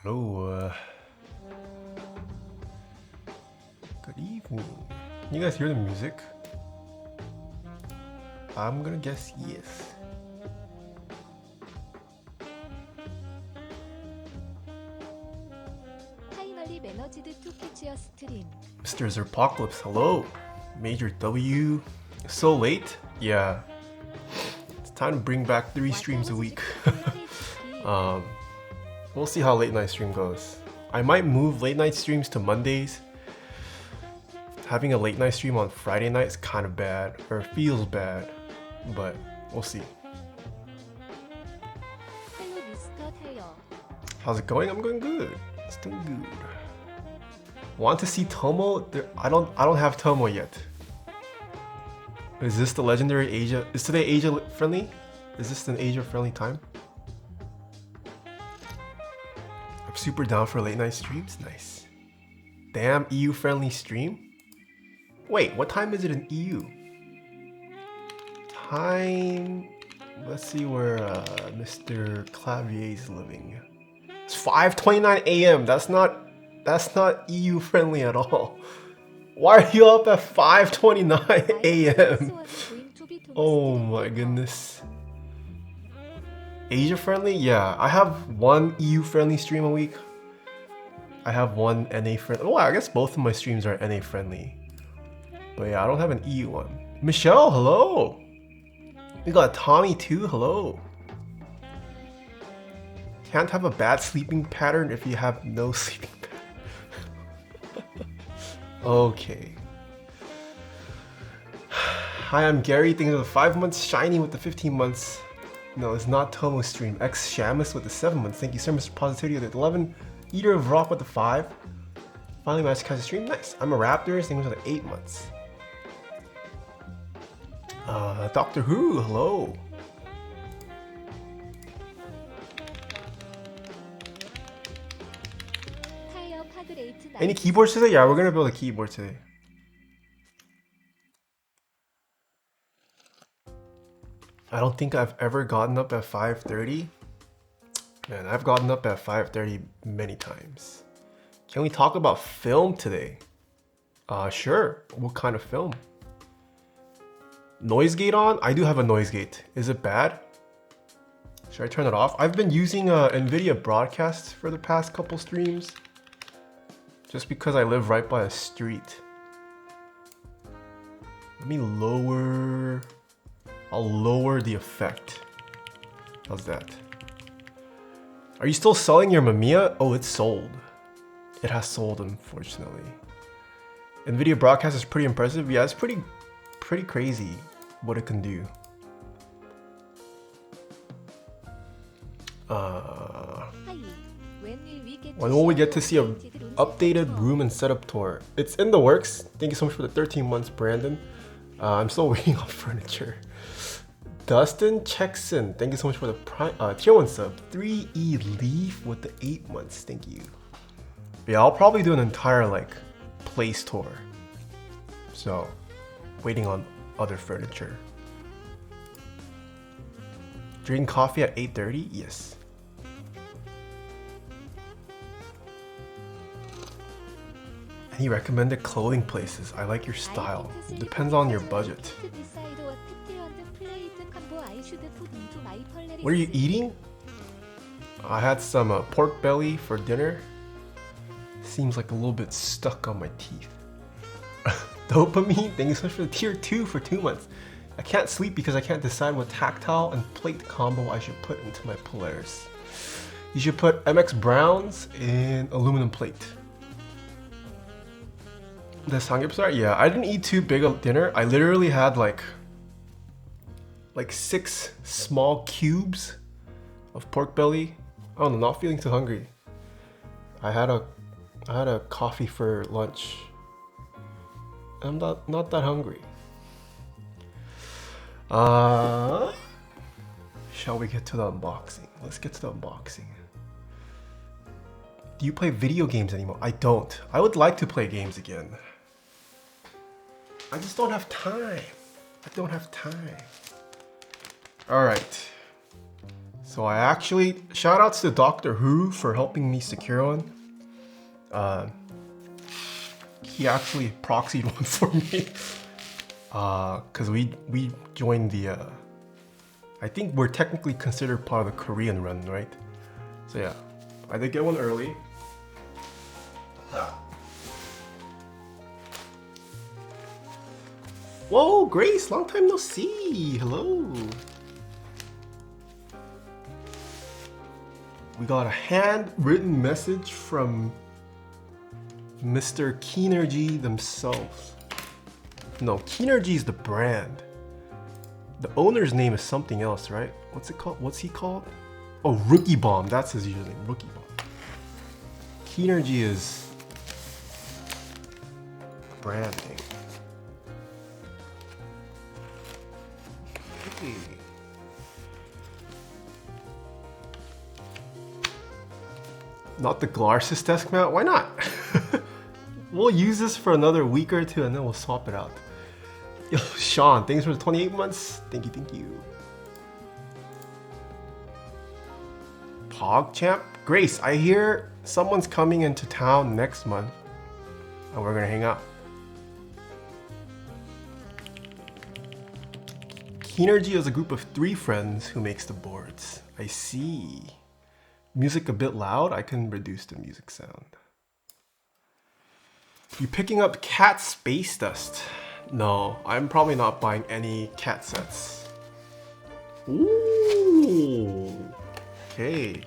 Hello. Good evening. Can you guys hear the music? I'm gonna guess yes. Mr. Zerpocalypse, hello. Major W. So late? Yeah. It's time to bring back 3 streams a week. We'll see how late night stream goes. I might move late night streams to Mondays. Having a late night stream on Friday night is kind of bad, or feels bad, but we'll see. How's it going? I'm going good. It's doing good. Want to see Tomo? I don't have Tomo yet. Is this the legendary Asia? Is today Asia friendly? Is this an Asia friendly time? I'm super down for late night streams. Nice. Damn, EU friendly stream. Wait, what time is it in EU? Time. Let's see where Mr. Clavier's living. It's 5:29 a.m. That's not EU friendly at all. Why are you up at 5:29 a.m.? Oh my goodness. Asia friendly? Yeah, I have one EU friendly stream a week. I have one NA friendly. Oh, I guess both of my streams are NA friendly. But yeah, I don't have an EU one. Michelle, hello. We got Tommy too, hello. Can't have a bad sleeping pattern if you have no sleeping pattern. Okay. Hi, I'm Gary. Thinking of the 5 months. Shiny with the 15 months. No, it's not Tomo stream. X Shamus with the 7 months. Thank you, sir. Mr. Positivity with the 11. Eater of Rock with the 5. Finally managed to catch a stream. Nice. I'm a Raptor. Thank you for the 8 months. Doctor Who, hello. Any keyboards today? Yeah, we're gonna build a keyboard today. I don't think I've ever gotten up at 5:30. Man, I've gotten up at 5:30 many times. Can we talk about film today? Sure. What kind of film? Noise gate on? I do have a noise gate. Is it bad? Should I turn it off? I've been using NVIDIA broadcasts for the past couple streams. Just because I live right by a street. Let me lower... I'll lower the effect. How's that? Are you still selling your Mamiya? Oh, it's sold. It has sold, unfortunately. NVIDIA broadcast is pretty impressive. Yeah, it's pretty crazy what it can do. When will we get to see an updated room and setup tour? It's in the works. Thank you so much for the 13 months, Brandon. I'm still waiting on furniture. Dustin Checkson, thank you so much for the tier 1 sub. 3E Leaf with the 8 months. Thank you. Yeah, I'll probably do an entire place tour. So, waiting on other furniture. Drinking coffee at 8:30? Yes. Any recommended clothing places? I like your style. It depends on your budget. What are you eating? I had some pork belly for dinner. Seems like a little bit stuck on my teeth. Dopamine, thank you so much for the tier 2 for 2 months. I can't sleep because I can't decide what tactile and plate combo I should put into my Polaris. You should put MX Browns in aluminum plate. The Samgyeopsal? Yeah, I didn't eat too big a dinner. I literally had like 6 small cubes of pork belly. Oh no, not feeling too hungry. I had a coffee for lunch. I'm not that hungry. Shall we get to the unboxing? Let's get to the unboxing. Do you play video games anymore? I don't. I would like to play games again. I just don't have time. I don't have time. All right. So I actually, shout outs to Doctor Who for helping me secure one. He actually proxied one for me. Cause we joined the, I think we're technically considered part of the Korean run, right? So yeah, I did get one early. Whoa, Grace, long time no see. Hello. We got a handwritten message from Mr. Keynergy themselves. No, Keynergy is the brand. The owner's name is something else, right? What's it called? What's he called? Oh, Rookie Bomb. That's his username, Rookie Bomb. Keynergy is brand name. Hey. Not the Glarsis desk mount? Why not? We'll use this for another week or two and then we'll swap it out. Yo, Sean, thanks for the 28 months. Thank you, thank you. PogChamp? Grace, I hear someone's coming into town next month and we're gonna hang out. Keynergy is a group of 3 friends who makes the boards. I see. Music a bit loud? I can reduce the music sound. You picking up cat space dust? No, I'm probably not buying any cat sets. Ooh. Okay.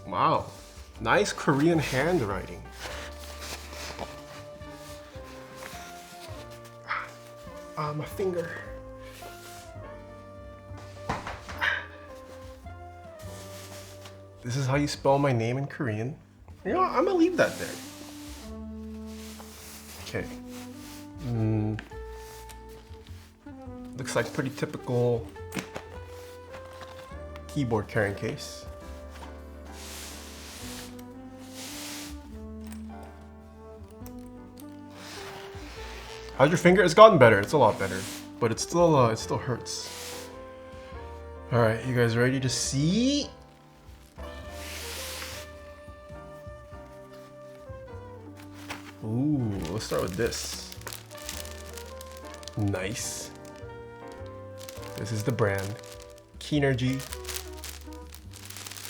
Wow. Nice Korean handwriting. My finger. This is how you spell my name in Korean. You know what? I'm gonna leave that there. Okay. Looks like pretty typical keyboard carrying case. How's your finger? It's gotten better. It's a lot better, but it still hurts. All right, you guys ready to see? Ooh, let's start with this. Nice. This is the brand, Keynergy.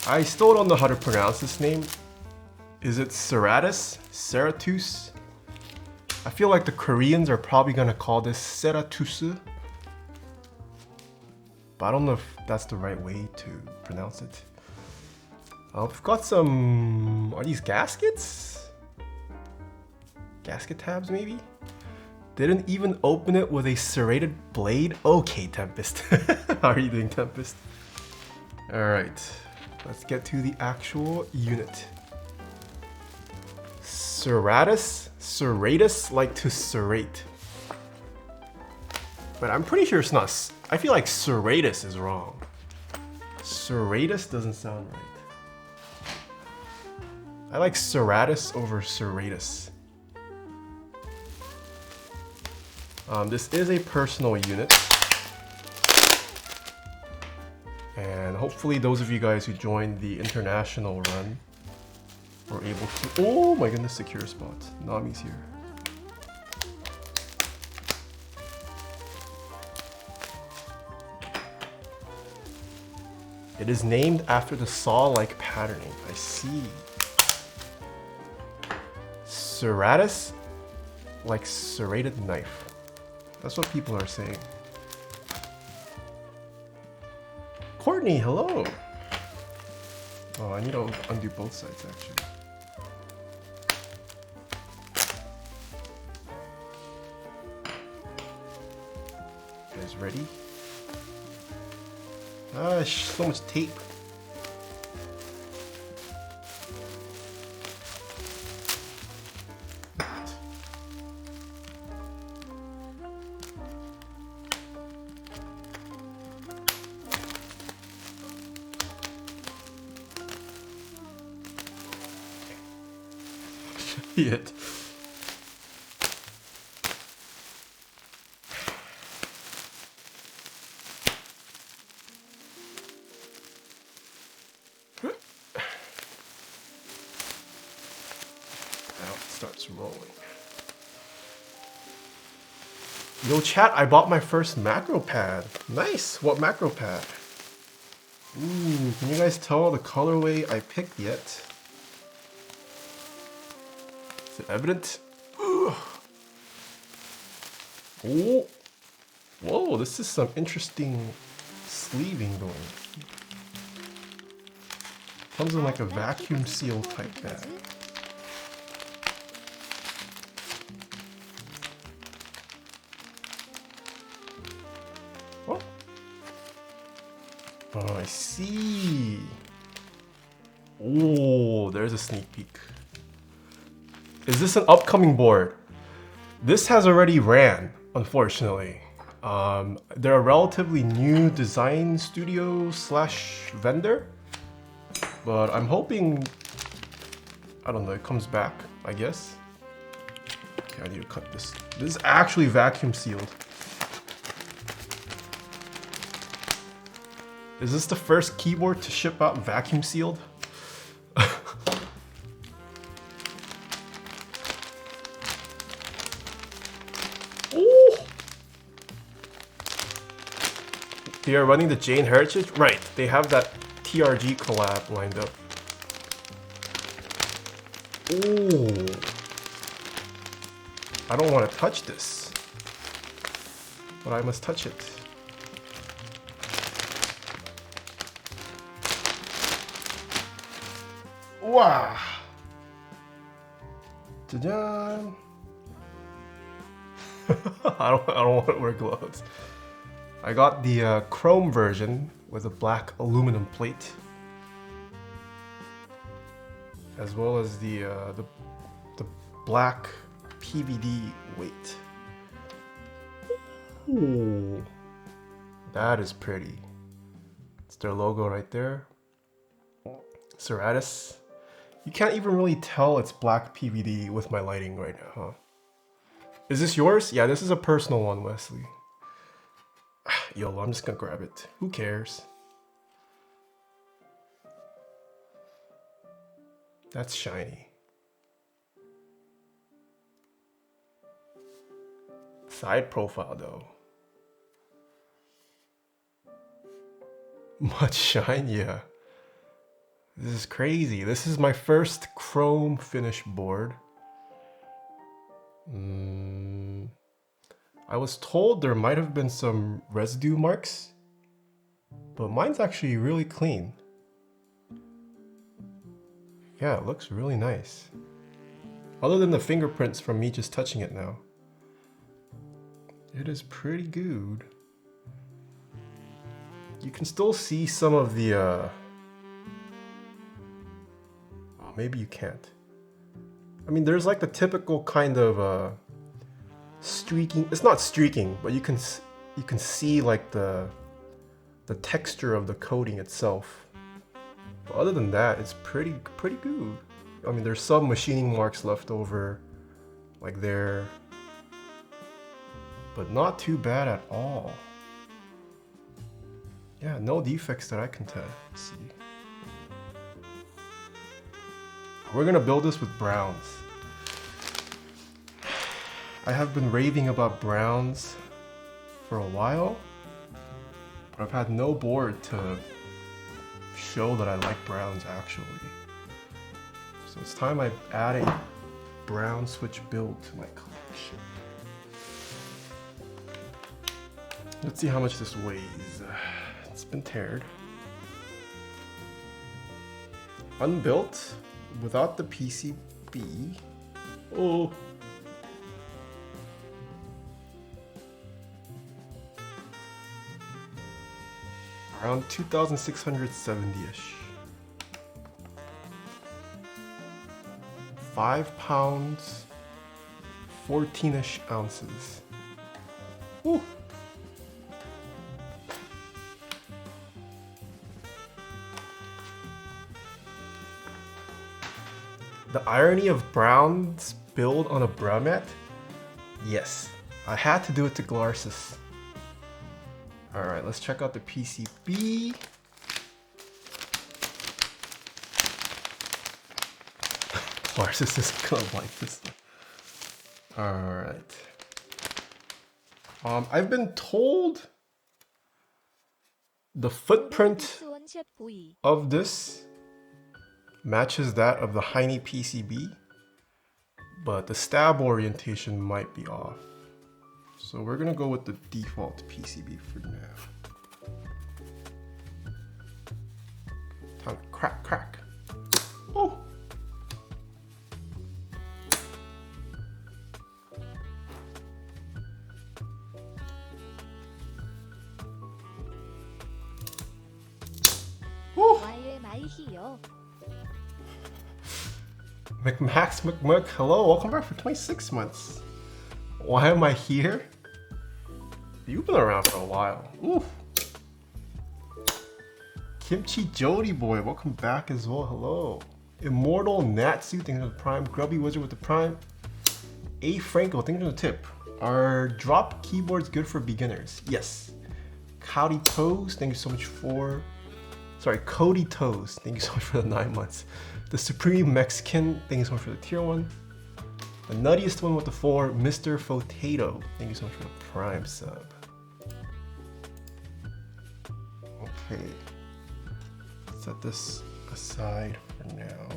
I still don't know how to pronounce this name. Is it Serratus? Serratus? I feel like the Koreans are probably gonna call this Serratus. But I don't know if that's the right way to pronounce it. We've got some, are these gaskets? Gasket tabs maybe? Didn't even open it with a serrated blade? Okay, Tempest. How are you doing, Tempest? All right, let's get to the actual unit. Serratus? Serratus, like to serrate. But I'm pretty sure it's not. I feel like Serratus is wrong. Serratus doesn't sound right. I like Serratus over Serratus. This is a personal unit. And hopefully those of you guys who joined the international run were able to... Oh my goodness, secure spot. Nami's here. It is named after the saw-like patterning. I see. Serratus, like serrated knife. That's what people are saying. Courtney, hello. Oh, I need to undo both sides actually. You guys ready? Ah, so much tape. Shit. Now it starts rolling. Yo chat, I bought my first macro pad. Nice! What macro pad? Ooh, can you guys tell the colorway I picked yet? Is it evident? Oh! Whoa, this is some interesting sleeving going. Comes in like a vacuum seal type bag. Oh, I see. Oh, there's a sneak peek. Is this an upcoming board? This has already ran, unfortunately. They're a relatively new design studio slash vendor, but I'm hoping, I don't know, it comes back, I guess. Okay, I need to cut this. This is actually vacuum sealed. Is this the first keyboard to ship out vacuum sealed? Ooh. They are running the Jane Heritage? Right, they have that TRG collab lined up. Ooh. I don't want to touch this, but I must touch it. Wow! Ta-da! I don't want to wear gloves. I got the chrome version with a black aluminum plate, as well as the black PVD weight. Ooh, that is pretty. It's their logo right there. Serratus. You can't even really tell it's black PVD with my lighting right now, huh? Is this yours? Yeah, this is a personal one, Wesley. YOLO, I'm just gonna grab it. Who cares? That's shiny. Side profile though. Much shine, yeah. This is crazy. This is my first chrome finish board. I was told there might have been some residue marks, but mine's actually really clean. Yeah, it looks really nice. Other than the fingerprints from me just touching it now. It is pretty good. You can still see some of the oh, maybe you can't. I mean, there's like the typical kind of streaking. It's not streaking, but you can see like the texture of the coating itself. But other than that, it's pretty good. I mean, there's some machining marks left over, like there, but not too bad at all. Yeah, no defects that I can see. We're gonna build this with browns. I have been raving about browns for a while, but I've had no board to show that I like browns actually. So it's time I add a brown switch build to my collection. Let's see how much this weighs. It's been tared. Unbuilt, without the PCB. Oh. Around 2,670-ish. 5 pounds, 14-ish ounces. Ooh. The irony of Brown's build on a brown mat? Yes, I had to do it to Glarsis. Alright, let's check out the PCB. Narcissus is gonna like this one. Alright. I've been told the footprint of this matches that of the Heine PCB, but the stab orientation might be off. So we're gonna go with the default PCB for now. Time to crack, crack. Oh! McMax McMuck, hello, welcome back for 26 months. Why am I here? You've been around for a while. Ooh. Kimchi Jody boy, welcome back as well. Hello. Immortal Natsu, thanks for the prime. Grubby Wizard with the prime. A Franco, thanks for the tip. Are drop keyboards good for beginners? Yes. Cody Toes, thank you so much for. Sorry, Cody Toes, thank you so much for the 9 months. The Supreme Mexican, thank you so much for the tier 1. The nuttiest one with the 4, Mr. Potato, thank you so much for the prime sub. Okay, set this aside for now.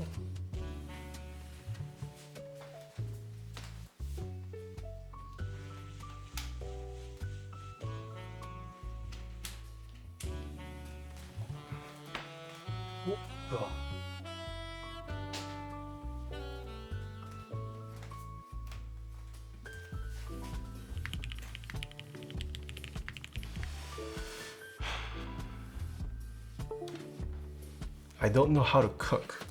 I don't know how to cook.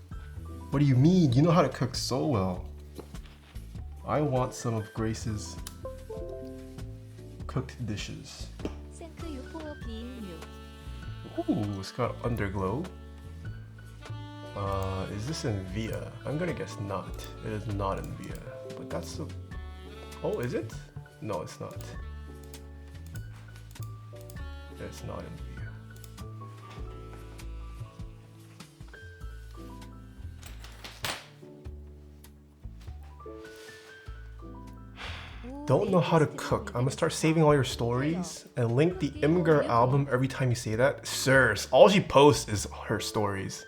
What do you mean? You know how to cook so well. I want some of Grace's cooked dishes. Ooh, it's got underglow. Is this in VIA? I'm gonna guess not. It is not in VIA. But that's a... Oh, is it? No, it's not. It's not in VIA. Don't know how to cook. I'm gonna start saving all your stories and link the Imgur album every time you say that. Sirs, all she posts is her stories.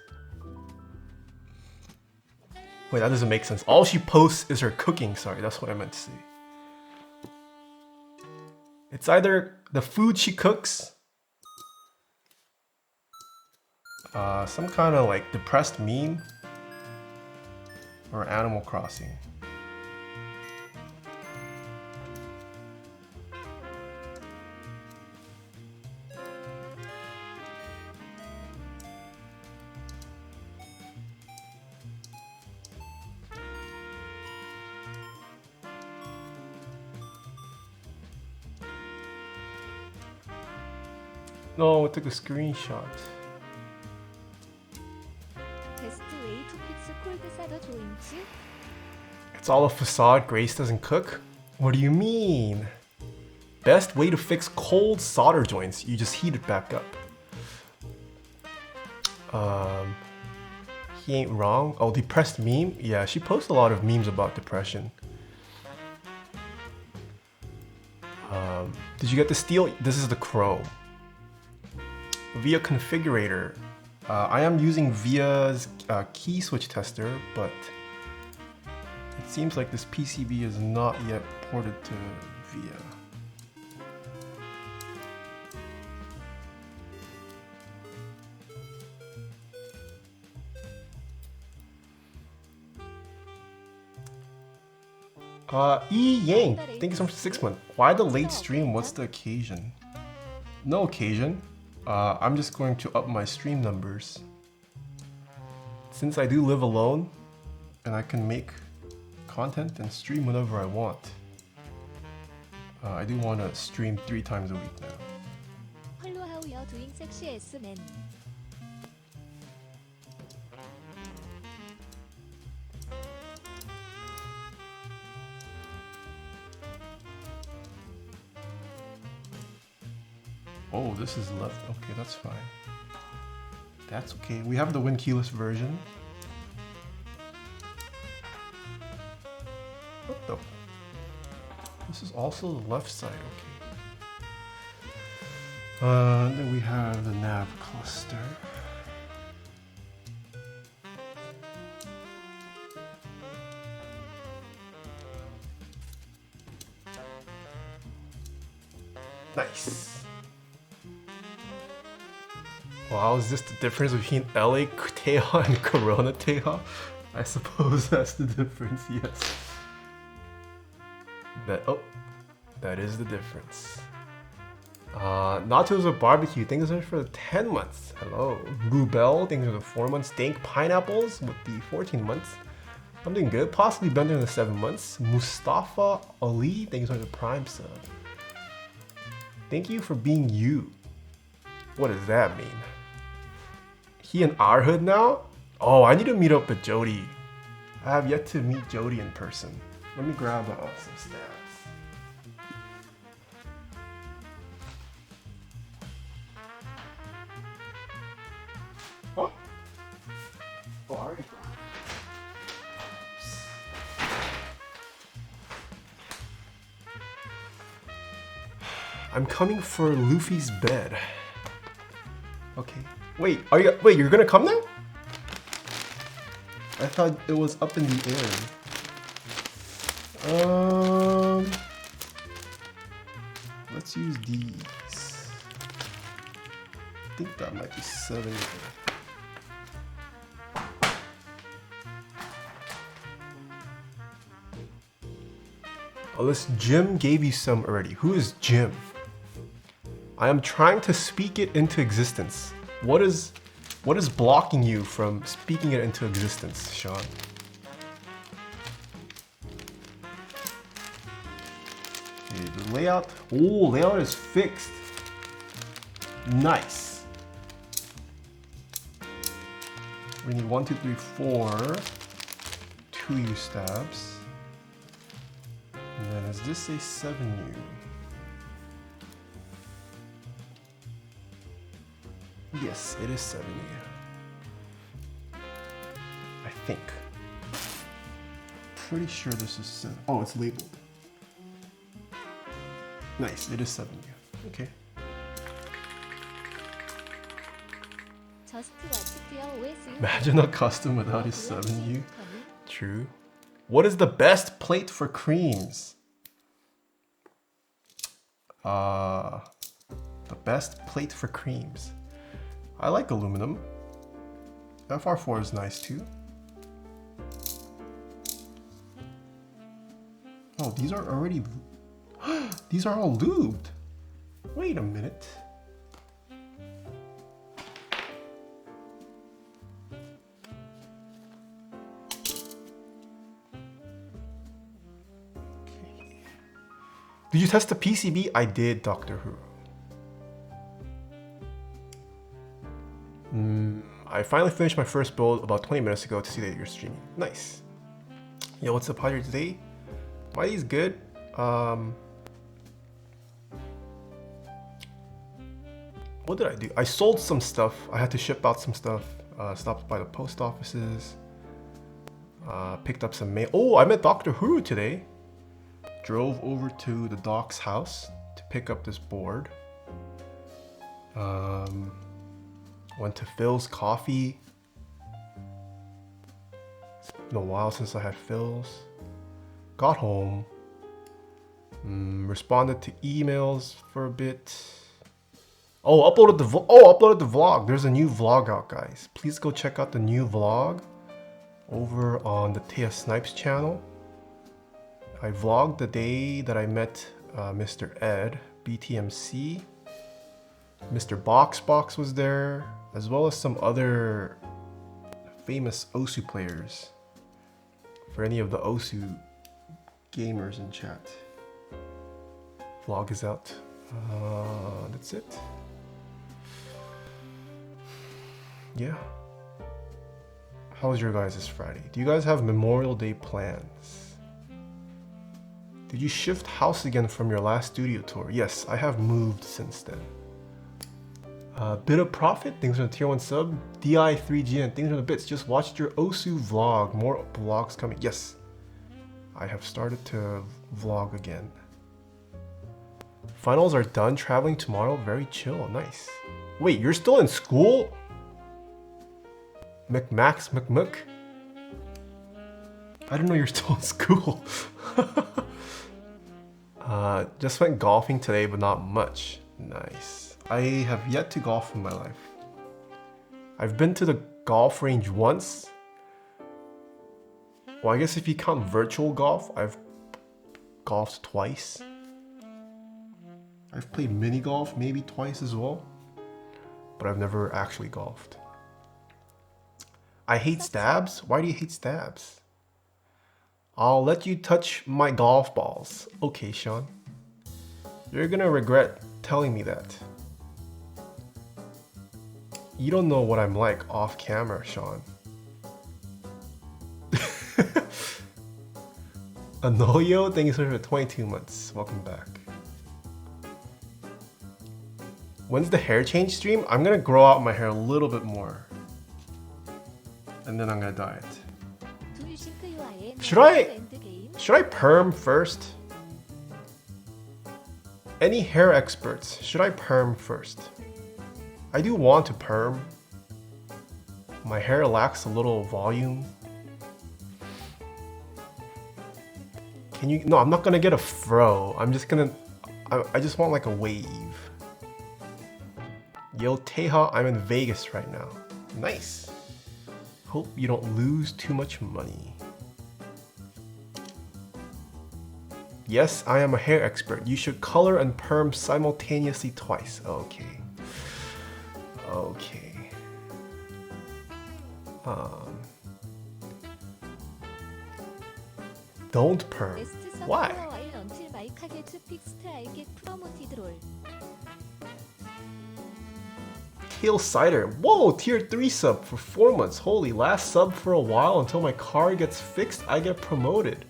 Wait, that doesn't make sense. All she posts is her cooking. Sorry, that's what I meant to say. It's either the food she cooks, some kind of like depressed meme, or Animal Crossing. No, I took a screenshot. It's all a facade, Grace doesn't cook? What do you mean? Best way to fix cold solder joints, you just heat it back up. He ain't wrong. Oh, depressed meme? Yeah, she posts a lot of memes about depression. Did you get the steel? This is the chrome. VIA configurator. I am using VIA's key switch tester, but it seems like this PCB is not yet ported to VIA. E Yang, thank you so much for 6 months. Why the late stream? What's the occasion? No occasion. I'm just going to up my stream numbers. Since I do live alone, and I can make content and stream whenever I want. I do want to stream 3 times a week now. Hello, how you are doing, sexy S-man? Oh, this is left. Okay, that's fine. That's okay. We have the win keyless version. What the? This is also the left side, okay. Then we have the nav cluster. Nice. Wow, is this the difference between LA Taeha and Corona Taeha? I suppose that's the difference, yes. That is the difference. Nachos with barbecue, thank you so much for the 10 months. Hello. Lubel, thank you for the 4 months. Dank Pineapples with the 14 months. I'm doing good, possibly better than the 7 months. Mustafa Ali, thank you so much for the Prime sub. Thank you for being you. What does that mean? He in our hood now? Oh, I need to meet up with Jody. I have yet to meet Jody in person. Let me grab some stats. Oh, alright. I'm coming for Luffy's bed. Okay. Wait, you're gonna come now? I thought it was up in the air. Let's use these. I think that might be 7. Unless Jim gave you some already. Who is Jim? I am trying to speak it into existence. What is blocking you from speaking it into existence, Sean? Okay, the layout. Oh, layout is fixed. Nice. We need 1, 2, 3, 4. 2 U stabs. And then does this say 7U? Yes, it is 7U. I think. Pretty sure this is 7. Oh, it's labeled. Nice, it is 7U. Okay. Imagine a custom without a 7U. True. What is the best plate for creams? The best plate for creams. I like aluminum. FR4 is nice too. Oh, these are already... These are all lubed. Wait a minute. Okay. Did you test the PCB? I did, Dr. Who. I finally finished my first build about 20 minutes ago to see that you're streaming. Nice. Yo, what's up? How are you today? My day's good. What did I do? I sold some stuff. I had to ship out some stuff. Stopped by the post offices. Picked up some mail. Oh, I met Dr. Huru today. Drove over to the doc's house to pick up this board. Went to Phil's Coffee. It's been a while since I had Phil's. Got home. Responded to emails for a bit. Oh, uploaded the vlog. There's a new vlog out, guys. Please go check out the new vlog over on the Taeha Snipes channel. I vlogged the day that I met Mr. Ed, BTMC. Mr. Box was there, as well as some other famous Osu players. For any of the Osu gamers in chat. Vlog is out. That's it. Yeah. How was your guys' Friday? Do you guys have Memorial Day plans? Did you shift house again from your last studio tour? Yes, I have moved since then. Bit of profit, thanks for the tier 1 sub. DI3GN, thanks for the bits. Just watched your Osu vlog. More vlogs coming. Yes. I have started to vlog again. Finals are done, traveling tomorrow, very chill, nice. Wait, you're still in school? McMax McMuck? I didn't know you're still in school. Just went golfing today, but not much. Nice. I have yet to golf in my life. I've been to the golf range once. Well, I guess if you count virtual golf, I've golfed twice. I've played mini golf maybe twice as well, but I've never actually golfed. I hate stabs? Why do you hate stabs? I'll let you touch my golf balls. Okay, Sean. You're gonna regret telling me that. You don't know what I'm like off camera, Sean. Anoyo, thank you so much for 22 months. Welcome back. When's the hair change stream? I'm gonna grow out my hair a little bit more. And then I'm gonna dye it. Should I perm first? Any hair experts, should I perm first? I do want to perm. My hair lacks a little volume. Can you? No, I'm not gonna get a fro. I'm just gonna. I just want like a wave. Yo, Taeha, I'm in Vegas right now. Nice. Hope you don't lose too much money. Yes, I am a hair expert. You should color and perm simultaneously twice. Okay. Okay. Don't perm. Why? Kale Cider. Whoa, tier 3 sub for 4 months. Holy, last sub for a while until my car gets fixed, I get promoted.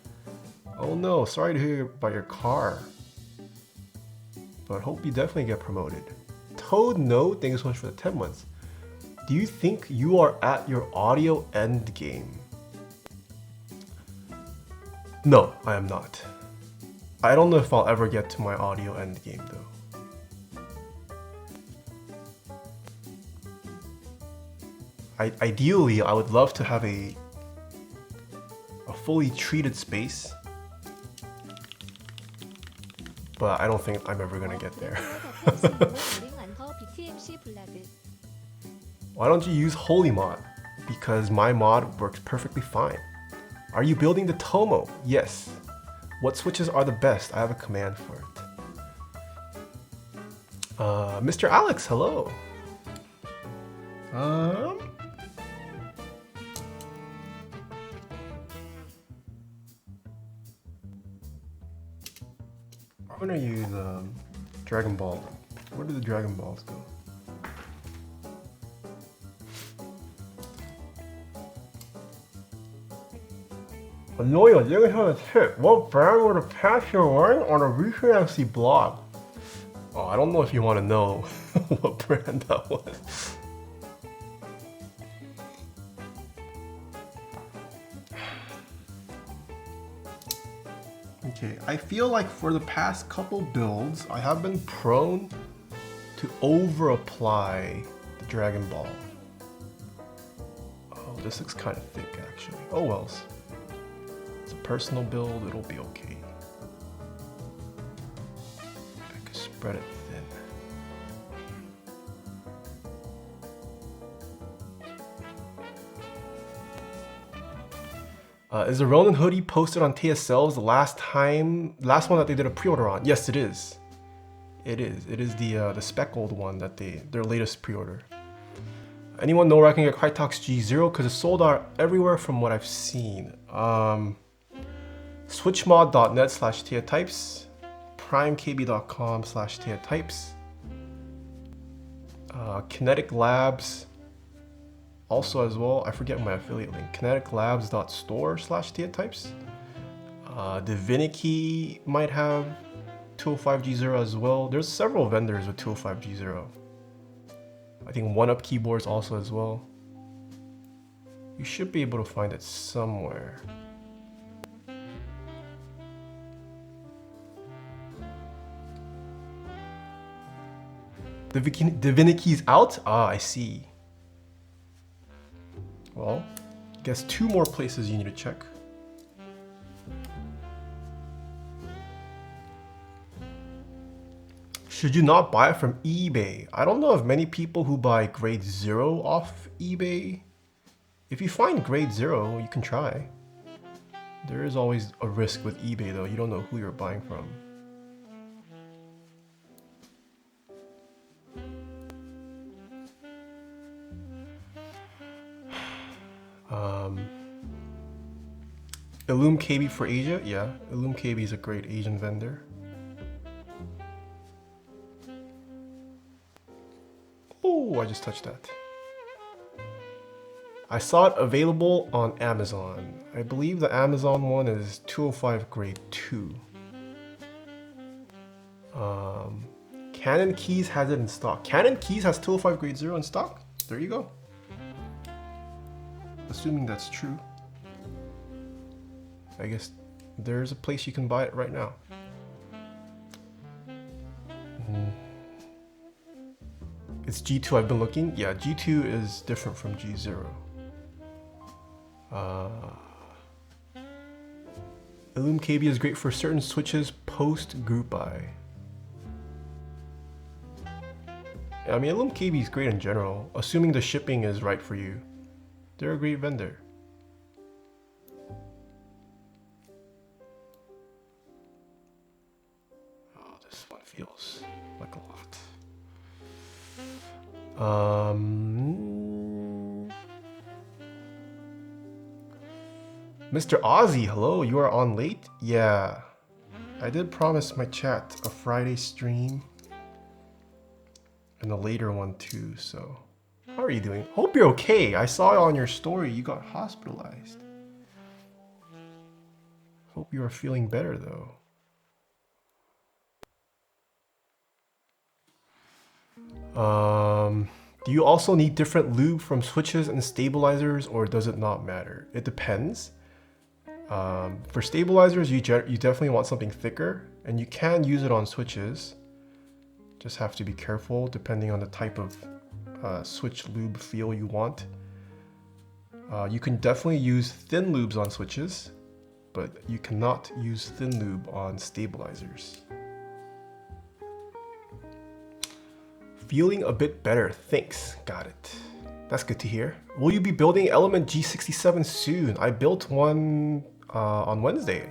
Oh no, sorry to hear about your car. But hope you definitely get promoted. Toad No, thank you so much for the 10 months. Do you think you are at your audio end game? No, I am not. I don't know if I'll ever get to my audio end game though. Ideally, I would love to have a fully treated space, but I don't think I'm ever gonna get there. Why don't you use Holy Mod? Because my mod works perfectly fine. Are you building the Tomo? Yes. What switches are the best? I have a command for it. Mr. Alex, hello. I'm gonna use Dragon Ball. Where do the Dragon Balls go? Anoyo, you have a tip. What brand were the pants you're wearing on a recent MC blog? Oh, I don't know if you want to know what brand that was. Okay, I feel like for the past couple builds, I have been prone to over-apply the Dragon Ball. Oh, this looks kind of thick actually. Oh wells. It's a personal build, it'll be okay. I could spread it thin. Is the Ronin hoodie posted on Taeha Sells the last one that they did a pre-order on? Yes, it is. It is. It is the speckled one that their latest pre-order. Anyone know where I can get Krytox G0? Because it's sold out everywhere from what I've seen. Switchmod.net/TaehaTypes, primekb.com/TaehaTypes, Kinetic Labs, also as well, I forget my affiliate link, kineticlabs.store/TaehaTypes. Divinity might have 205G0 as well. There's several vendors with 205G0. I think 1UP keyboards also as well. You should be able to find it somewhere. Divinity's out? Ah, I see. Well, I guess 2 more places you need to check. Should you not buy it from eBay? I don't know of many people who buy grade 0 off eBay. If you find grade 0, you can try. There is always a risk with eBay though, you don't know who you're buying from. Illum KB for Asia? Yeah, Illum KB is a great Asian vendor. Oh, I just touched that. I saw it available on Amazon. I believe the Amazon one is 205 grade 2. Canon Keys has it in stock. Canon Keys has 205 grade 0 in stock? There you go. Assuming that's true. I guess there's a place you can buy it right now. It's G2 I've been looking. Yeah, G2 is different from G0. Illum KB is great for certain switches post group buy. I mean, Illum KB is great in general, assuming the shipping is right for you. They're a great vendor. Oh, this one feels like a lot. Mr. Ozzy, hello, you are on late? Yeah, I did promise my chat a Friday stream and a later one too, so how are you doing? Hope you're okay. I saw on your story you got hospitalized. Hope you are feeling better though. Do you also need different lube from switches and stabilizers, or does it not matter? It depends. For stabilizers, you definitely want something thicker, and you can use it on switches. Just have to be careful depending on the type of switch lube feel you want. You can definitely use thin lubes on switches, but you cannot use thin lube on stabilizers. Feeling a bit better, thanks. Got it. That's good to hear. Will you be building Element G67 soon? I built one on Wednesday.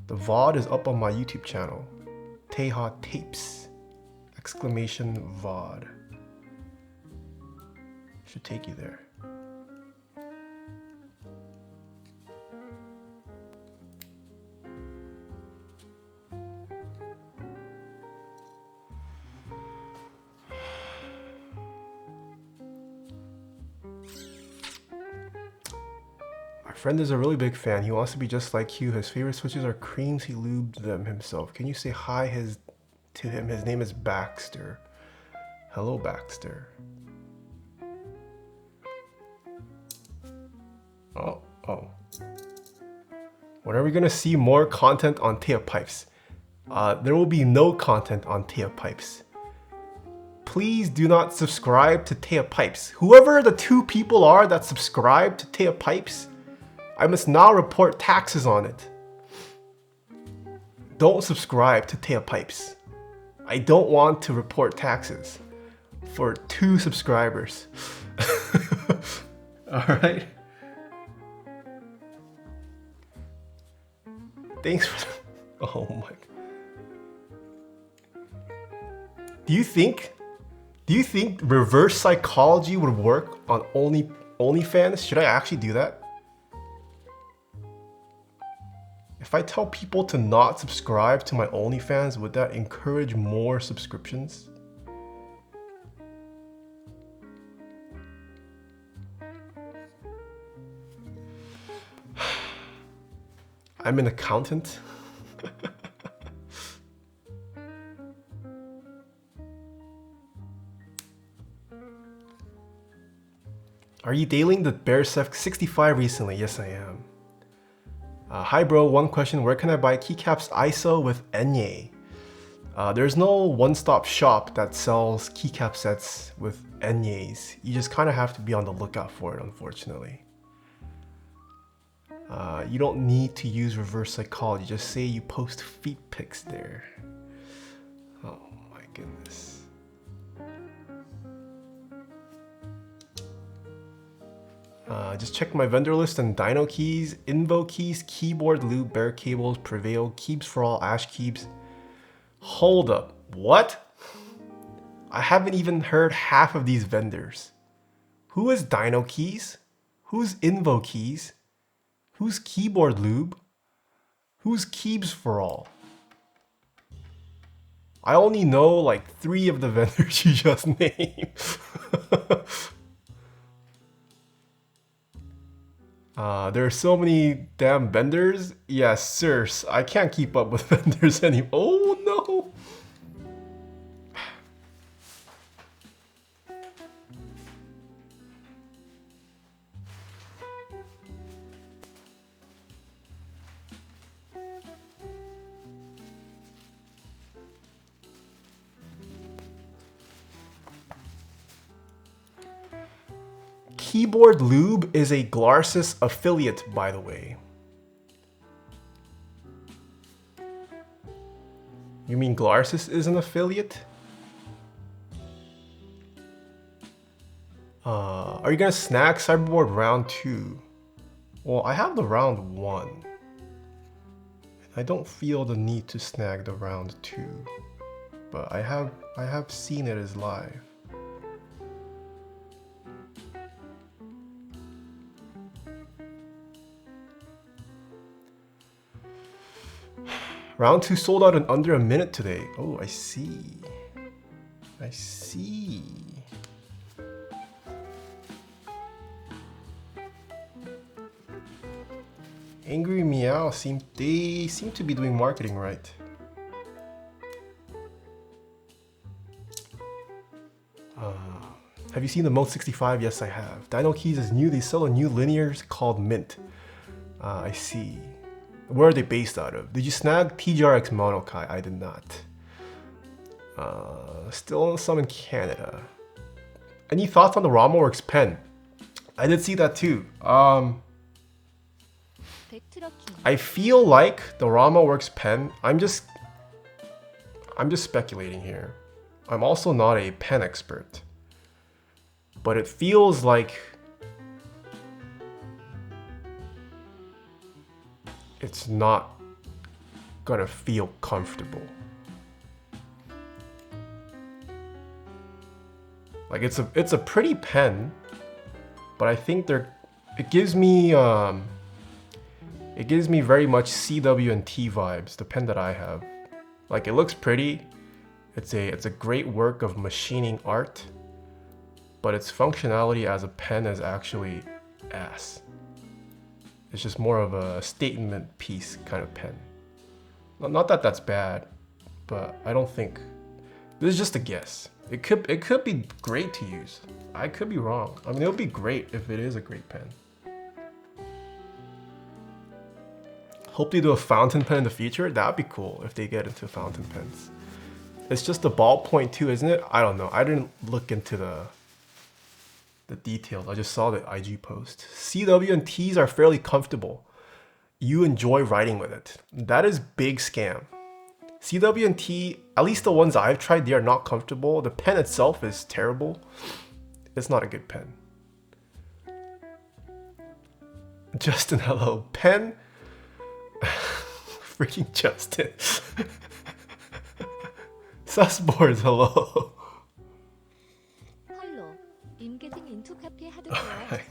The VOD is up on my YouTube channel. Taeha Tapes! Exclamation VOD. Should take you there. Friend is a really big fan. He wants to be just like you. His favorite switches are creams. He lubed them himself. Can you say hi to him? His name is Baxter. Hello, Baxter. Oh. When are we gonna see more content on Taeha pipes? There will be no content on Taeha pipes. Please do not subscribe to Taeha pipes. Whoever the 2 people are that subscribe to Taeha pipes, I must now report taxes on it. Don't subscribe to Taeha pipes. I don't want to report taxes for 2 subscribers. Alright? Thanks for oh my god. Do you think reverse psychology would work on OnlyFans? Should I actually do that? If I tell people to not subscribe to my OnlyFans, would that encourage more subscriptions? I'm an accountant. Are you dating the Bearsef 65 recently? Yes, I am. Hi bro, one question. Where can I buy Keycaps ISO with Enye? There's no one-stop shop that sells keycap sets with enyes. You just kind of have to be on the lookout for it, unfortunately. You don't need to use reverse psychology. Just say you post feet pics there. Oh my goodness. Just check my vendor list and Dino keys, Invo keys, keyboard, lube, bare cables, Prevail, keeps for all, ash keeps. Hold up, what? I haven't even heard half of these vendors. Who is Dino keys? Who's Invo keys? Who's keyboard lube? Who's keeps for all? I only know like 3 of the vendors you just named. There are so many damn vendors. Yes, sirs. I can't keep up with vendors anymore. Oh no! Keyboard Lube is a Glarsis affiliate, by the way. You mean Glarsis is an affiliate? Are you gonna snag Cyberboard round 2? Well, I have the round 1. I don't feel the need to snag the round 2, but I have seen it as live. Round 2 sold out in under a minute today. Oh, I see. I see. Angry Meow seem to be doing marketing right. Have you seen the Mode 65? Yes, I have. Dino Keys is new. They sell a new linears called Mint. I see. Where are they based out of? Did you snag TGRX Monokai? I did not. Still some in Canada. Any thoughts on the RamaWorks pen? I did see that too. I feel like the RamaWorks pen, I'm just speculating here. I'm also not a pen expert. But it feels like it's not gonna feel comfortable. Like it's a pretty pen, but I think it gives me very much CW and T vibes, the pen that I have. Like it looks pretty. It's a great work of machining art, but its functionality as a pen is actually ass. It's just more of a statement piece kind of pen. Not that that's bad, but I don't think. This is just a guess. It could be great to use. I could be wrong. I mean, it would be great if it is a great pen. Hope they do a fountain pen in the future. That'd be cool if they get into fountain pens. It's just a ballpoint too, isn't it? I don't know. I didn't look into the details. I just saw the IG post. CW and Ts are fairly comfortable. You enjoy writing with it. That is big scam. CW and T, at least the ones I've tried, they are not comfortable. The pen itself is terrible. It's not a good pen. Justin, hello. Pen? Freaking Justin. Susboards, hello. Hello. I'm getting into cafe hardcore.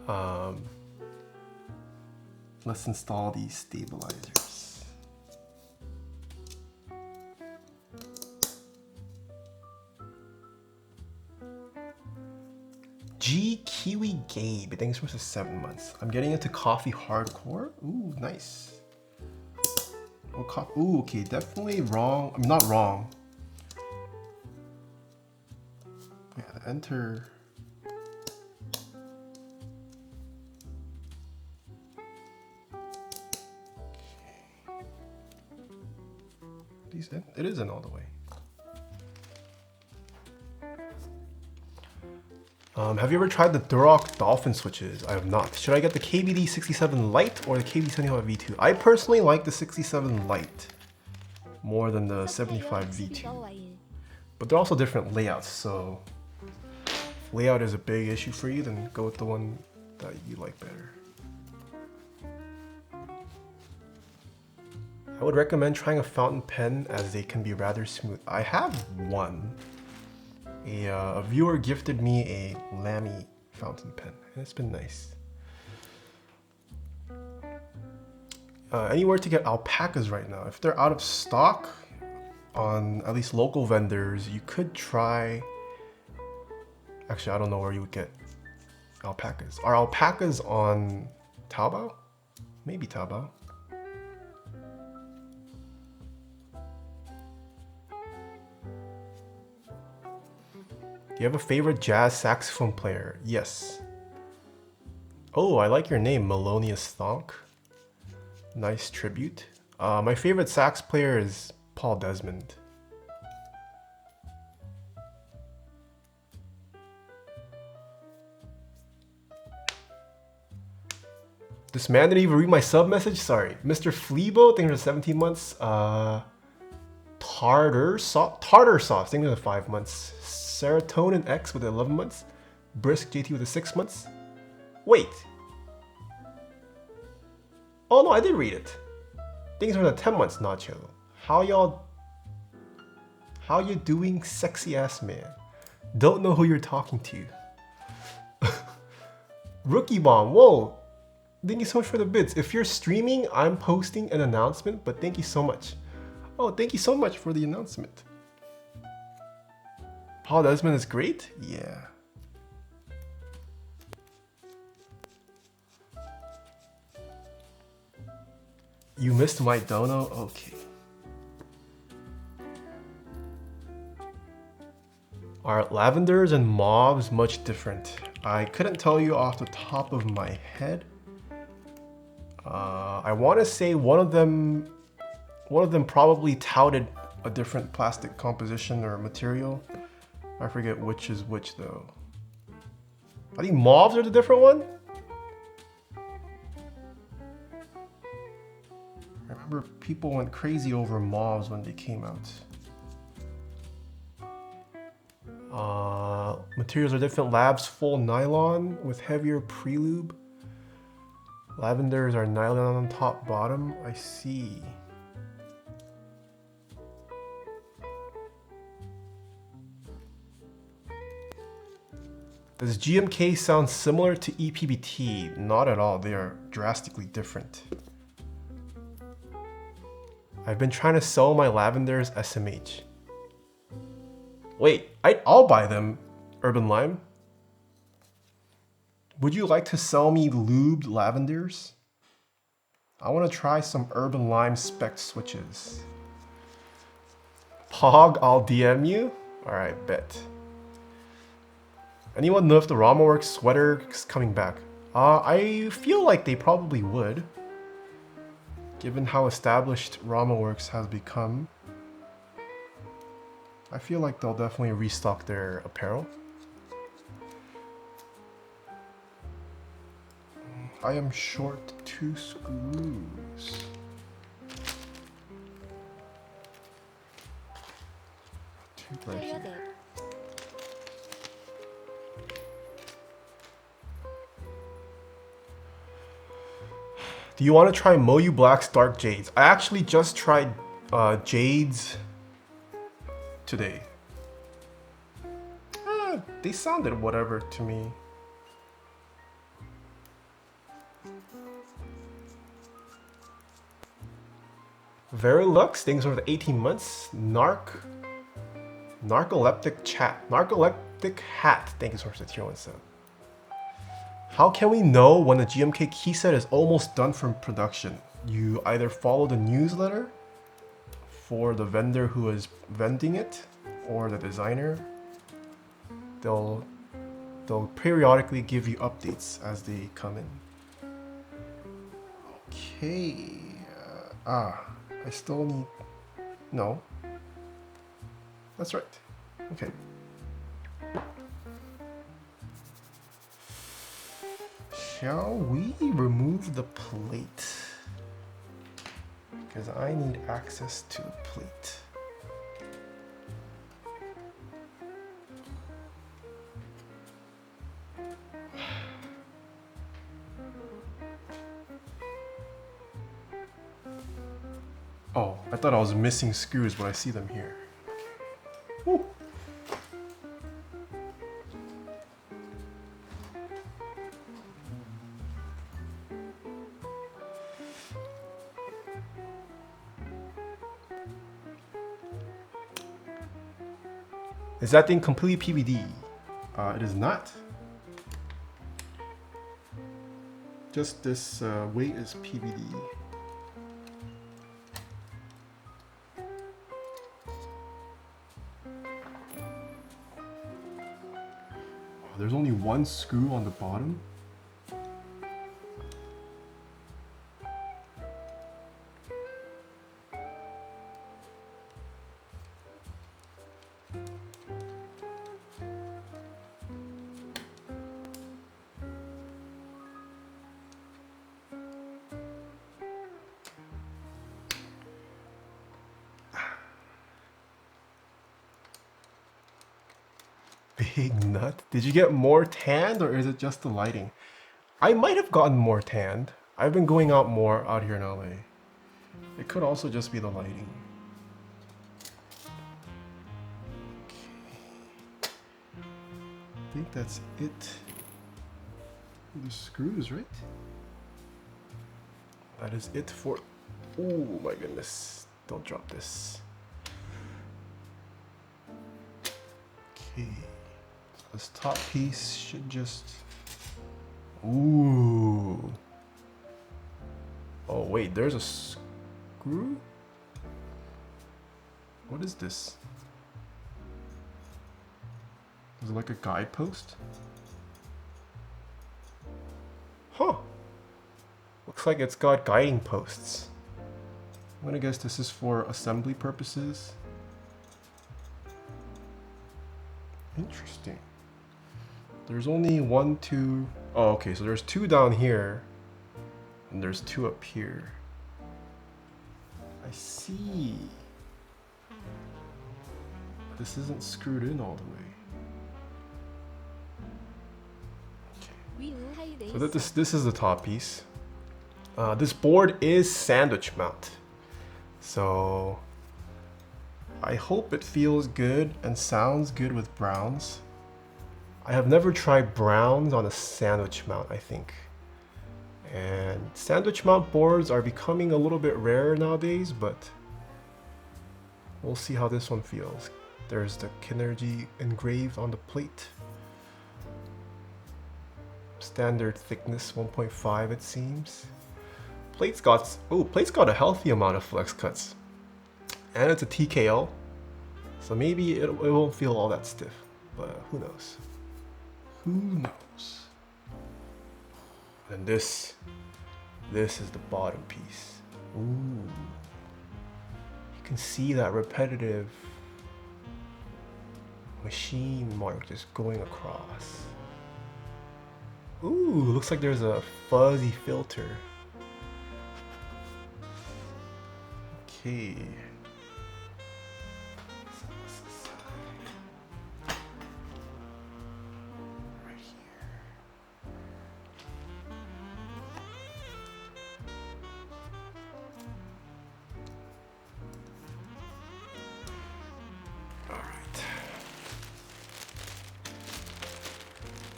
Alright. Let's install these stabilizers. G Kiwi Gabe, thanks for the 7 months. I'm getting into coffee hardcore. Ooh, nice. Ooh, okay, definitely wrong. I'm not wrong. Yeah, the enter. these in? It is in all the way. Have you ever tried the Durock Dolphin switches? I have not. Should I get the KBD 67 Lite or the KBD 75 V2? I personally like the 67 Lite more than the 75 V2. But they're also different layouts, so if layout is a big issue for you, then go with the one that you like better. I would recommend trying a fountain pen as they can be rather smooth. I have one. A viewer gifted me a Lamy fountain pen, and it's been nice. Anywhere to get alpacas right now. If they're out of stock on at least local vendors, you could try... Actually, I don't know where you would get alpacas. Are alpacas on Taobao? Maybe Taobao. Do you have a favorite jazz saxophone player? Yes. Oh, I like your name, Melonious Thonk. Nice tribute. My favorite sax player is Paul Desmond. This man didn't even read my sub message? Sorry. Mr. Fleebo, thank you for 17 months. Tartar Sauce, thank you for 5 months. Serotonin X with 11 months. Brisk JT with 6 months. Wait. Oh no, I did read it. Things for the 10 months, Nacho. How you doing, sexy ass man? Don't know who you're talking to. Rookie Bomb, whoa. Thank you so much for the bits. If you're streaming, I'm posting an announcement, but thank you so much. Oh, thank you so much for the announcement. Paul Desmond is great? Yeah. You missed my dono? Okay. Are lavenders and mauves much different? I couldn't tell you off the top of my head. I want to say one of them probably touted a different plastic composition or material. I forget which is which though. I think mauves are the different one. I remember people went crazy over mauves when they came out. Materials are different. Labs full nylon with heavier pre-lube. Lavenders are nylon on top, bottom. I see. Does GMK sound similar to EPBT? Not at all. They are drastically different. I've been trying to sell my lavenders SMH. Wait, I'll buy them, Urban Lime. Would you like to sell me lubed lavenders? I want to try some Urban Lime spec switches. Pog, I'll DM you? Alright, bet. Anyone know if the RamaWorks sweater is coming back? I feel like they probably would. Given how established RamaWorks has become. I feel like they'll definitely restock their apparel. I am short 2 screws. Two right here. Do you want to try Moyu Black's Dark Jades? I actually just tried Jades today. They sounded whatever to me. Verilux, thanks for the 18 months. Narcoleptic Hat, thank you so much for the tier 1 sub. How can we know when a GMK key set is almost done from production? You either follow the newsletter for the vendor who is vending it or the designer. They'll periodically give you updates as they come in. Okay. I still need No. That's right. Okay. Shall we remove the plate? Because I need access to the plate. Oh, I thought I was missing screws, but I see them here. Woo. Is that thing completely PVD? It is not. Just this weight is PVD. There's only one screw on the bottom. Big nut. Did you get more tanned or is it just the lighting? I might have gotten more tanned. I've been going out more out here in LA. It could also just be the lighting. Okay. I think that's it. The screws, right? That is it for... Oh my goodness. Don't drop this. Okay. This top piece should just... Ooh. Oh wait, there's a screw? What is this? Is it like a guidepost? Huh. Looks like it's got guiding posts. I'm gonna guess this is for assembly purposes. Interesting. There's only one, two... Oh, okay, so there's two down here. And there's two up here. I see. This isn't screwed in all the way. Okay. So this is the top piece. This board is sandwich mount. So I hope it feels good and sounds good with browns. I have never tried browns on a sandwich mount, I think. And sandwich mount boards are becoming a little bit rare nowadays, but we'll see how this one feels. There's the Kinergy engraved on the plate. Standard thickness 1.5 it seems. Plate's got a healthy amount of flex cuts. And it's a TKL, so maybe it won't feel all that stiff, but who knows? Who knows? And this is the bottom piece. Ooh. You can see that repetitive machine mark just going across. Ooh, looks like there's a fuzzy filter. Okay.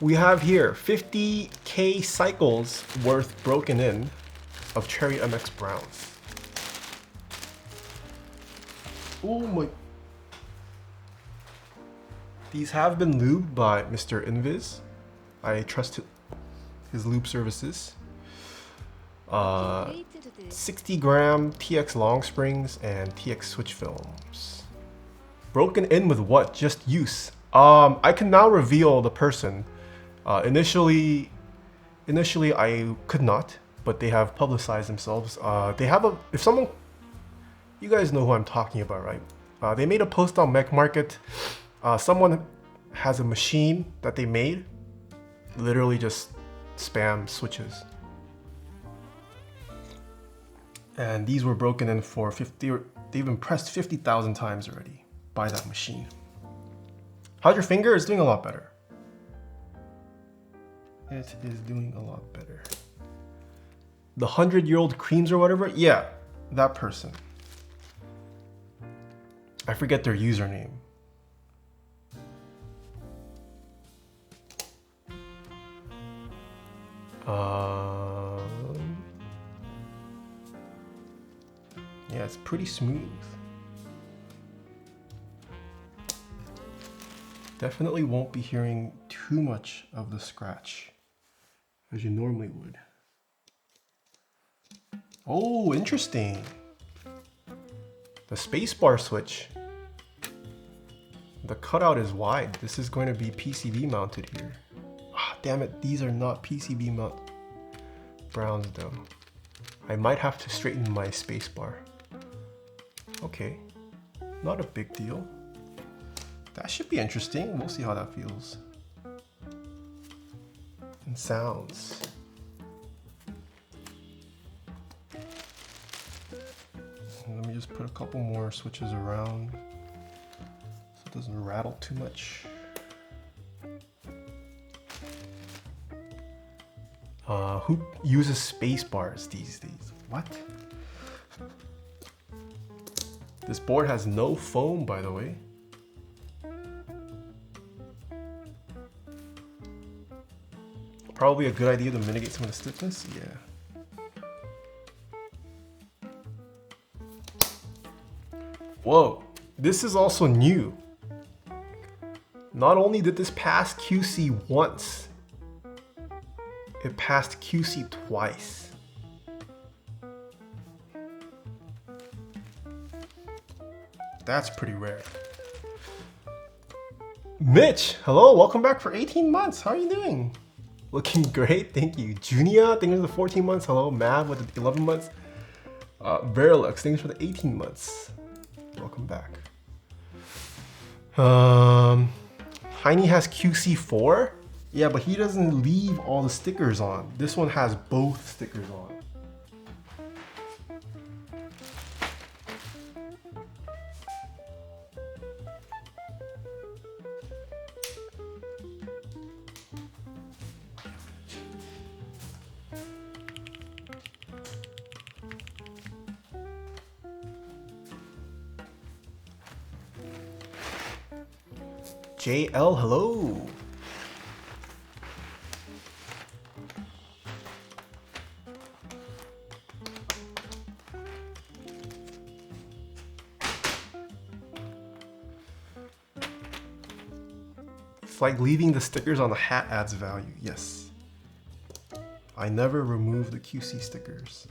We have here 50k cycles worth broken in of Cherry MX Browns. Oh my. These have been lubed by Mr. Invis. I trust his lube services. 60 gram TX long springs and TX switch films. Broken in with what? Just use. I can now reveal the person. Initially I could not, but they have publicized themselves. They have a, if someone, You guys know who I'm talking about, right? They made a post on Mech Market. Someone has a machine that they made, literally just spam switches. And these were broken in for 50, they've been pressed 50,000 times already by that machine. How's your finger? It's doing a lot better. It is doing a lot better. The 100-year-old creams or whatever? Yeah, that person. I forget their username. Yeah, it's pretty smooth. Definitely won't be hearing too much of the scratch as you normally would. Oh, interesting. The spacebar switch. The cutout is wide. This is going to be PCB mounted here. Ah, damn it, these are not PCB mount browns though. I might have to straighten my spacebar. Okay, not a big deal. That should be interesting. We'll see how that feels. And sounds. Let me just put a couple more switches around so it doesn't rattle too much. Who uses space bars these days? What? This board has no foam, by the way. Probably a good idea to mitigate some of the stiffness, yeah. Whoa, this is also new. Not only did this pass QC once, it passed QC twice. That's pretty rare. Mitch, hello, welcome back for 18 months. How are you doing? Looking great, thank you. Junia, thanks for the 14 months. Hello, Mav with the 11 months. Verilux, thanks for the 18 months. Welcome back. Heine has QC4. Yeah, but he doesn't leave all the stickers on. This one has both stickers on. JL, hello. It's like leaving the stickers on the hat adds value. Yes. I never remove the QC stickers.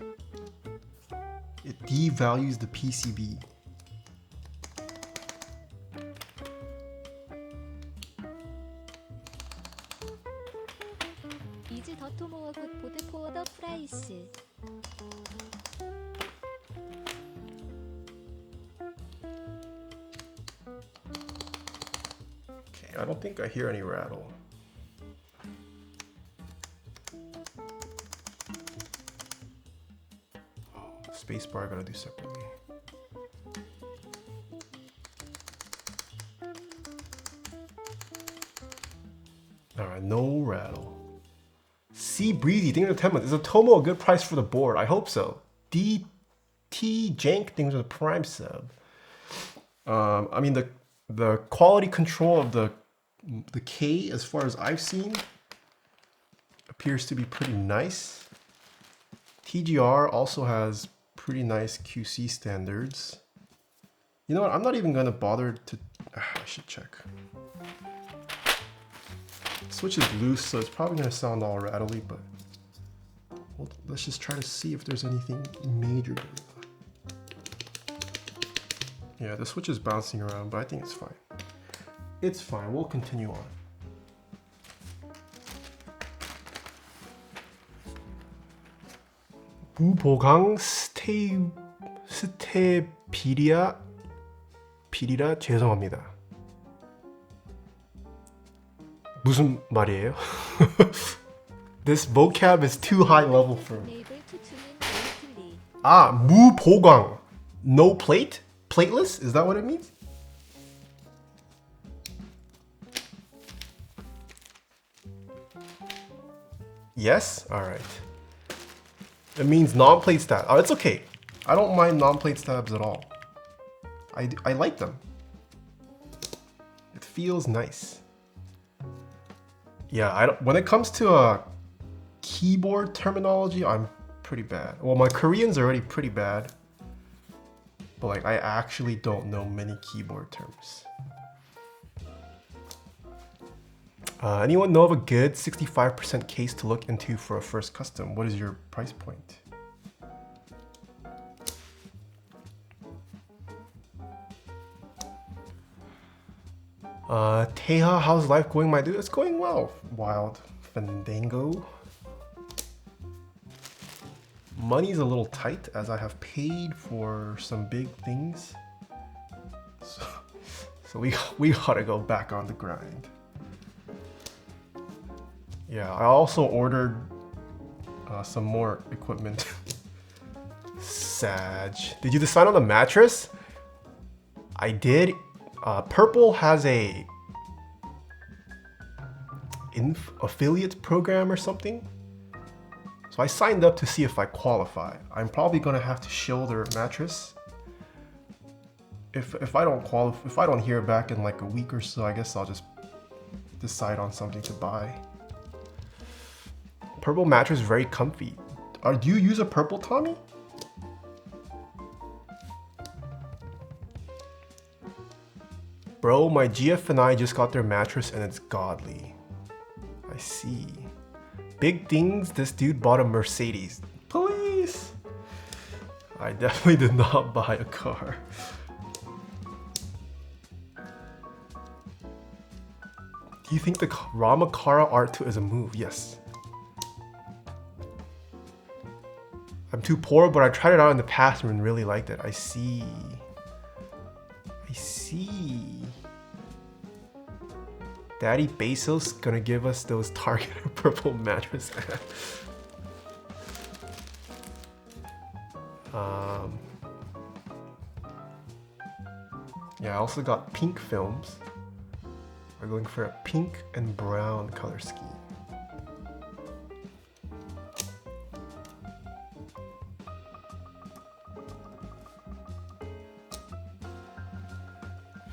It devalues the PCB. 이즈 더 토모어 굿 보드 포더 프라이스. Okay, I don't think I hear any rattle. Spacebar I gotta do separately. Alright, no rattle. Sea Breezy, thank you for the 10 months. Is a Tomo a good price for the board? I hope so. DT Jank, thanks for the Prime sub. I mean the quality control of the K, as far as I've seen, appears to be pretty nice. TGR also has pretty nice QC standards. You know what? I'm not even gonna bother to. I should check. Switch is loose, so it's probably gonna sound all rattly, but let's just try to see if there's anything major going on. Yeah, the switch is bouncing around, but I think it's fine. It's fine. We'll continue on. 부보강 스테빌라이저 피리아 죄송합니다. 무슨 말이에요? This vocab is too high level for me. 네이블 투투는 웨이틀리. 아, 무보강. No plate? Plateless? Is that what it means? Yes? Alright. It means non-plate stab. Oh, it's okay. I don't mind non-plate stabs at all. I like them. It feels nice. Yeah, when it comes to keyboard terminology, I'm pretty bad. Well, my Korean's already pretty bad. But like, I actually don't know many keyboard terms. Anyone know of a good 65% case to look into for a first custom? What is your price point? Taeha, how's life going, my dude? It's going well. Wild Fandango. Money's a little tight as I have paid for some big things. So we gotta go back on the grind. Yeah, I also ordered some more equipment. Sag. Did you decide on the mattress? I did. Purple has a affiliate program or something. So I signed up to see if I qualify. I'm probably gonna have to show their mattress. If I don't qualify, if I don't hear back in like a week or so, I guess I'll just decide on something to buy. Purple mattress very comfy. Do you use a purple, Tommy? Bro, my GF and I just got their mattress and it's godly. I see. Big things, this dude bought a Mercedes. Please. I definitely did not buy a car. Do you think the Ramakara art tool is a move? Yes. I'm too poor, but I tried it out in the past and really liked it. I see. I see. Daddy Bezos gonna give us those Target purple mattress. Yeah, I also got pink films. We're going for a pink and brown color scheme.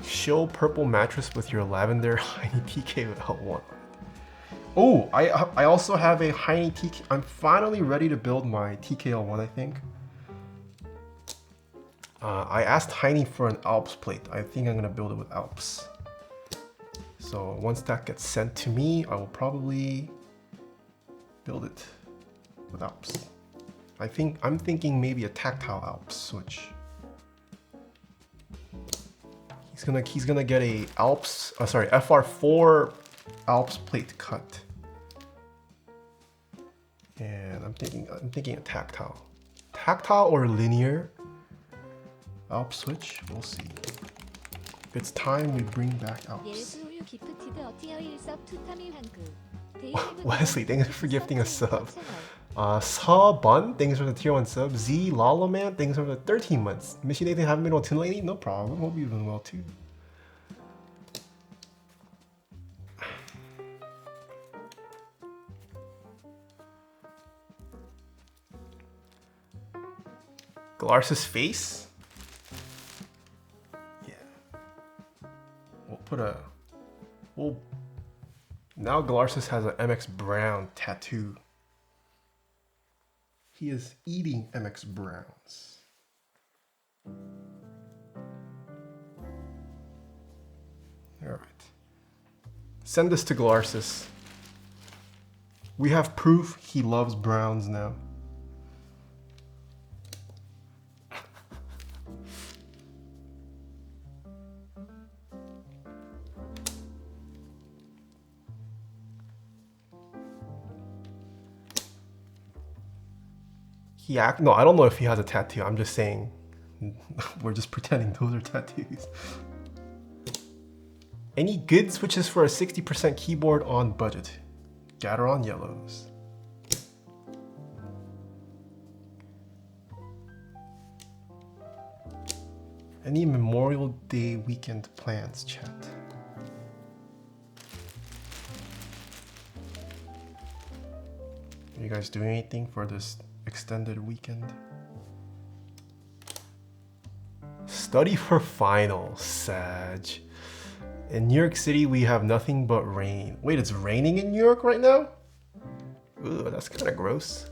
Show purple mattress with your lavender Heine TK1. Oh, I also have a Heine TK. I'm finally ready to build my TKL1, I think. I asked Heine for an Alps plate. I think I'm gonna build it with Alps. So once that gets sent to me, I will probably build it with Alps. I'm thinking maybe a tactile Alps switch. He's gonna get a Alps, FR4 Alps plate cut, and I'm thinking a tactile or linear Alps switch. We'll see. If it's time, we bring back Alps. Wesley, thanks for gifting a sub. Sabun, thanks for the tier 1 sub. Z Lalaman, thanks for the 13 months. Mission Nathan, haven't been well too lately? No problem. Hope you've been well too. Galarsa's face? Yeah. Now Galarsis has an MX Brown tattoo. He is eating MX Browns. Alright. Send this to Galarsis. We have proof he loves Browns now. No, I don't know if he has a tattoo. I'm just saying We're just pretending those are tattoos. Any good switches for a 60% keyboard on budget? Gateron yellows. Any Memorial Day weekend plans, chat? Are you guys doing anything for this extended weekend? Study for finals, Sag. In New York City, we have nothing but rain. Wait, it's raining in New York right now? Ooh, that's kind of gross.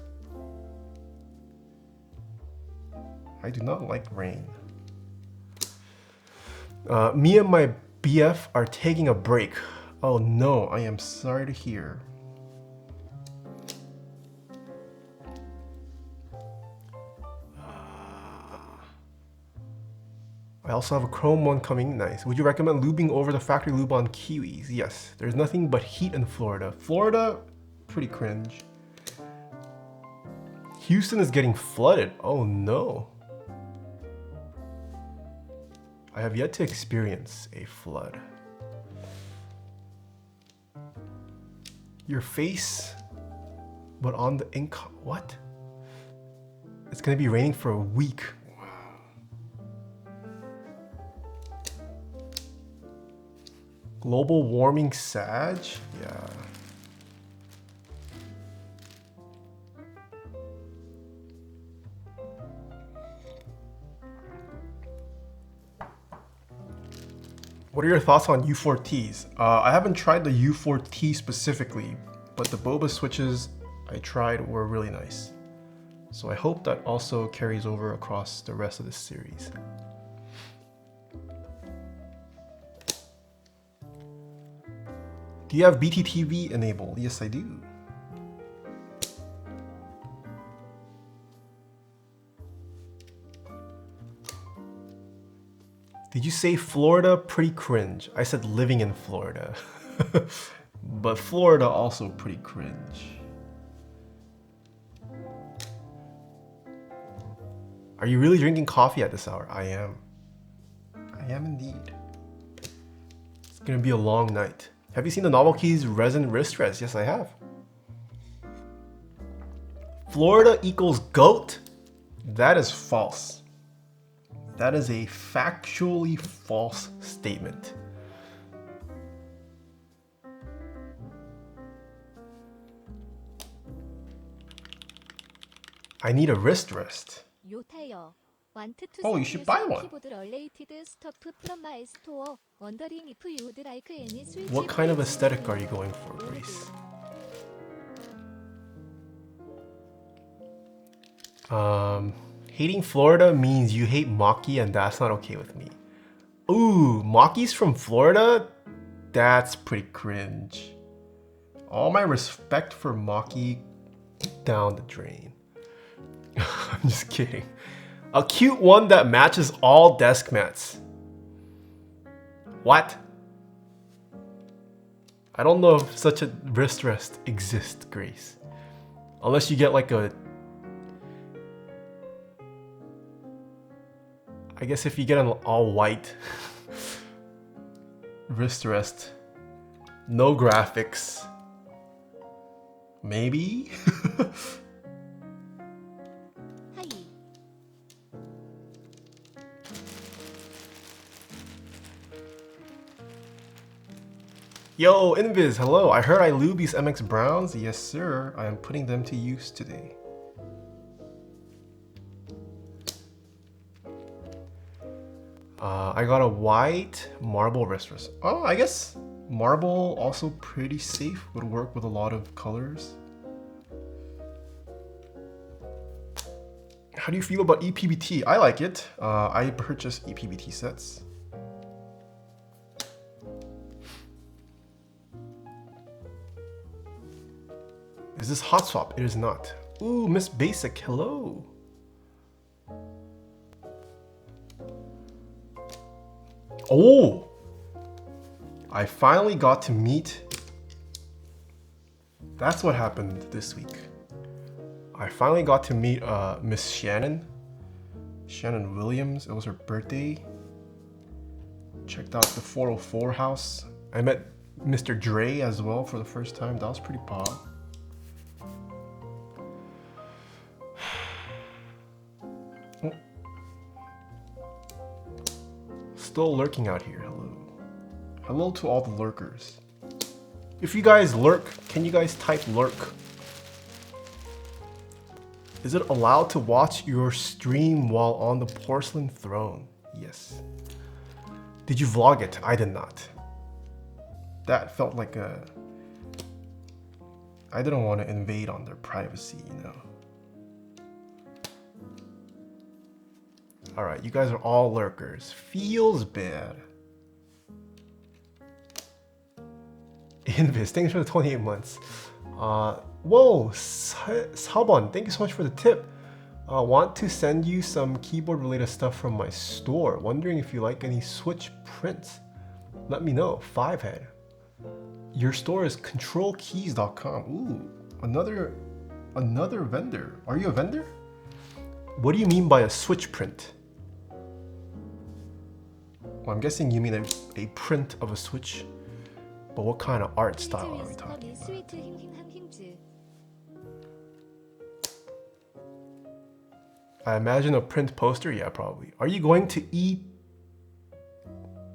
I do not like rain. Me and my BF are taking a break. Oh no, I am sorry to hear. I also have a Chrome one coming. Nice. Would you recommend lubing over the factory lube on Kiwis? Yes. There's nothing but heat in Florida. Florida, pretty cringe. Houston is getting flooded. Oh no. I have yet to experience a flood. Your face, but on the ink. What? It's gonna be raining for a week. Global warming, Sag? Yeah. What are your thoughts on U4Ts? I haven't tried the U4T specifically, but the boba switches I tried were really nice. So I hope that also carries over across the rest of this series. Do you have BTTV enabled? Yes, I do. Did you say Florida? Pretty cringe. I said living in Florida. But Florida also pretty cringe. Are you really drinking coffee at this hour? I am. I am indeed. It's gonna be a long night. Have you seen the Novel Keys resin wrist rest? Yes, I have. Florida equals GOAT? That is false. That is a factually false statement. I need a wrist rest. Oh, you should buy one. What kind of aesthetic are you going for, Grace? Hating Florida means you hate Maki, and that's not okay with me. Ooh, Maki's from Florida? That's pretty cringe. All my respect for Maki down the drain. I'm just kidding. A cute one that matches all desk mats. What? I don't know if such a wrist rest exists, Grace. Unless you get like a... I guess if you get an all white wrist rest, no graphics, maybe? Yo, Invis, hello. I heard I lube these MX Browns. Yes, sir. I am putting them to use today. I got a white marble wrist rest. Oh, I guess marble also pretty safe. Would work with a lot of colors. How do you feel about ePBT? I like it. I purchased ePBT sets. Is this hot swap? It is not. Ooh, Miss Basic, hello. Oh! I finally got to meet... That's what happened this week. I finally got to meet Miss Shannon. Shannon Williams, it was her birthday. Checked out the 404 house. I met Mr. Dre as well for the first time. That was pretty pog. Oh. Still lurking out here. Hello. Hello to all the lurkers. If you guys lurk, can you guys type lurk? Is it allowed to watch your stream while on the porcelain throne? Yes. Did you vlog it? I did not. That felt like a... I didn't want to invade on their privacy, you know. Alright, you guys are all lurkers. Feels bad. Invis, thanks for the 28 months. Whoa, Sabon, thank you so much for the tip. Want to send you some keyboard related stuff from my store. Wondering if you like any Switch prints. Let me know. 5head. Your store is controlkeys.com. Ooh, another vendor. Are you a vendor? What do you mean by a Switch print? Well, I'm guessing you mean a print of a Switch. But what kind of art style are we talking about? I imagine a print poster? Yeah, probably. Are you going to eat?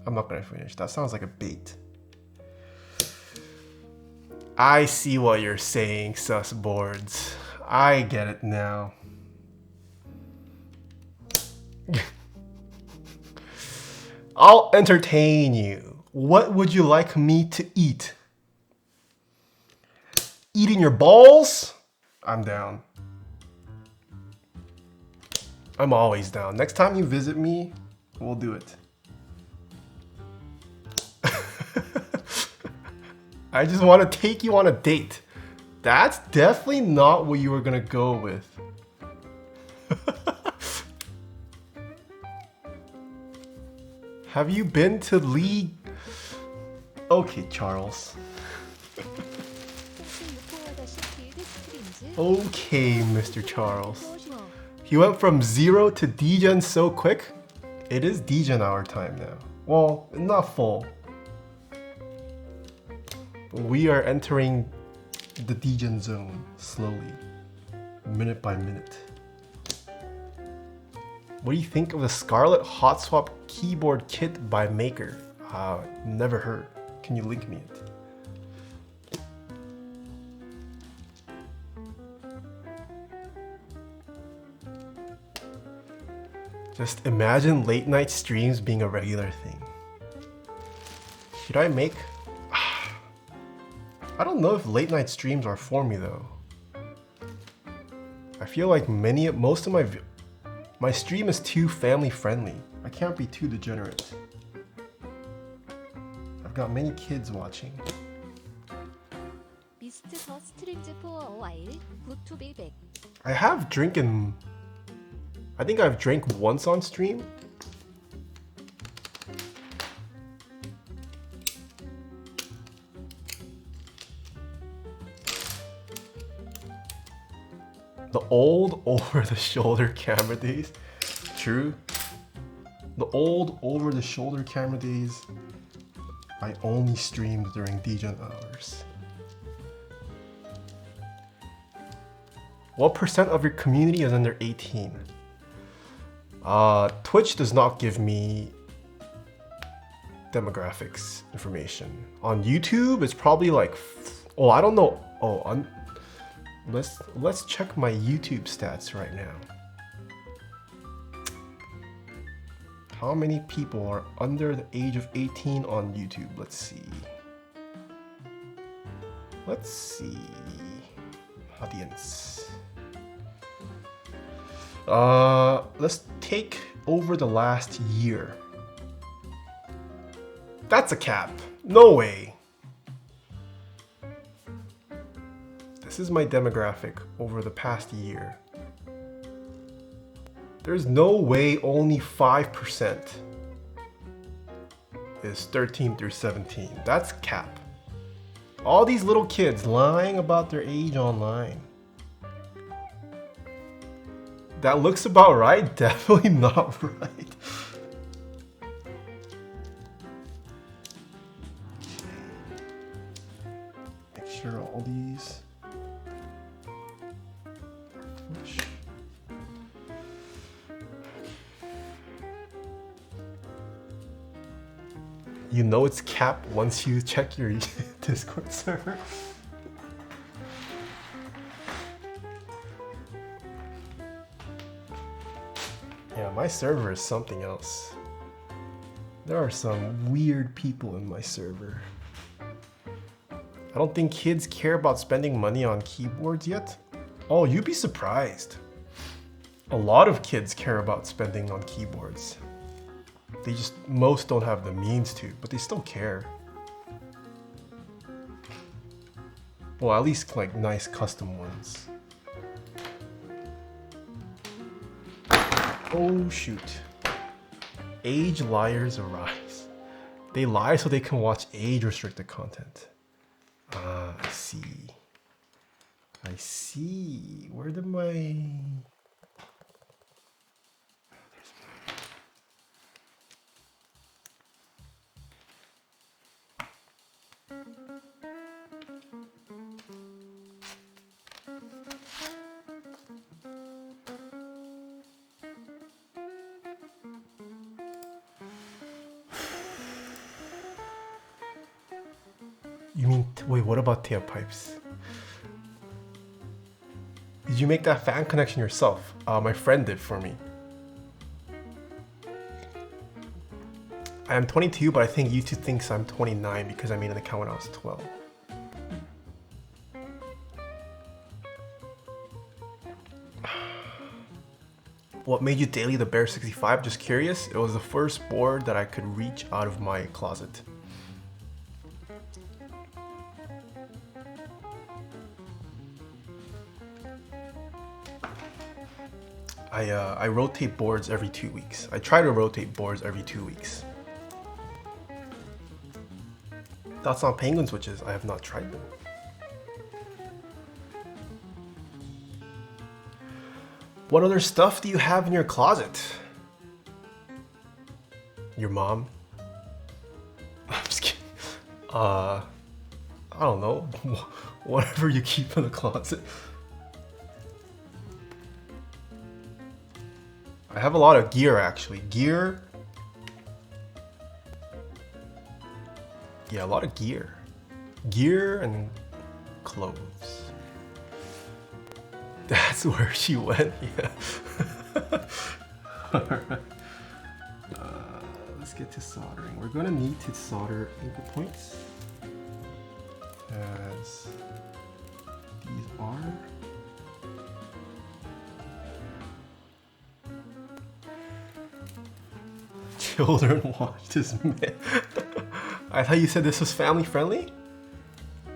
I'm not gonna finish. That sounds like a bait. I see what you're saying, sus boards. I get it now. I'll entertain you. What would you like me to eat? Eating your balls? I'm down. I'm always down. Next time you visit me, we'll do it. I just want to take you on a date. That's definitely not what you were gonna go with. Have you been to League? Okay, Charles. Okay, Mr. Charles. He went from 0 to degen so quick. It is degen hour time now. Well, not full. But we are entering the degen zone slowly, minute by minute. What do you think of the Scarlett Hot Swap keyboard kit by Maker? Never heard. Can you link me it? Just imagine late night streams being a regular thing. Should I make... I don't know if late night streams are for me though. I feel like most of my stream is too family friendly. I can't be too degenerate. I've got many kids watching. I have drinking... I think I've drank once on stream. The old over-the-shoulder camera days. True. The old over-the-shoulder camera days. I only streamed during degen hours. What % of your community is under 18? Twitch does not give me demographics information. On YouTube, it's probably like, oh, I don't know. Oh, let's check my YouTube stats right now. How many people are under the age of 18 on YouTube? Let's see. Let's see. Audience. Let's take over the last year. That's a cap. No way. This is my demographic over the past year. There's no way only 5% is 13 through 17. That's cap. All these little kids lying about their age online. That looks about right. Definitely not right. Make sure all these are flush. You know it's cap once you check your Discord server. Yeah, my server is something else. There are some weird people in my server. I don't think kids care about spending money on keyboards yet. Oh, you'd be surprised. A lot of kids care about spending on keyboards. Most don't have the means to, but they still care. Well, at least like nice custom ones. Oh shoot. Age liars arise. They lie so they can watch age restricted content. Ah, I see. I see. Where did my... You mean, wait, what about Taeha pipes? Did you make that fan connection yourself? My friend did for me. I am 22, but I think YouTube thinks I'm 29 because I made an account when I was 12. What made you daily the Bear 65? Just curious. It was the first board that I could reach out of my closet. I rotate boards every 2 weeks. I try to rotate boards every 2 weeks. Thoughts on penguin switches? I have not tried them. What other stuff do you have in your closet? Your mom? I'm just kidding. I don't know. Whatever you keep in the closet. I have a lot of gear actually. Gear. Yeah, a lot of gear. Gear and clothes. That's where she went, yeah. Alright. Let's get to soldering. We're gonna need to solder anchor points. As these are. Children watch this man. I thought you said this was family friendly?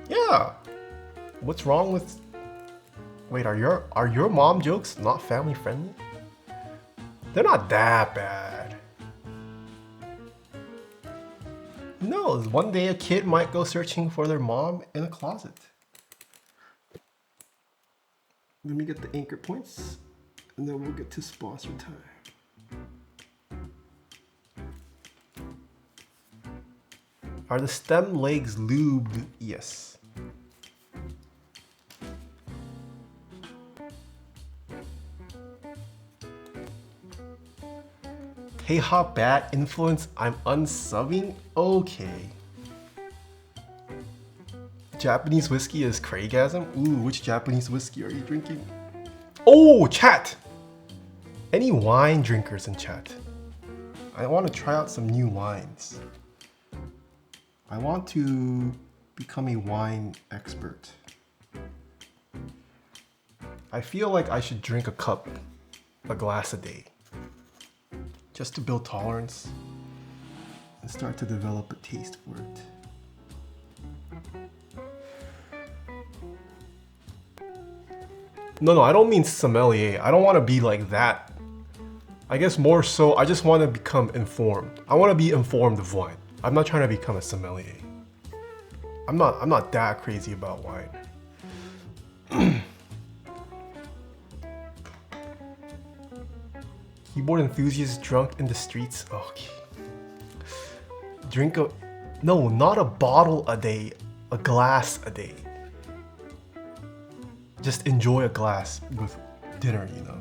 Yeah. What's wrong with... Wait, are your mom jokes not family friendly? They're not that bad. No, one day a kid might go searching for their mom in a closet. Let me get the anchor points and then we'll get to sponsor time. Are the stem legs lubed? Yes. Taeha bad influence, I'm unsubbing? Okay. Japanese whiskey is Craigasm? Ooh, which Japanese whiskey are you drinking? Oh, chat! Any wine drinkers in chat? I want to try out some new wines. I want to become a wine expert. I feel like I should drink a glass a day. Just to build tolerance and start to develop a taste for it. No, I don't mean sommelier. I don't want to be like that. I guess more so, I just want to become informed. I want to be informed of wine. I'm not trying to become a sommelier. I'm not that crazy about wine. Keyboard enthusiasts drunk in the streets. Okay. Drink a... No, not a bottle a day. A glass a day. Just enjoy a glass with dinner, you know.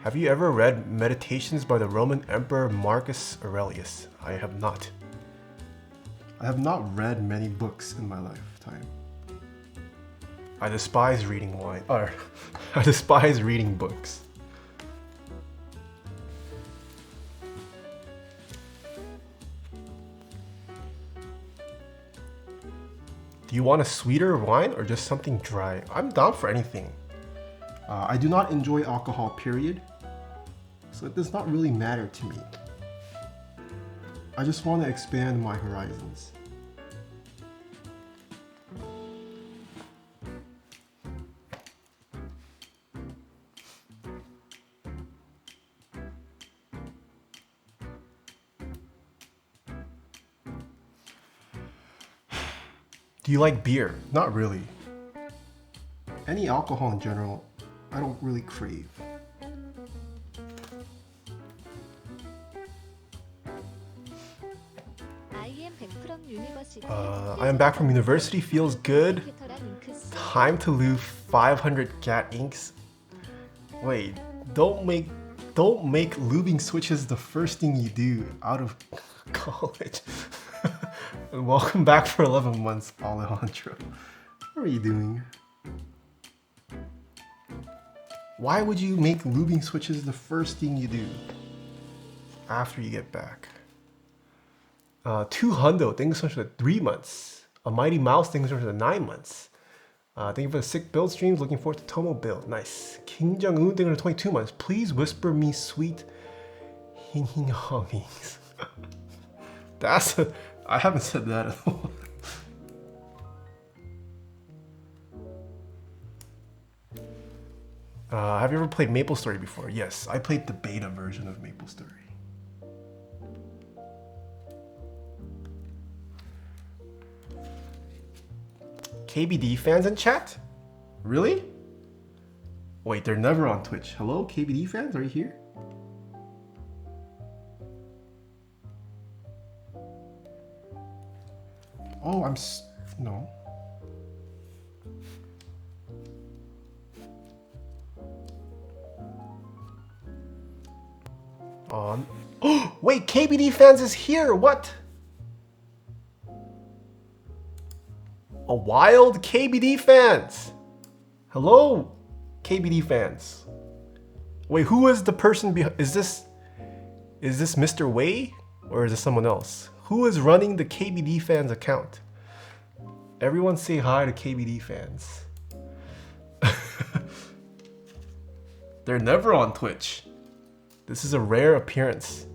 Have you ever read Meditations by the Roman Emperor Marcus Aurelius? I have not. I have not read many books in my lifetime. I despise reading wine, or I despise reading books. Do you want a sweeter wine or just something dry? I'm down for anything. I do not enjoy alcohol, period. So it does not really matter to me. I just want to expand my horizons. Do you like beer? Not really. Any alcohol in general, I don't really crave. I am back from university, feels good. Time to lose 500 cat inks. Wait, don't make lubing switches the first thing you do out of college. And welcome back for 11 months, Alejandro. What are you doing? Why would you make lubing switches the first thing you do after you get back? 200, thank you so much for the 3 months. A Mighty Mouse, thank you so much for the 9 months. Thank you for the sick build streams, looking forward to Tomo build. Nice. King Jong-un, thank you for the 22 months. Please whisper me sweet hing hing hongings. That's a, I haven't said that at all. Have you ever played MapleStory before? Yes, I played the beta version of MapleStory. KBD fans in chat? Really? Wait, they're never on Twitch. Hello, KBD fans, are you here? Oh, no. On. Oh, wait, KBD fans is here. What? A wild KBD fans. Hello, KBD fans. Wait, who is the person behind? Is this Mr. Wei or is this someone else? Who is running the KBD fans account? Everyone say hi to KBD fans. They're never on Twitch. This is a rare appearance.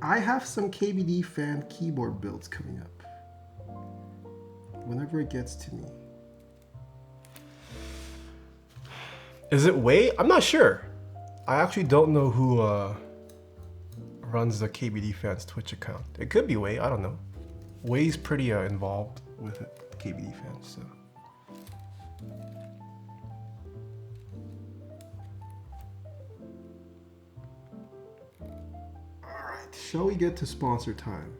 I have some KBD fan keyboard builds coming up. Whenever it gets to me. Is it Wei? I'm not sure. I actually don't know who runs the KBD fans Twitch account. It could be Wei, I don't know. Wei's pretty involved with it, KBD fans, so. Alright, shall we get to sponsor time?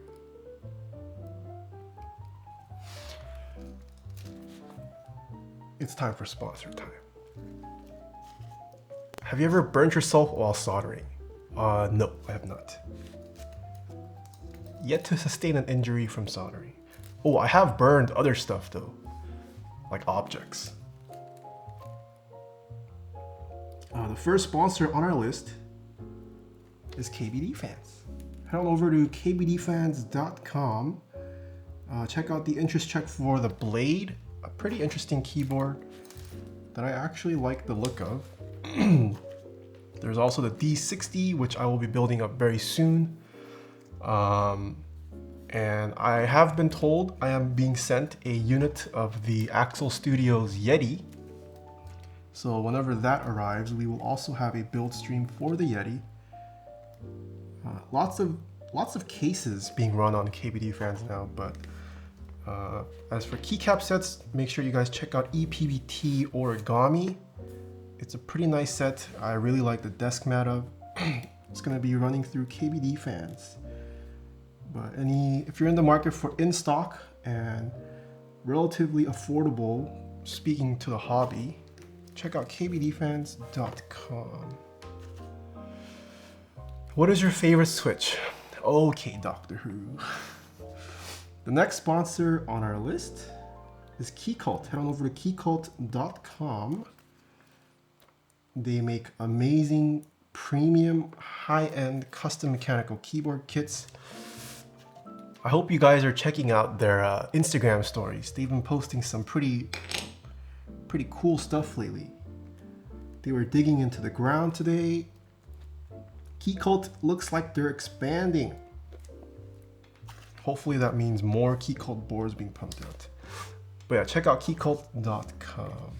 It's time for sponsor time. Have you ever burnt yourself while soldering? No, I have not. Yet to sustain an injury from soldering. Oh, I have burned other stuff though, like objects. The first sponsor on our list is KBD Fans. Head on over to kbdfans.com. Check out the interest check for the Blade, a pretty interesting keyboard that I actually like the look of. There's also the D60, which I will be building up very soon. And And I have been told I am being sent a unit of the Axel Studios Yeti. So whenever that arrives, we will also have a build stream for the Yeti. Lots of cases being run on KBD fans now, but as for keycap sets, make sure you guys check out EPBT Origami. It's a pretty nice set. I really like the desk mat. It's gonna be running through KBD fans. But if you're in the market for in stock and relatively affordable, speaking to the hobby, check out kbdfans.com. What is your favorite Switch? Okay, Doctor Who. The next sponsor on our list is Keycult. Head on over to keycult.com. They make amazing, premium, high-end, custom mechanical keyboard kits. I hope you guys are checking out their Instagram stories. They've been posting some pretty cool stuff lately. They were digging into the ground today. Keycult looks like they're expanding. Hopefully that means more Keycult boards being pumped out. But yeah, check out keycult.com.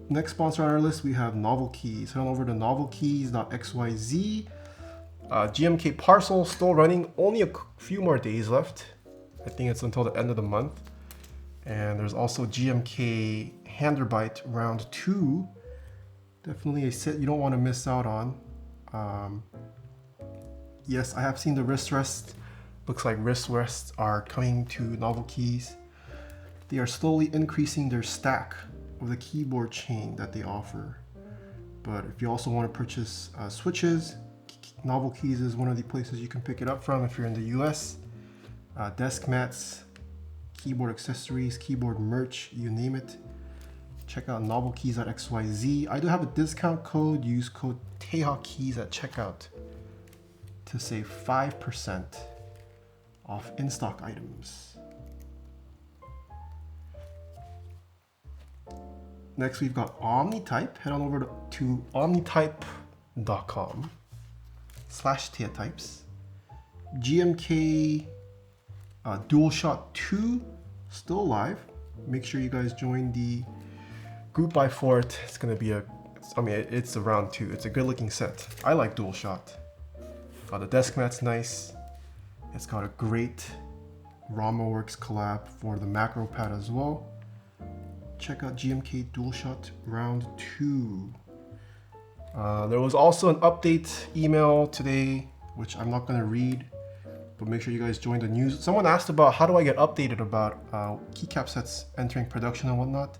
Next sponsor on our list, we have Novel Keys. Head on over to novelkeys.xyz. GMK parcel still running, only a few more days left. I think it's until the end of the month. And there's also GMK Handerbite round 2. Definitely a set you don't want to miss out on. Yes, I have seen the wrist rest. Looks like wrist rests are coming to Novel Keys. They are slowly increasing their stack of the keyboard chain that they offer. But if you also want to purchase switches, Novel Keys is one of the places you can pick it up from if you're in the US. Desk mats, keyboard accessories, keyboard merch, you name it. Check out novelkeys.xyz. I do have a discount code. Use code Taeha Keys at checkout to save 5% off in-stock items. Next, we've got OmniType. Head on over to omnitype.com/Taeha GMK DualShot 2 still live. Make sure you guys join the group buy for it. It's gonna be it's a round 2. It's a good looking set. I like DualShot. The desk mat's nice. It's got a great RamaWorks collab for the macro pad as well. Check out GMK DualShot round 2. There was also an update email today, which I'm not gonna read, but make sure you guys join the news. Someone asked about how do I get updated about keycap sets entering production and whatnot.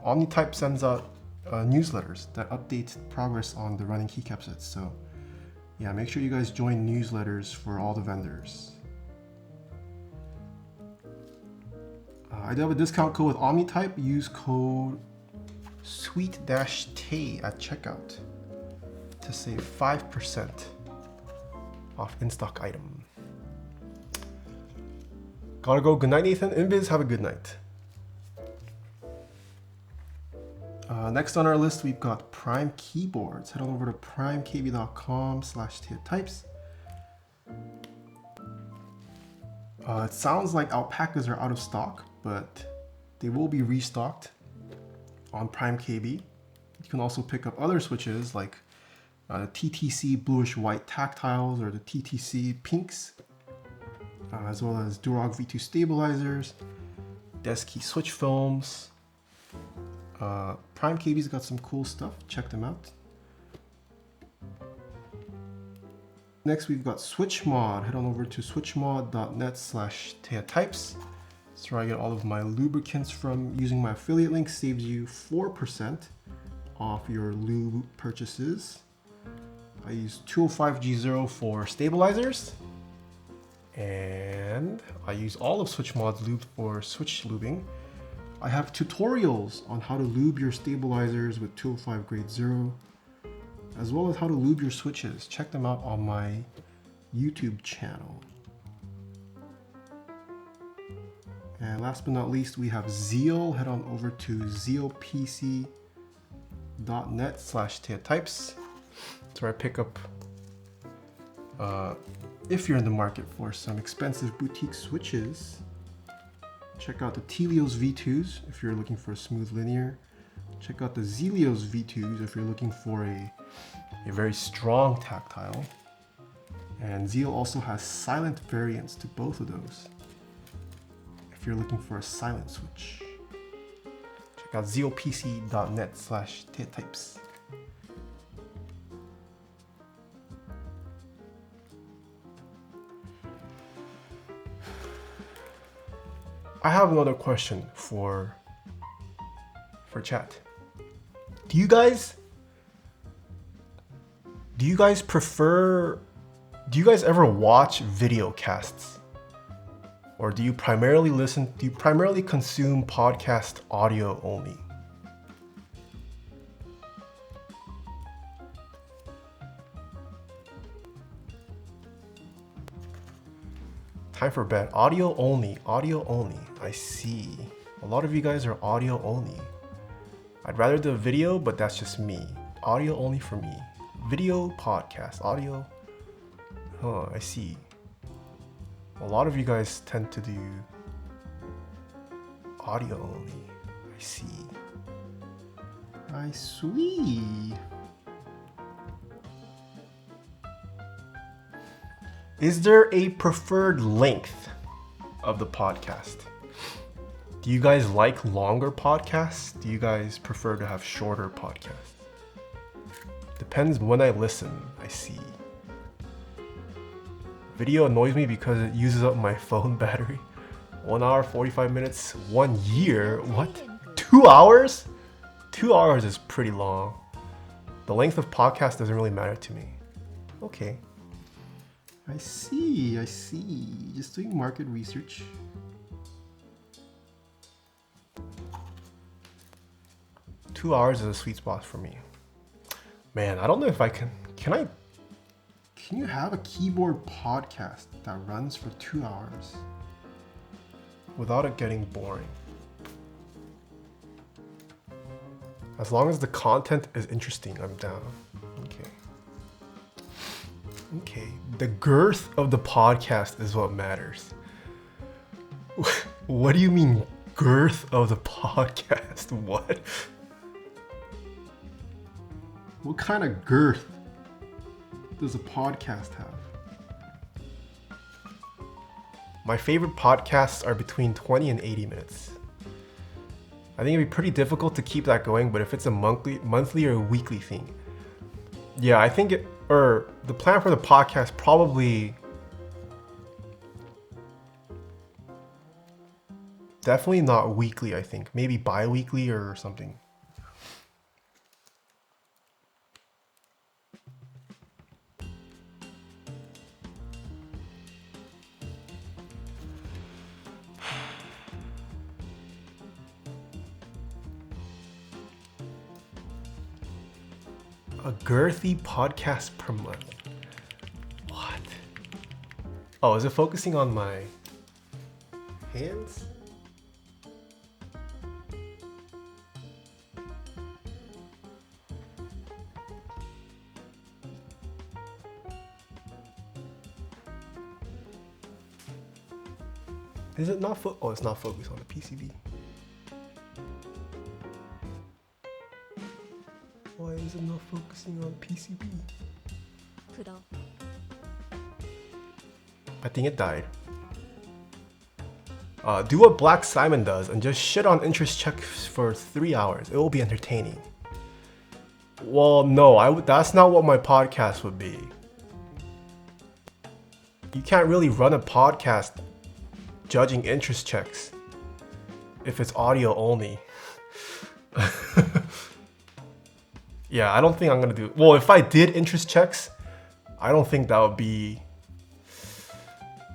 OmniType sends out newsletters that update progress on the running keycap sets. So yeah, make sure you guys join newsletters for all the vendors. I do have a discount code with OmniType. Use code sweet-tay at checkout to save 5% off in-stock item. Gotta go. Good night, Nathan. Inbiz, have a good night. Next on our list, we've got Prime Keyboards. Head on over to primekb.com/Taeha. It sounds like alpacas are out of stock, but they will be restocked on Prime KB. You can also pick up other switches like the TTC bluish white tactiles or the TTC pinks, as well as Durock V2 stabilizers, Desko switch films. Prime KB's got some cool stuff. Check them out. Next, we've got SwitchMod. Head on over to switchmod.net/Taeha. That's where I get all of my lubricants from. Using my affiliate link saves you 4% off your lube purchases. I use 205G0 for stabilizers, and I use all of SwitchMod's lube for switch lubing. I have tutorials on how to lube your stabilizers with 205 grade 0, as well as how to lube your switches. Check them out on my YouTube channel. And last but not least, we have Zeal. Head on over to zealpc.net/Taeha. That's where I pick up If you're in the market for some expensive boutique switches, check out the Telios V2s if you're looking for a smooth linear. Check out the Zelios V2s if you're looking for a very strong tactile. And Zeo also has silent variants to both of those if you're looking for a silent switch. Check out zeopc.net/types. I have another question for chat. Do you guys ever watch video casts? Or do you primarily consume podcast audio only? Time for bed. Audio only. I see. A lot of you guys are audio only. I'd rather do a video, but that's just me. Audio only for me. Video podcast. Audio. Huh, I see. A lot of you guys tend to do audio only. I see. I see. Is there a preferred length of the podcast? Do you guys like longer podcasts? Do you guys prefer to have shorter podcasts? Depends when I listen, I see. Video annoys me because it uses up my phone battery. 1 hour, 45 minutes, 1 year? What? 2 hours? 2 hours is pretty long. The length of podcast doesn't really matter to me. Okay. I see. Just doing market research. Two hours is a sweet spot for me. Man, I don't know if I can. Can you have a keyboard podcast that runs for 2 hours without it getting boring? As long as the content is interesting, I'm down. Okay, the girth of the podcast is what matters. What do you mean, girth of the podcast? What? What kind of girth does a podcast have? My favorite podcasts are between 20 and 80 minutes. I think it'd be pretty difficult to keep that going, but if it's a monthly or weekly thing, yeah, I think the plan for the podcast probably definitely not weekly, I think. Maybe bi-weekly or something. A girthy podcast per month. What? Oh, is it focusing on my hands? Is it not oh, it's not focused on the PCB. Why is it not focusing on PCB? 그럼 I think it died. Do what Black Simon does and just shit on interest checks for 3 hours. It will be entertaining. Well, no, that's not what my podcast would be. You can't really run a podcast judging interest checks if it's audio only. Yeah, I don't think I'm gonna do. Well, if I did interest checks, I don't think that would be.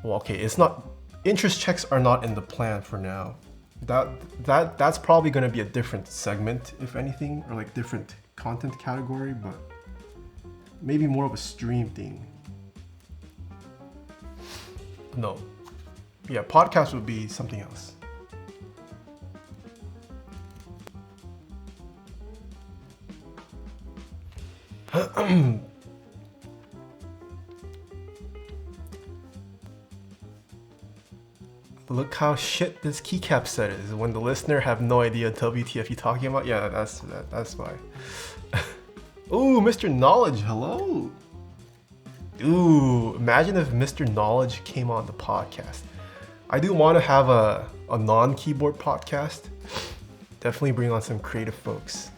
Well, okay, it's not. Interest checks are not in the plan for now. That's probably gonna be a different segment, if anything, or like different content category, but maybe more of a stream thing. No. Yeah, podcast would be something else. Look how shit this keycap set is. When the listener have no idea WTF you talking about. Yeah, that's why. Ooh, Mr. Knowledge, hello. Ooh, imagine if Mr. Knowledge came on the podcast. I do want to have a non-keyboard podcast. Definitely bring on some creative folks.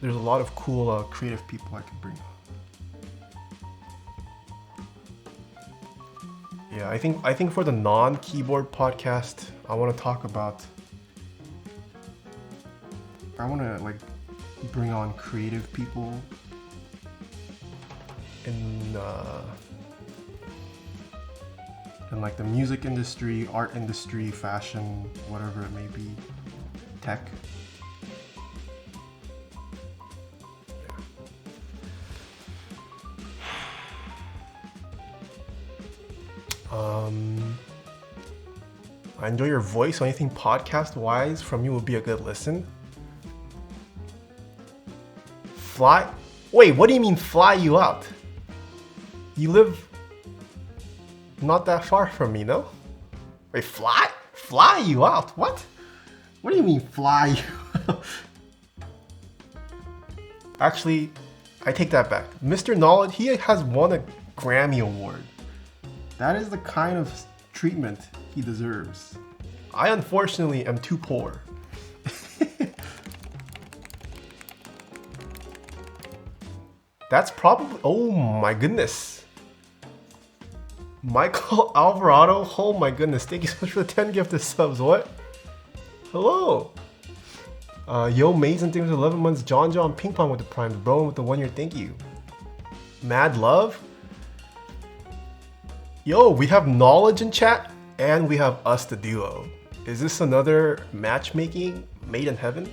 There's a lot of cool creative people I could bring on. Yeah, I think for the non-keyboard podcast, I want to talk about. I want to like bring on creative people in like the music industry, art industry, fashion, whatever it may be, tech. I enjoy your voice, so anything podcast-wise from you would be a good listen. Fly? Wait, what do you mean fly you out? You live not that far from me, no? Wait, fly? Fly you out? What? What do you mean fly you out? Actually, I take that back. Mr. Knowledge, he has won a Grammy Award. That is the kind of treatment he deserves. I unfortunately am too poor. That's probably, oh my goodness. Michael Alvarado, oh my goodness. Thank you so much for the 10 gifted subs, what? Hello. Yo, Mason, thank you for 11 months. John Ping Pong with the Prime. Bro with the 1 year, thank you. Mad Love. Yo, we have Knowledge in chat, and we have us the duo. Is this another matchmaking made in heaven?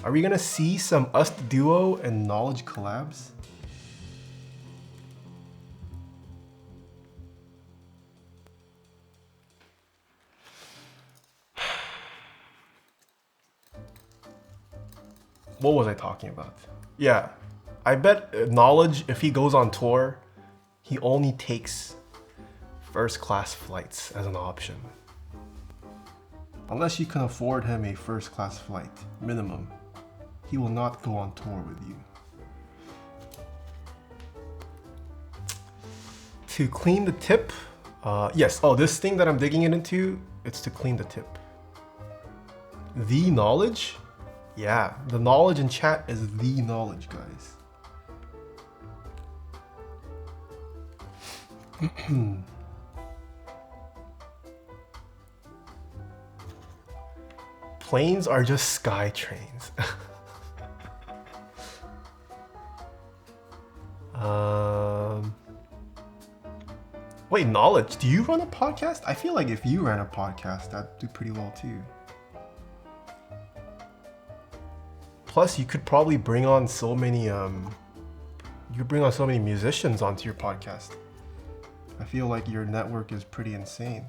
Are we gonna see some us the duo and Knowledge collabs? What was I talking about? Yeah, I bet Knowledge, if he goes on tour, he only takes first class flights as an option. Unless you can afford him a first class flight, minimum, he will not go on tour with you. To clean the tip, yes, oh, this thing that I'm digging it into, it's to clean the tip. The Knowledge? Yeah, the Knowledge in chat is the Knowledge, guys. Planes are just sky trains. Wait, Knowledge, do you run a podcast? I feel like if you ran a podcast, that'd do pretty well too. Plus, you could probably bring on so many musicians onto your podcast. I feel like your network is pretty insane.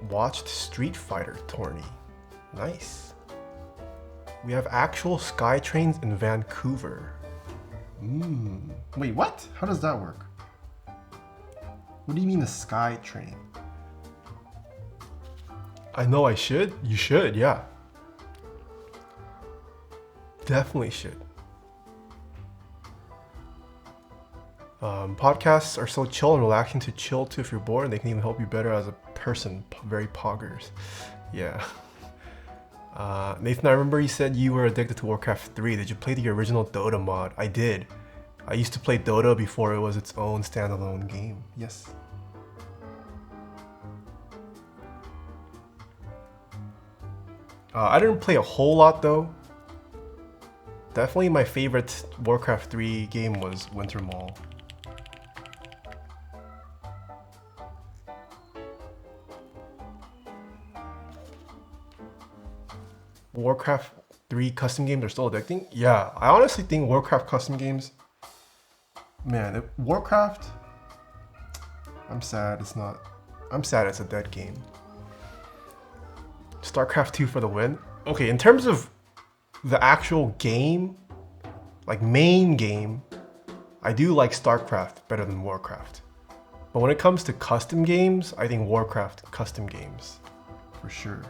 Watched Street Fighter tourney. Nice. We have actual sky trains in Vancouver. Wait, what? How does that work? What do you mean a sky train? I know I should. You should, yeah. Definitely should. Podcasts are so chill and relaxing to chill to if you're bored, and they can even help you better as a person. Very poggers. Yeah. Nathan, I remember you said you were addicted to Warcraft 3. Did you play the original Dota mod? I did. I used to play Dota before it was its own standalone game. Yes. I didn't play a whole lot though. Definitely my favorite Warcraft 3 game was Winter Mall. Warcraft 3 custom games are still addicting? Yeah, I honestly think Warcraft custom games, man, Warcraft, I'm sad it's a dead game. StarCraft 2 for the win. Okay, in terms of the actual game, like main game, I do like StarCraft better than Warcraft. But when it comes to custom games, I think Warcraft custom games, for sure.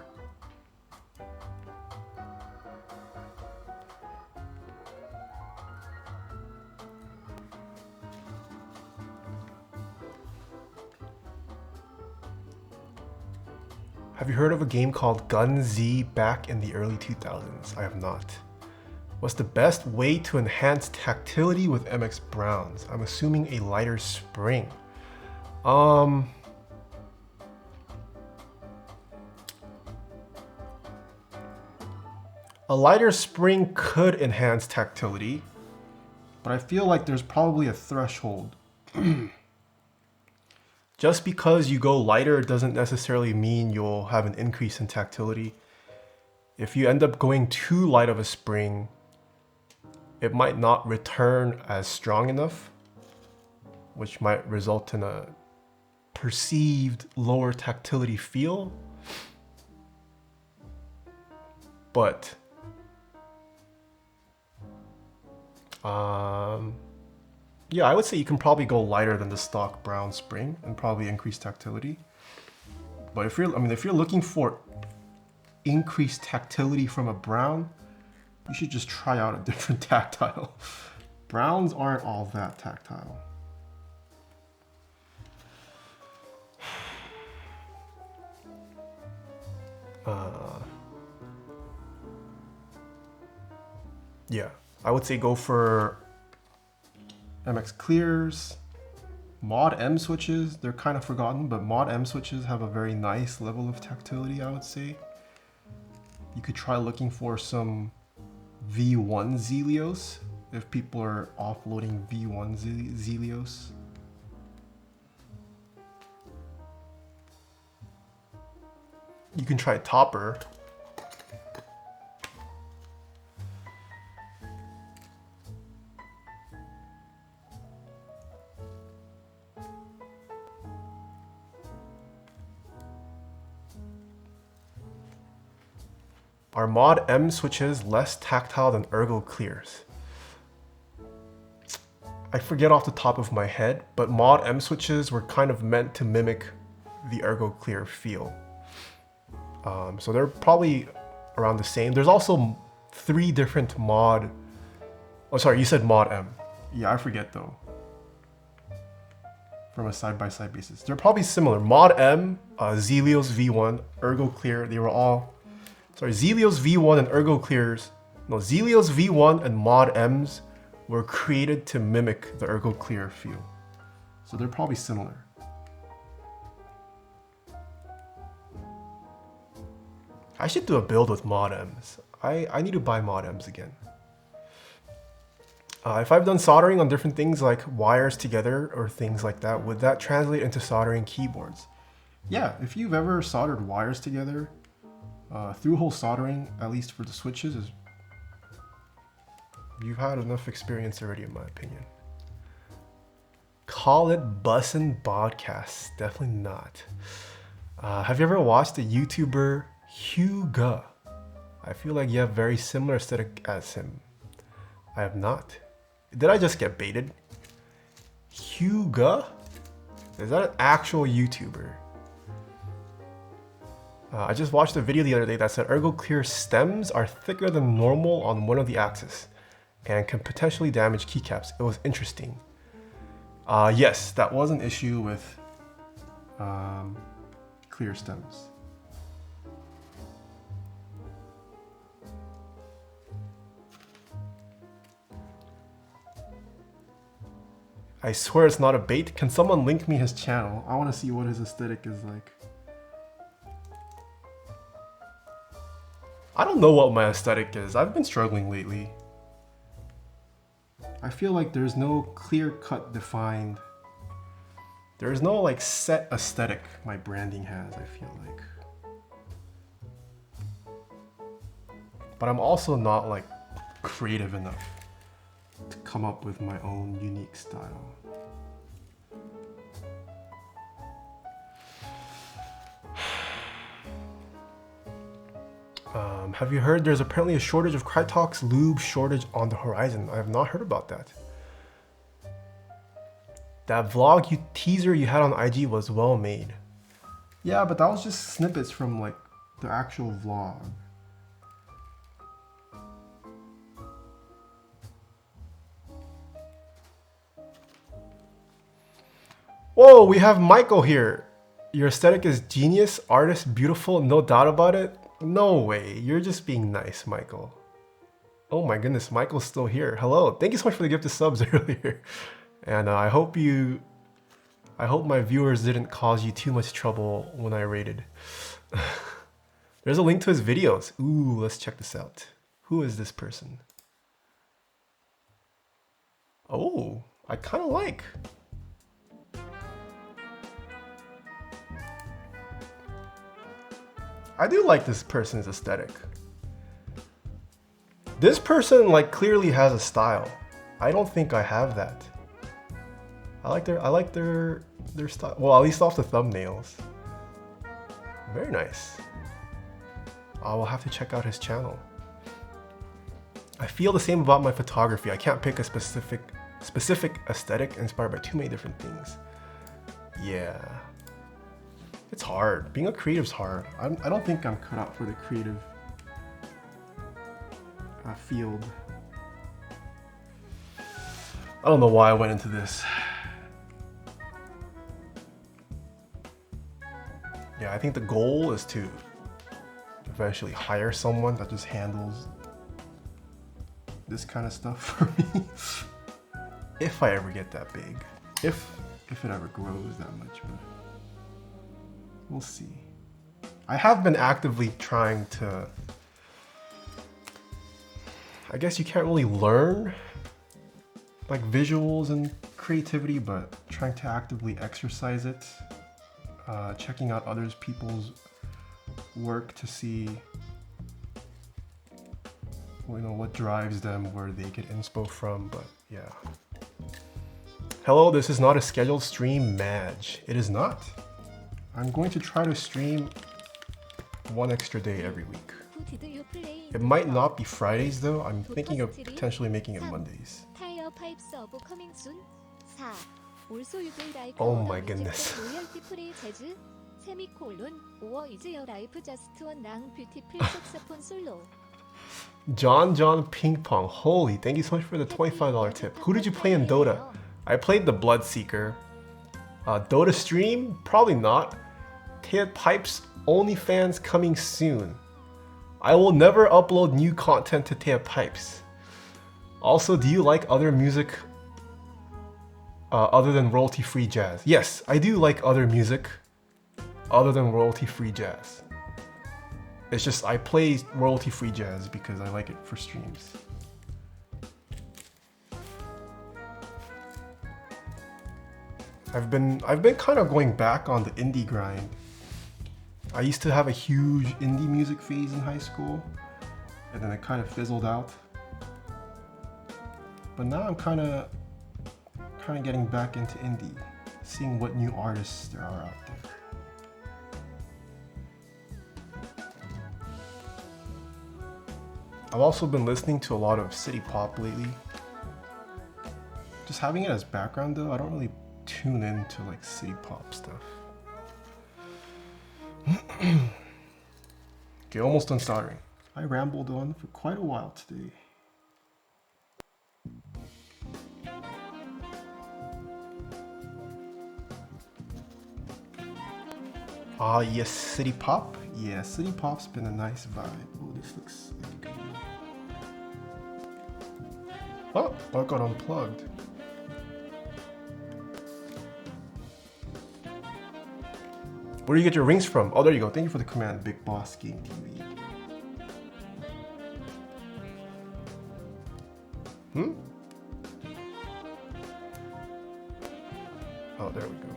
Have you heard of a game called Gun Z back in the early 2000s? I have not. What's the best way to enhance tactility with MX Browns? I'm assuming a lighter spring. A lighter spring could enhance tactility, but I feel like there's probably a threshold. Just because you go lighter doesn't necessarily mean you'll have an increase in tactility. If you end up going too light of a spring, it might not return as strong enough, which might result in a perceived lower tactility feel. But yeah, I would say you can probably go lighter than the stock brown spring and probably increase tactility. But if you're looking for increased tactility from a brown, you should just try out a different tactile. Browns aren't all that tactile. Yeah, I would say go for MX clears, mod M switches. They're kind of forgotten, but mod M switches have a very nice level of tactility, I would say. You could try looking for some V1 Zelios if people are offloading V1 Zelios. You can try Topper. Are mod M switches less tactile than ergo clears? I forget off the top of my head, but mod M switches were kind of meant to mimic the ergo clear feel. So they're probably around the same. There's also 3 different mod. Oh, sorry, you said mod M. Yeah, I forget though. From a side-by-side basis. They're probably similar. Mod M, Zelios V1, ergo clear, they were all. Sorry, Zelios V1 and ergo clears. No, Zelios V1 and mod M's were created to mimic the ergo clear feel. So they're probably similar. I should do a build with mod M's. I need to buy mod M's again. If I've done soldering on different things like wires together or things like that, would that translate into soldering keyboards? Yeah, if you've ever soldered wires together, through-hole soldering, at least for the switches, you've had enough experience already, in my opinion. Call it bussin' podcast. Definitely not. Have you ever watched the YouTuber Hugo? I feel like you have very similar aesthetic as him. I have not. Did I just get baited? Hugo? Is that an actual YouTuber? I just watched a video the other day that said ergo clear stems are thicker than normal on one of the axes and can potentially damage keycaps. It was interesting. Yes, that was an issue with clear stems. I swear it's not a bait. Can someone link me his channel? I want to see what his aesthetic is like. I don't know what my aesthetic is. I've been struggling lately. I feel like there's no clear-cut defined. There's no like set aesthetic my branding has, I feel like. But I'm also not like creative enough to come up with my own unique style. Have you heard there's apparently a shortage of Krytox lube shortage on the horizon? I have not heard about that. That vlog teaser you had on IG was well made. Yeah, but that was just snippets from like the actual vlog. Whoa, we have Michael here. Your aesthetic is genius, artist, beautiful, no doubt about it. No way, you're just being nice, Michael. Oh my goodness, Michael's still here. Hello, thank you so much for the gift of subs earlier. And I hope my viewers didn't cause you too much trouble when I rated. There's a link to his videos. Ooh, let's check this out. Who is this person? Oh, I kind of like. I do like this person's aesthetic. This person like clearly has a style. I don't think I have that. I like their style. Well, at least off the thumbnails. Very nice. I will have to check out his channel. I feel the same about my photography. I can't pick a specific aesthetic inspired by too many different things. Yeah. It's hard. Being a creative's hard. I don't think I'm cut out for the creative field. I don't know why I went into this. Yeah, I think the goal is to eventually hire someone that just handles this kind of stuff for me. If I ever get that big. If it ever grows that much, but we'll see. I have been actively trying to, I guess you can't really learn like visuals and creativity, but trying to actively exercise it. Checking out other people's work to see, you know, what drives them, where they get inspo from, but yeah. Hello, this is not a scheduled stream, Madge. It is not. I'm going to try to stream one extra day every week. It might not be Fridays though. I'm thinking of potentially making it Mondays. Oh my goodness. John Ping Pong. Holy, thank you so much for the $25 tip. Who did you play in Dota? I played the Bloodseeker. Dota stream? Probably not. Taeha Pipes OnlyFans coming soon. I will never upload new content to Taeha Pipes. Also, do you like other music other than royalty-free jazz? Yes, I do like other music other than royalty-free jazz. It's just I play royalty-free jazz because I like it for streams. I've been kind of going back on the indie grind. I used to have a huge indie music phase in high school, and then it kind of fizzled out. But now I'm kind of getting back into indie, seeing what new artists there are out there. I've also been listening to a lot of city pop lately. Just having it as background though, I don't really tune into like city pop stuff. Okay, almost done soldering. I rambled on for quite a while today. Ah yes, city pop. Yeah, city pop's been a nice vibe. Oh, this looks like a good one. Oh, I got unplugged. Where do you get your rings from? Oh, there you go. Thank you for the command, Big Boss Game TV. Oh, there we go.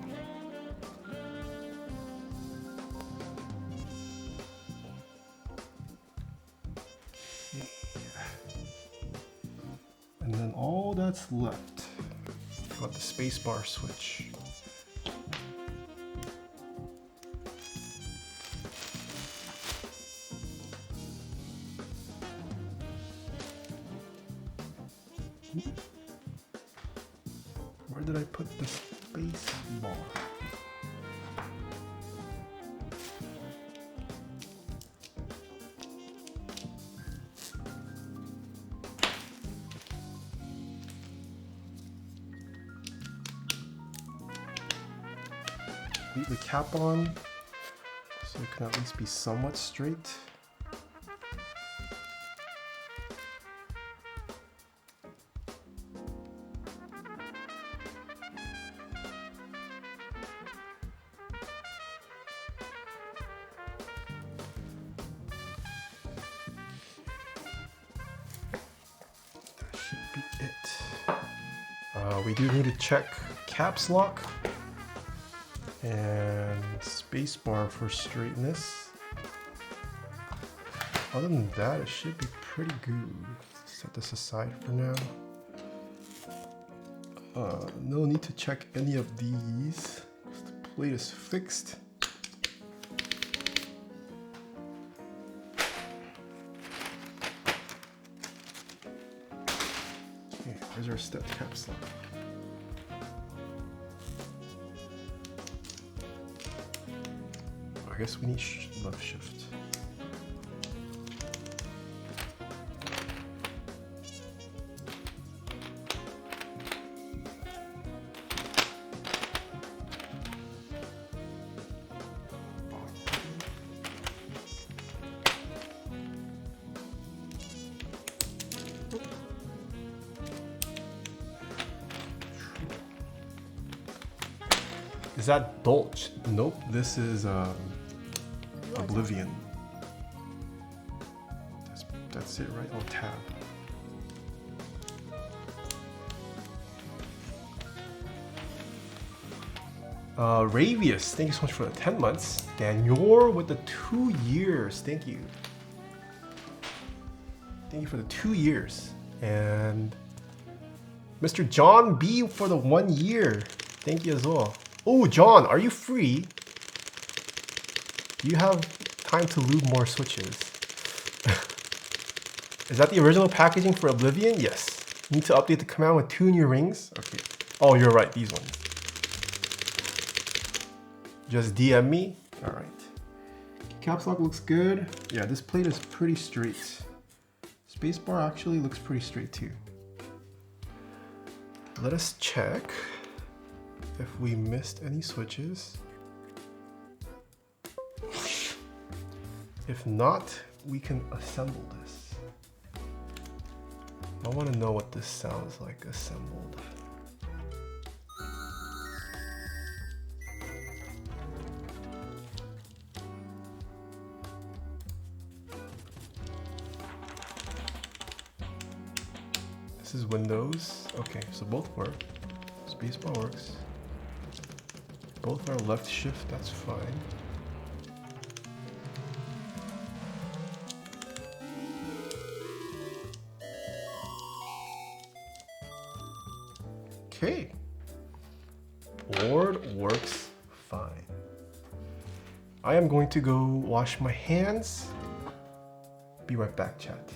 And then all that's left, got the spacebar switch. Where did I put the space bar? Leave the cap on so it can at least be somewhat straight. That should be it. We do need to check caps lock and spacebar for straightness. Other than that, it should be pretty good. Set this aside for now. No need to check any of these. The plate is fixed. Okay, here's our step caps lock. I guess we need left shift. Is that Dolce? Nope, this is Oblivion. That's it, right? Oh, tab. Ravius, thank you so much for the 10 months. Danior with the 2 years, thank you. Thank you for the 2 years. And Mr. John B for the 1 year. Thank you as well. Oh, John, are you free? Do you have time to lube more switches? Is that the original packaging for Oblivion? Yes. Need to update the command with 2 new rings? Okay. Oh, you're right, these ones. Just DM me? Alright. Caps lock looks good. Yeah, this plate is pretty straight. Spacebar actually looks pretty straight too. Let us check if we missed any switches. If not, we can assemble this. I want to know what this sounds like assembled. This is Windows. Okay, so both work. Spacebar works. Both are left shift, that's fine. Okay. Board works fine. I am going to go wash my hands. Be right back, chat.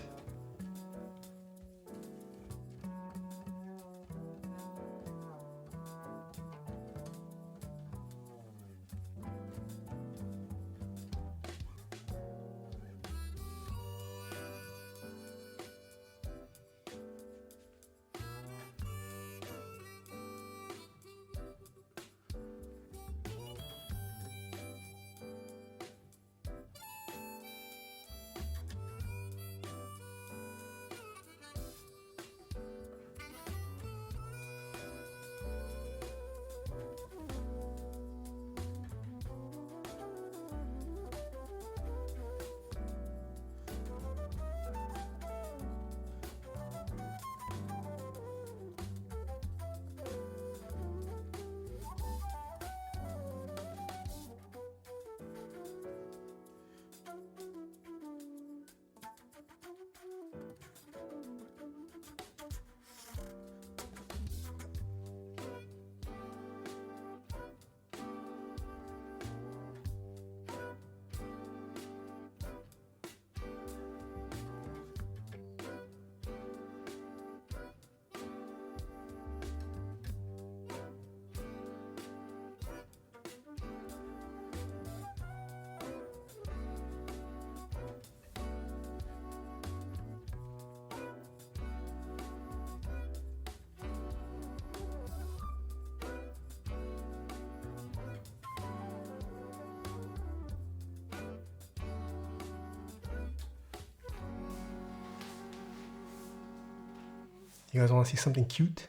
You guys want to see something cute?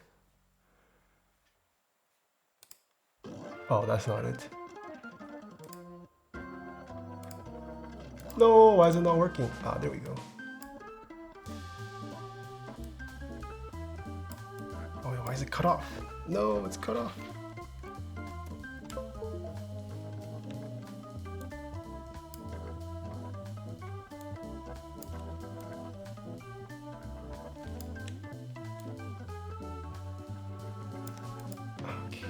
Oh, that's not it. No, why is it not working? Ah, there we go. Oh, why is it cut off? No, it's cut off. Okay.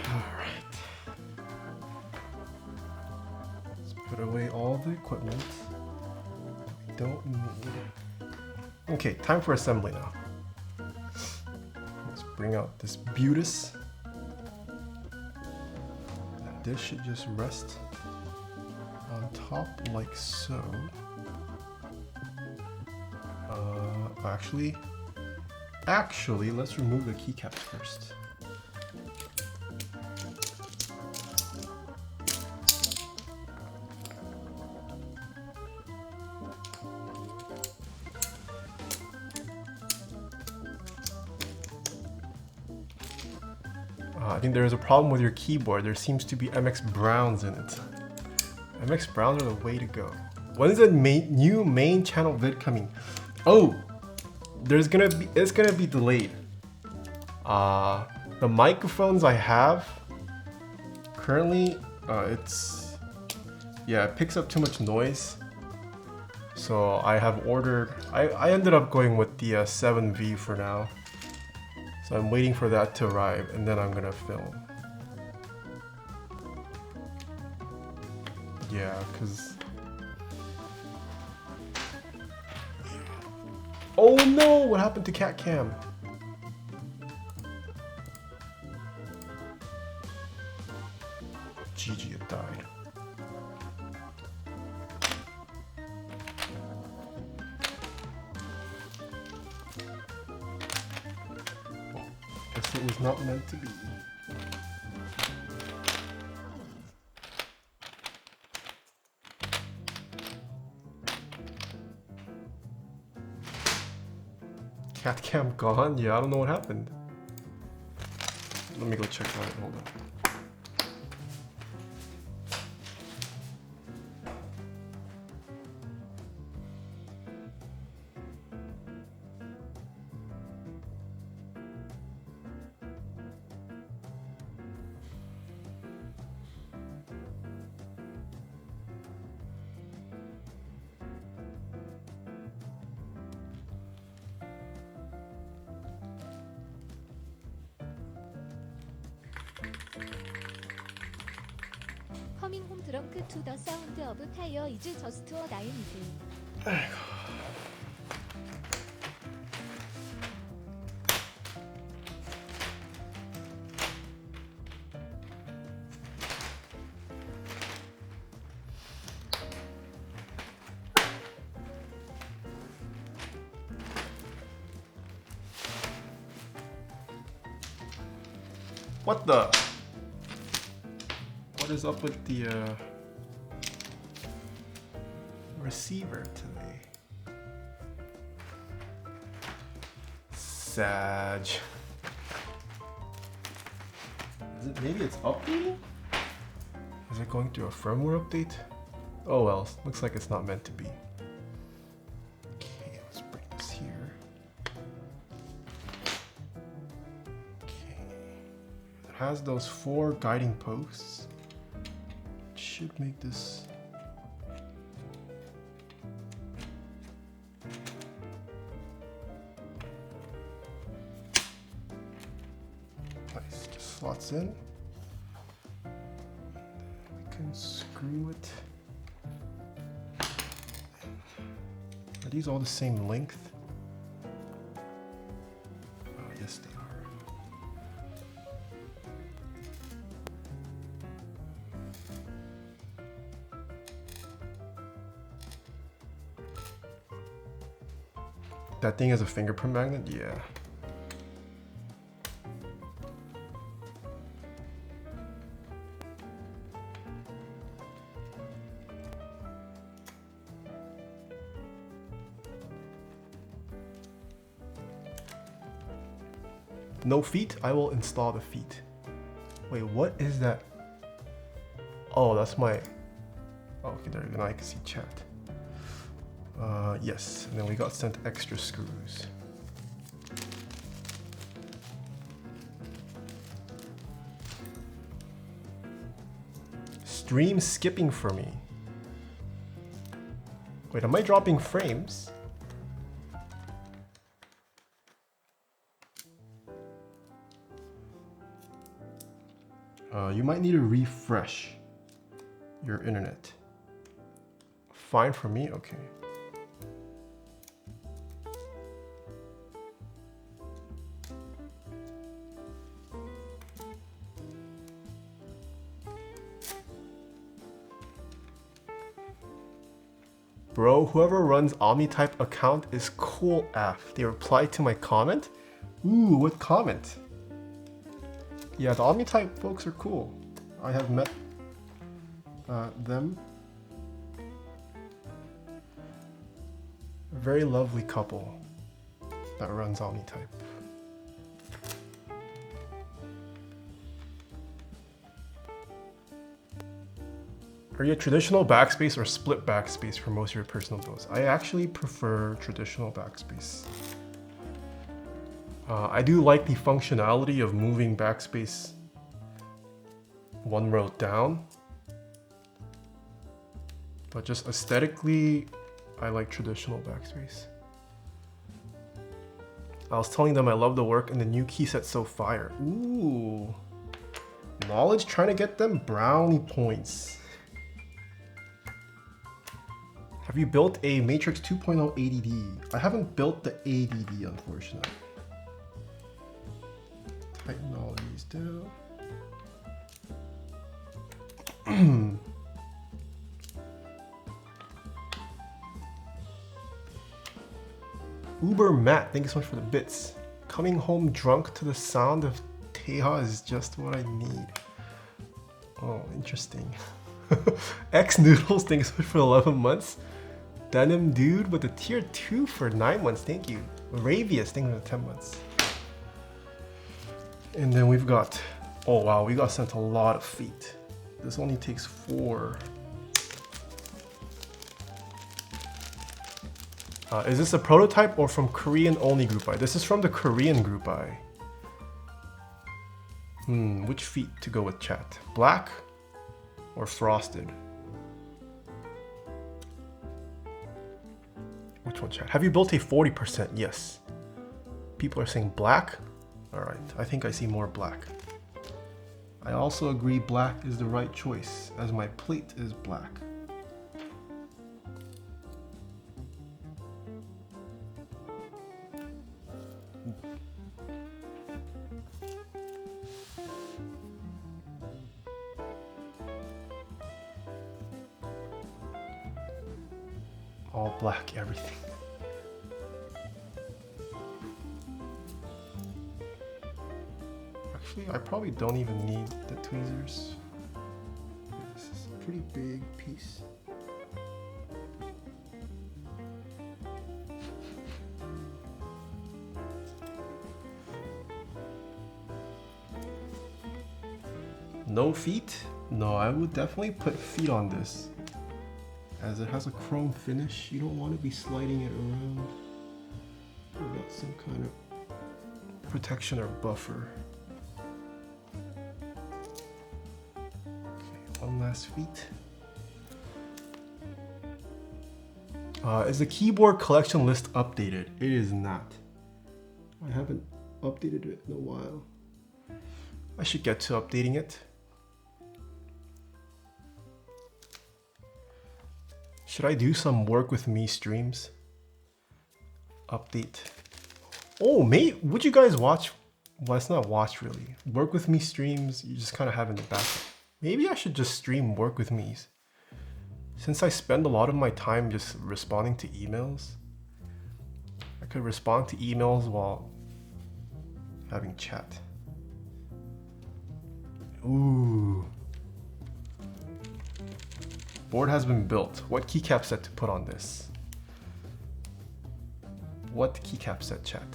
All right. Let's put away all the equipment we don't need. Okay, time for assembly now. Let's bring out this Butis. And this should just rest on top like so. Actually, let's remove the keycaps first. I think there is a problem with your keyboard. There seems to be MX Browns in it. MX Browns are the way to go. When is the new main channel vid coming? Oh, it's gonna be delayed. The microphones I have currently, it picks up too much noise. So I have ordered. I ended up going with the 7V for now. So I'm waiting for that to arrive and then I'm gonna film. Yeah, cause. Oh no! What happened to Cat Cam? GG, it died. Guess it was not meant to be. Cat cam gone? Yeah, I don't know what happened. Let me go check on it. Hold on. Coming home drunk to the sound of Taeha is just a nine. What the? What is up with the receiver today? Sag. Maybe it's updating? Is it going through a firmware update? Oh well, looks like it's not meant to be. Okay, let's bring this here. Okay. It has those 4 guiding posts. Should make this nice. Just slots in. We can screw it. Are these all the same length? Oh, yes, they are. That thing has a fingerprint magnet? Yeah. No feet? I will install the feet. Wait, what is that? Oh, that's my... Okay, there you go. Now I can see chat. Yes, and then we got sent extra screws. Stream skipping for me. Wait, am I dropping frames? You might need to refresh your internet. Fine for me? Okay. Bro, whoever runs OmniType account is cool AF. They replied to my comment? Ooh, what comment? Yeah, the OmniType folks are cool. I have met them. A very lovely couple that runs OmniType. Are you a traditional backspace or split backspace for most of your personal builds? I actually prefer traditional backspace. I do like the functionality of moving backspace one row down, but just aesthetically, I like traditional backspace. I was telling them I love the work and the new key set's so fire. Ooh, knowledge trying to get them brownie points. Have you built a Matrix 2.0 ADD? I haven't built the ADD, unfortunately. Tighten all these down. Uber Matt, thank you so much for the bits. Coming home drunk to the sound of Taeha is just what I need. Oh, interesting. X Noodles, thank you so much for 11 months. Denim Dude with a tier 2 for 9 months, thank you. Ravius, thank you for 10 months. And then we've got, oh wow, we got sent a lot of feet. This only takes 4. Is this a prototype or from Korean only group buy? This is from the Korean group buy. Which feet to go with chat? Black or frosted? Which one, chat? Have you built a 40%? Yes. People are saying black. All right, I think I see more black. I also agree black is the right choice, as my plate is black. All black, everything. Actually, I probably don't even need the tweezers. This is a pretty big piece. No feet? No, I would definitely put feet on this. As it has a chrome finish, you don't want to be sliding it around without some kind of protection or buffer. Okay, one last feet. Is the keyboard collection list updated? It is not. I haven't updated it in a while. I should get to updating it. Should I do some work with me streams? Update. Oh, mate, would you guys watch? Well, it's not watch really. Work with me streams, you just kind of have in the background. Maybe I should just stream work with me's. Since I spend a lot of my time just responding to emails, I could respond to emails while having chat. Ooh. Board has been built. What keycap set to put on this? What keycap set, chat?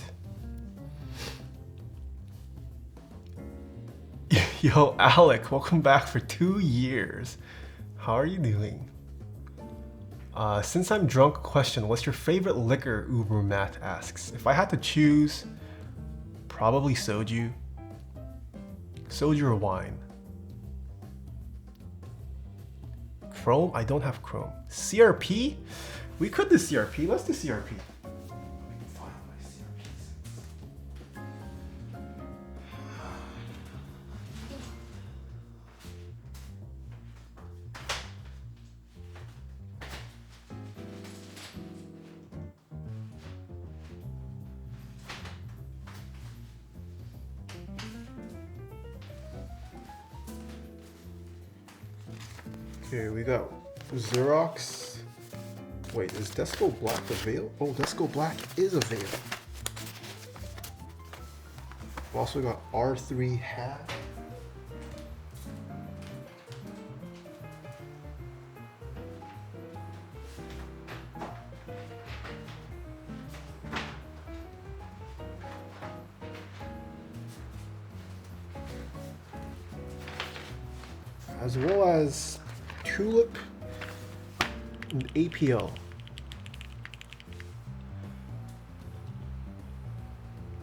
Yo, Alec, welcome back for 2 years. How are you doing? Since I'm drunk, question, what's your favorite liquor? Uber Matt asks. If I had to choose, probably soju. Soju or wine. Chrome? I don't have Chrome. CRP? We could do CRP. Let's do CRP. Okay, we got Xerox. Wait, is Desko Black available? Oh, Desko Black is available. We also got R3 hat. As well as Tulip and APL.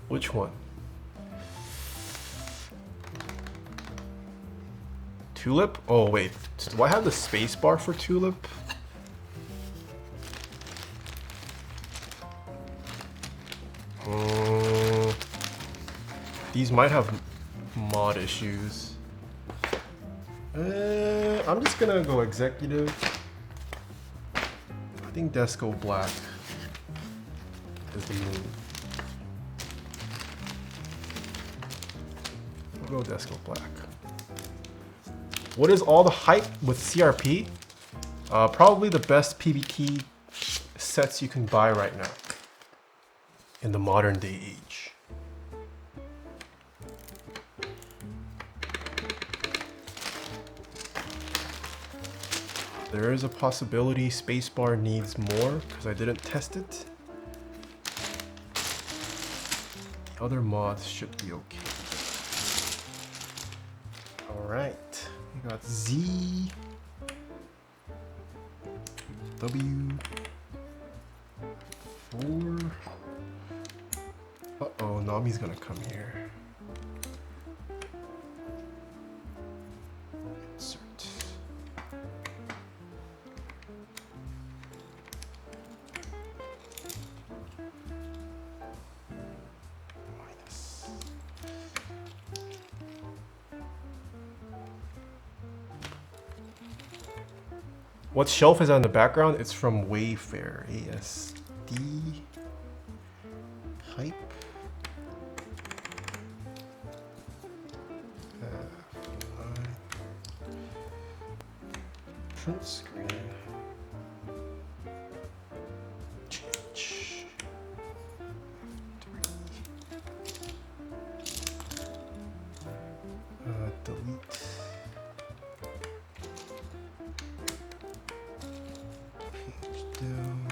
Which one? Tulip? Oh wait, do I have the space bar for Tulip? These might have mod issues. I'm just gonna go executive. I think Desko Black is the move. We'll go Desko Black. What is all the hype with CRP? Probably the best PBT sets you can buy right now in the modern day age. There is a possibility spacebar needs more because I didn't test it. The other mods should be okay. Alright, we got Z, W, 4. Uh-oh, Nami's gonna come here. Insert. What shelf is on the background? It's from Wayfair. ASD. Hype. Print screen. Change. 3. Delete. Down.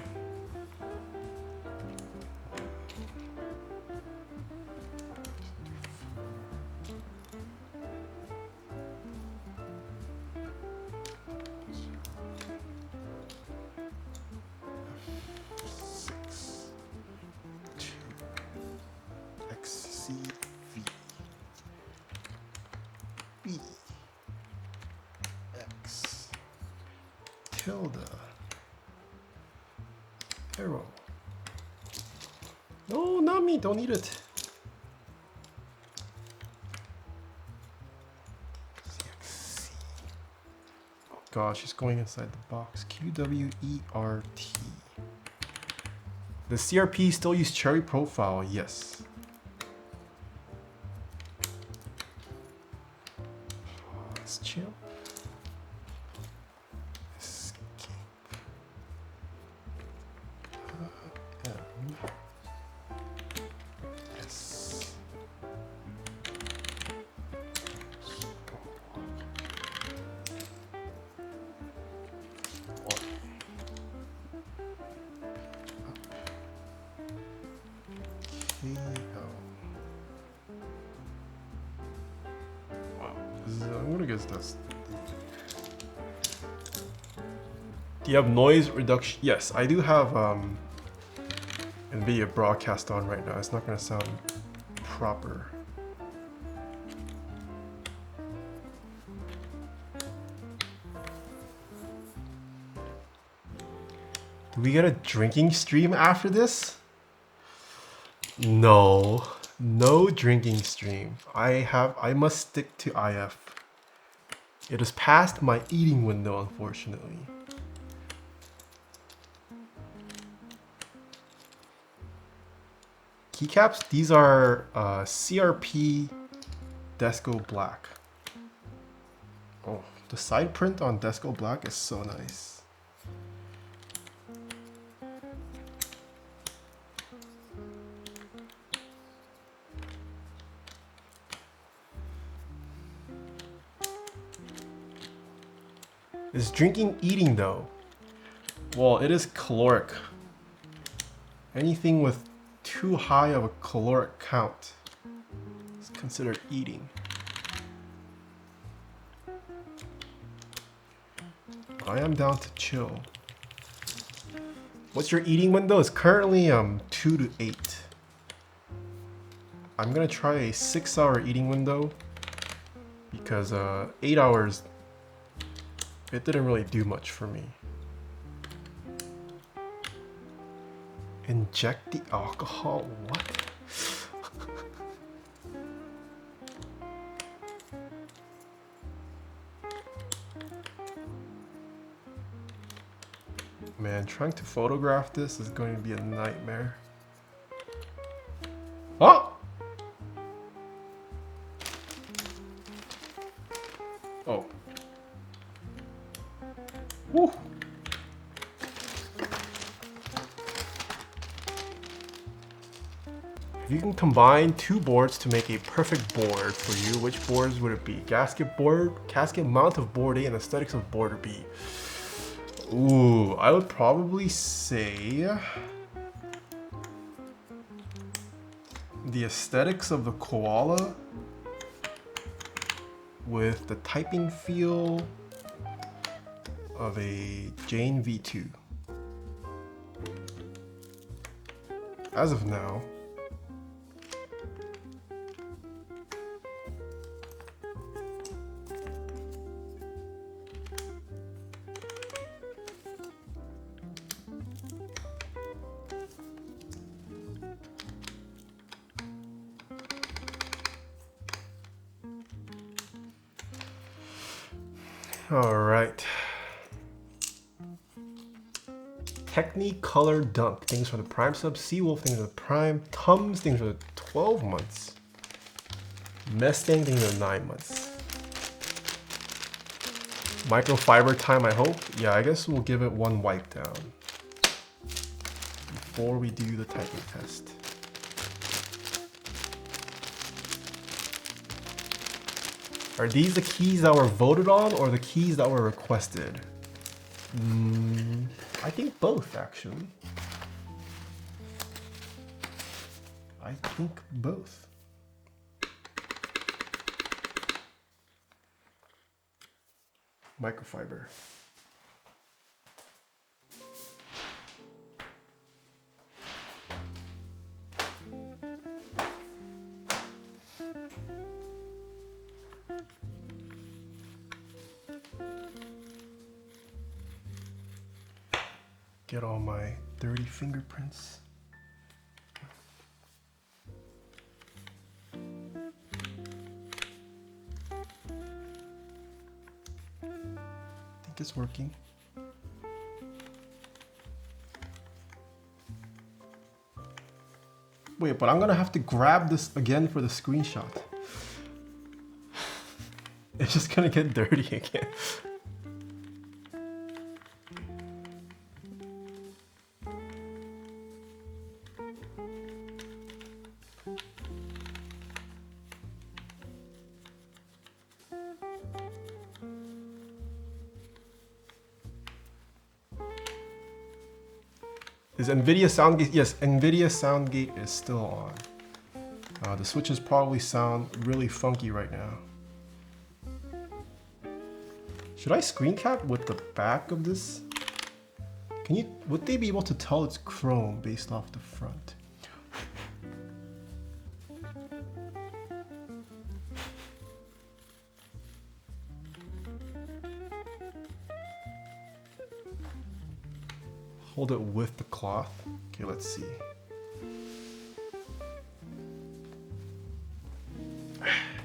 XCV B X tilde arrow. No, not me, don't eat it. CXC. Oh gosh, it's going inside the box. QWERT. The CRP still use cherry profile? Yes. Let's chill. I'm gonna guess that's. Do you have noise reduction? Yes, I do have NVIDIA broadcast on right now. It's not gonna sound proper. Do we get a drinking stream after this? No, no drinking stream. I must stick to IF. It is past my eating window, unfortunately. Keycaps, these are CRP Desko Black. Oh, the side print on Desko Black is so nice. Is drinking eating though? Well, it is caloric. Anything with too high of a caloric count is considered eating. I am down to chill. What's your eating window? It's currently 2 to 8. I'm gonna try a 6-hour eating window because 8 hours, it didn't really do much for me. Inject the alcohol? What? Man, trying to photograph this is going to be a nightmare. Oh! Oh. Woo! If you can combine 2 boards to make a perfect board for you, which boards would it be? Gasket board, casket mount of board A, and aesthetics of board B. Ooh, I would probably say the aesthetics of the koala with the typing feel of a Jane V2. As of now. All right. Technicolor Dunk. Things for the Prime sub. Seawolf. Things for the Prime. Tums. Things for the 12 months. Mustang. Things for the 9 months. Microfiber time, I hope. Yeah, I guess we'll give it 1 wipe down before we do the typing test. Are these the keys that were voted on or the keys that were requested? I think both, actually. I think both. Microfiber. Get all my dirty fingerprints. I think it's working. Wait, but I'm gonna have to grab this again for the screenshot. It's just gonna get dirty again. Is NVIDIA Soundgate? Yes, NVIDIA Soundgate is still on. The switches probably sound really funky right now. Should I screen cap with the back of this? Would they be able to tell it's chrome based off the front? Hold it with the cloth. Okay, let's see.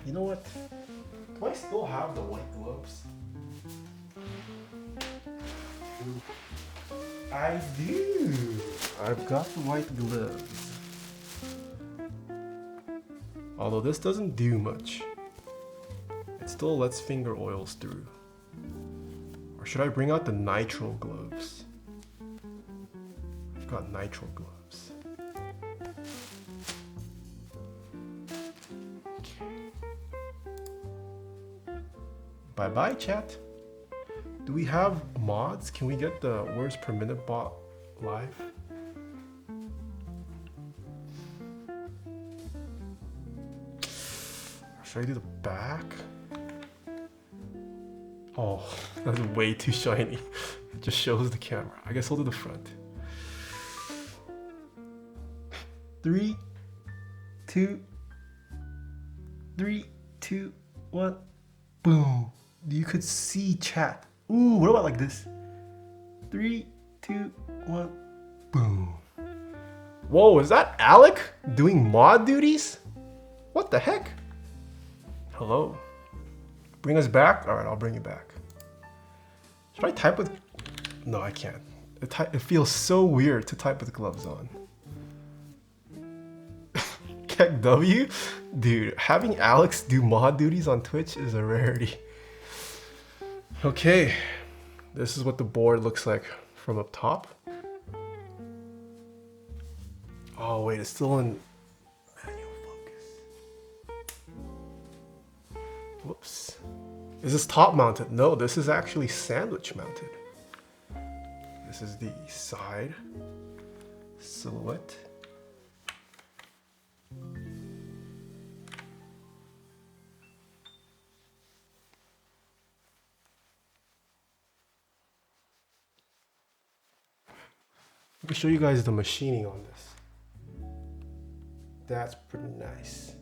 You know what? Do I still have the white gloves? I do. I've got the white gloves. Although this doesn't do much. It still lets finger oils through. Or should I bring out the nitro gloves? I've got nitro gloves. Bye bye, chat. Do we have mods? Can we get the words per minute bot live? Should I do the back? Oh, that's way too shiny. It just shows the camera. I guess I'll do the front. 3, 2, 1, boom. You could see chat. Ooh, what about like this? 3, 2, 1, boom. Whoa, is that Alec doing mod duties? What the heck? Hello. Bring us back? All right, I'll bring you back. Should I type with... No, I can't. It feels so weird to type with gloves on. Kek W? Dude, having Alex do mod duties on Twitch is a rarity. Okay, this is what the board looks like from up top. Oh wait, it's still in manual focus. Whoops. Is this top mounted? No, this is actually sandwich mounted. This is the side silhouette. Let me show you guys the machining on this. That's pretty nice.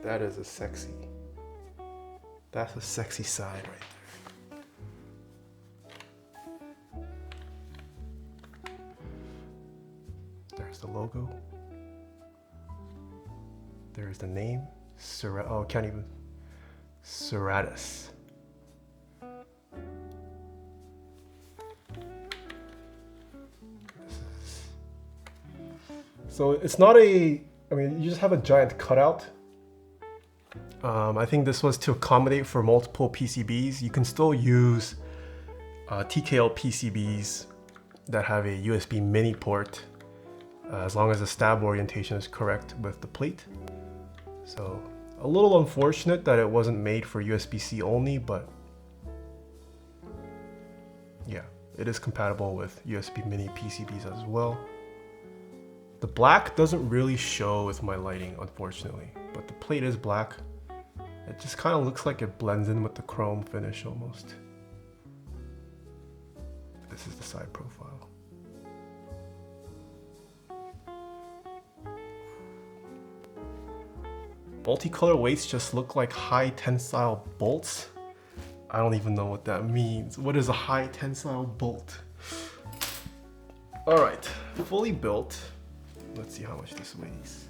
That is a sexy. That's a sexy side right there. There's the logo. There's the name. Oh, can't even. Serratus. So it's not a, I mean, you just have a giant cutout. I think this was to accommodate for multiple PCBs. You can still use TKL PCBs that have a USB mini port as long as the stab orientation is correct with the plate. So a little unfortunate that it wasn't made for USB-C only, but yeah, it is compatible with USB mini PCBs as well. The black doesn't really show with my lighting, unfortunately, but the plate is black. It just kind of looks like it blends in with the chrome finish almost. This is the side profile. Multicolor weights just look like high tensile bolts. I don't even know what that means. What is a high tensile bolt? All right, fully built. Let's see how much this weighs.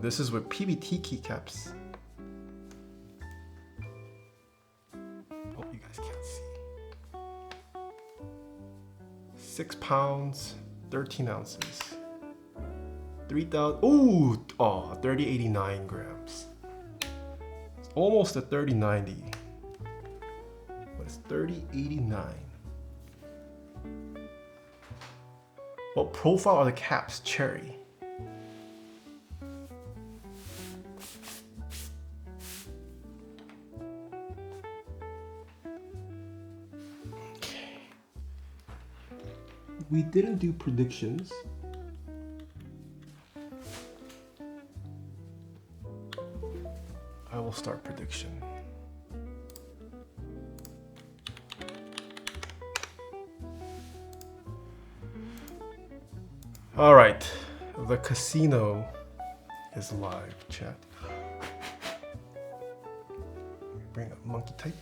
This is with PBT keycaps. Oh, you guys can't see. 6 pounds, 13 ounces. 3,000, ooh, oh, 3089 grams. It's almost a 3090, but it's 3089. What profile are the caps? Cherry. Okay. We didn't do predictions. I will start prediction. All right, the casino is live, chat. Bring up monkey type.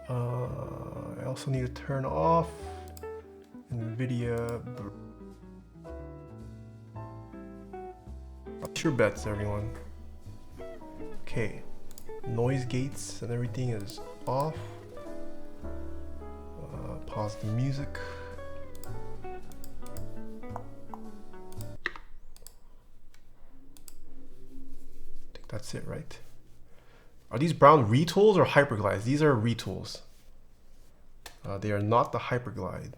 I also need to turn off NVIDIA. What's your bets, everyone? Okay, noise gates and everything is off. Pause the music. That's it, right? Are these brown retools or hyperglides? These are retools. They are not the hyperglide.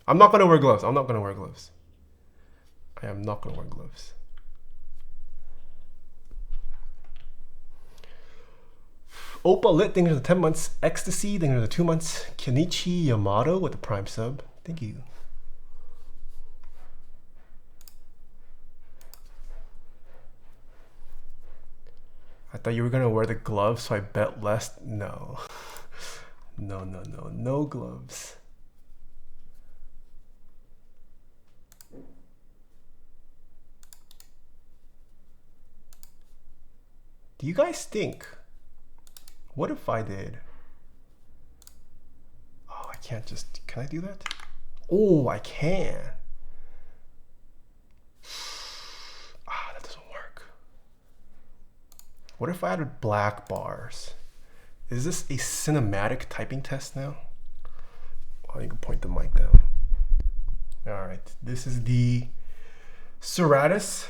I'm not gonna wear gloves. I'm not gonna wear gloves. I am not gonna wear gloves. Opa Lit, thank you for the 10 months. Ecstasy, thank you for the 2 months. Kenichi Yamato with the Prime sub. Thank you. I thought you were gonna wear the gloves, so I bet less. No. No gloves. Do you guys think? What if I did? Oh, I can't just, can I do that? Oh, I can. That doesn't work. What if I added black bars? Is this a cinematic typing test now? Oh, you can point the mic down. All right, this is the Serratus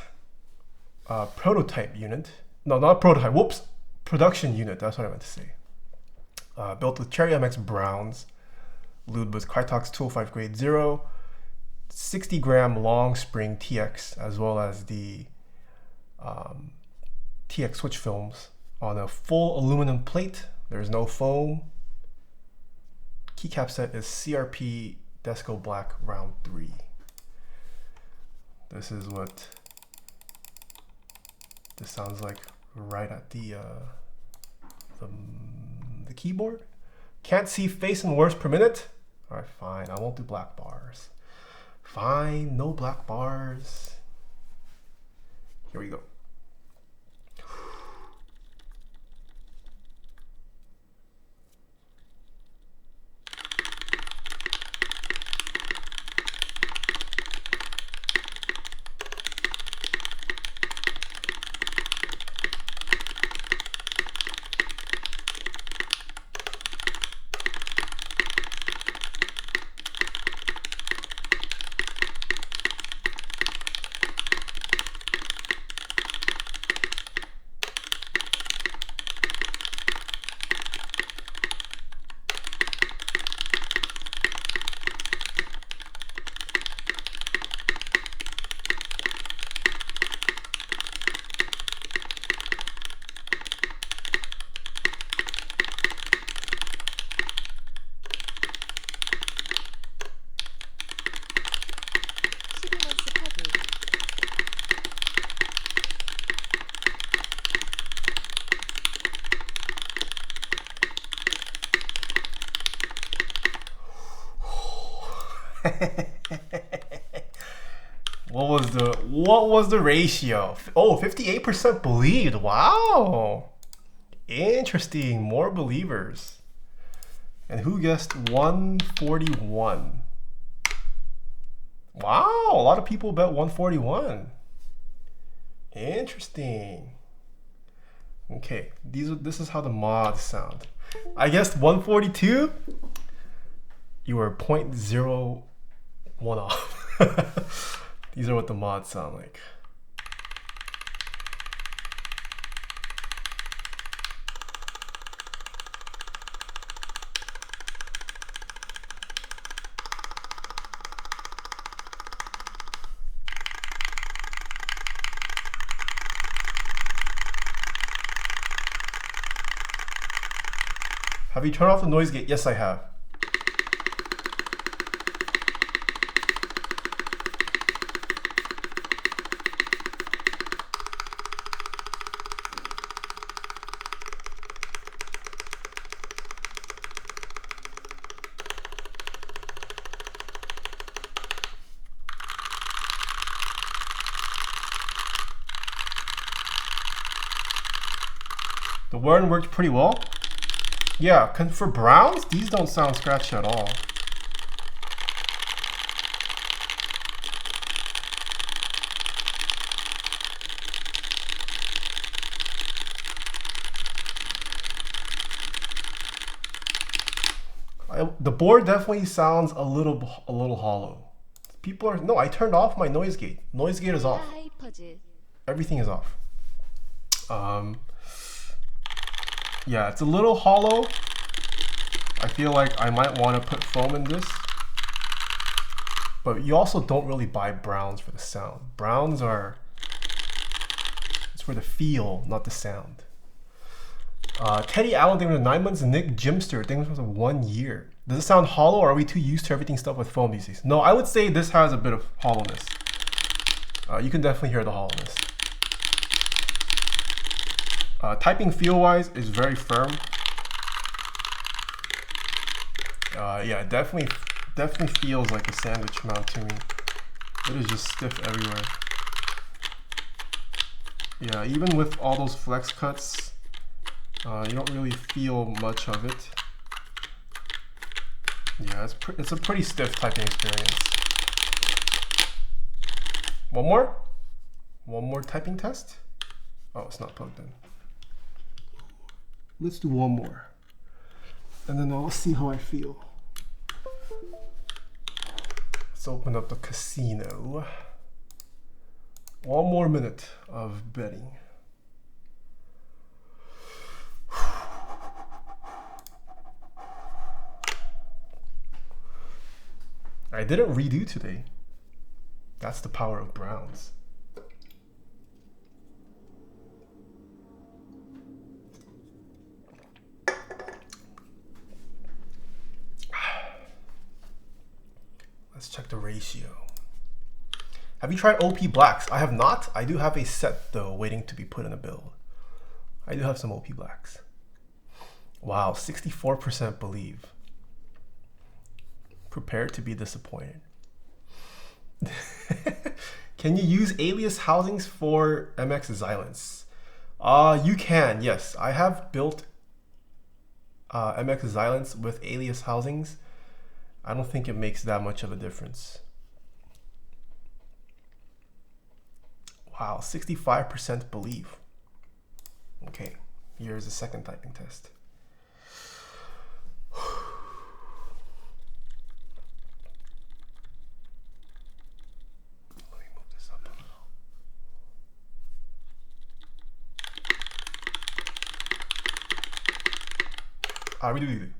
prototype unit. No, not prototype, whoops. Production unit, that's what I meant to say. Built with Cherry MX Browns, lubed with Krytox 205 grade 0, 60 gram long spring TX, as well as the TX switch films on a full aluminum plate. There's no foam. Keycap set is CRP Desko Black round 3. This is what this sounds like right at the keyboard. Can't see face and words per minute. All right, fine. I won't do black bars. Fine, no black bars. Here we go. What was the ratio? Oh, 58% believed. Wow. Interesting. More believers. And who guessed 141? Wow, a lot of people bet 141. Interesting. Okay, this is how the mods sound. I guessed 142. You were 0.01 off. These are what the mods sound like. Have you turned off the noise gate? Yes, I have. The whirring worked pretty well. Yeah, for browns, these don't sound scratchy at all. The board definitely sounds a little hollow. People are, no, I turned off my noise gate. Noise gate is off. Everything is off. Yeah, it's a little hollow. I feel like I might want to put foam in this. But you also don't really buy browns for the sound. Browns are, it's for the feel, not the sound. Teddy Allen, thank you for 9 months. Nick Jimster, thank you for 1 year. Does it sound hollow, or are we too used to everything stuff with foam these days? No, I would say this has a bit of hollowness. You can definitely hear the hollowness. Typing feel-wise is very firm. Yeah, definitely feels like a sandwich mount to me. It is just stiff everywhere. Yeah, even with all those flex cuts, you don't really feel much of it. Yeah, it's a pretty stiff typing experience. One more typing test. Oh, it's not plugged in. Let's do one more, and then I'll see how I feel. Let's open up the casino. One more minute of betting. I didn't redo today. That's the power of browns. Let's check the ratio. Have you tried OP blacks? I have not. I do have a set though waiting to be put in a build. I do have some OP blacks. Wow, 64% believe. Prepare to be disappointed. Can you use alias housings for MX Xylence? You can, yes. I have built MX Xylence with alias housings. I don't think it makes that much of a difference. Wow, 65% believe. Okay, here's the second typing test. Let me move this up a little. Redo.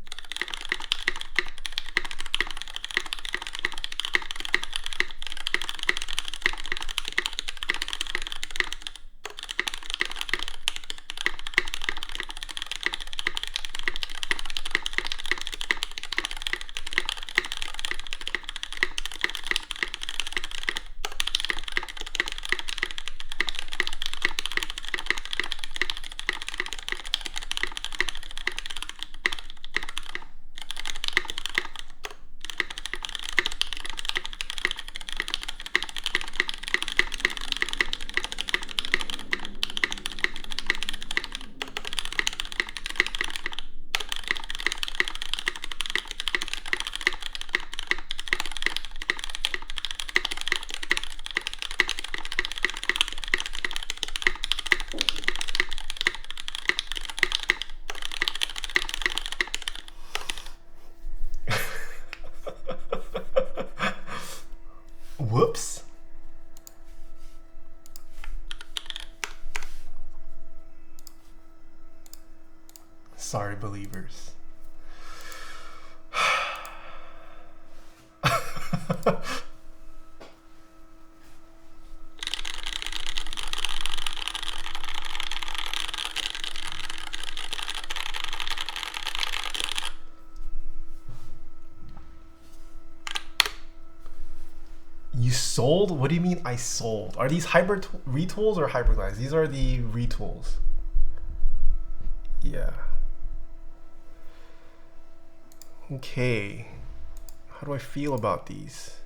Whoops. Sorry, believers. You sold? What do you mean I sold? Are these hybrid retools or hybrid glides? These are the retools. Yeah. Okay. How do I feel about these?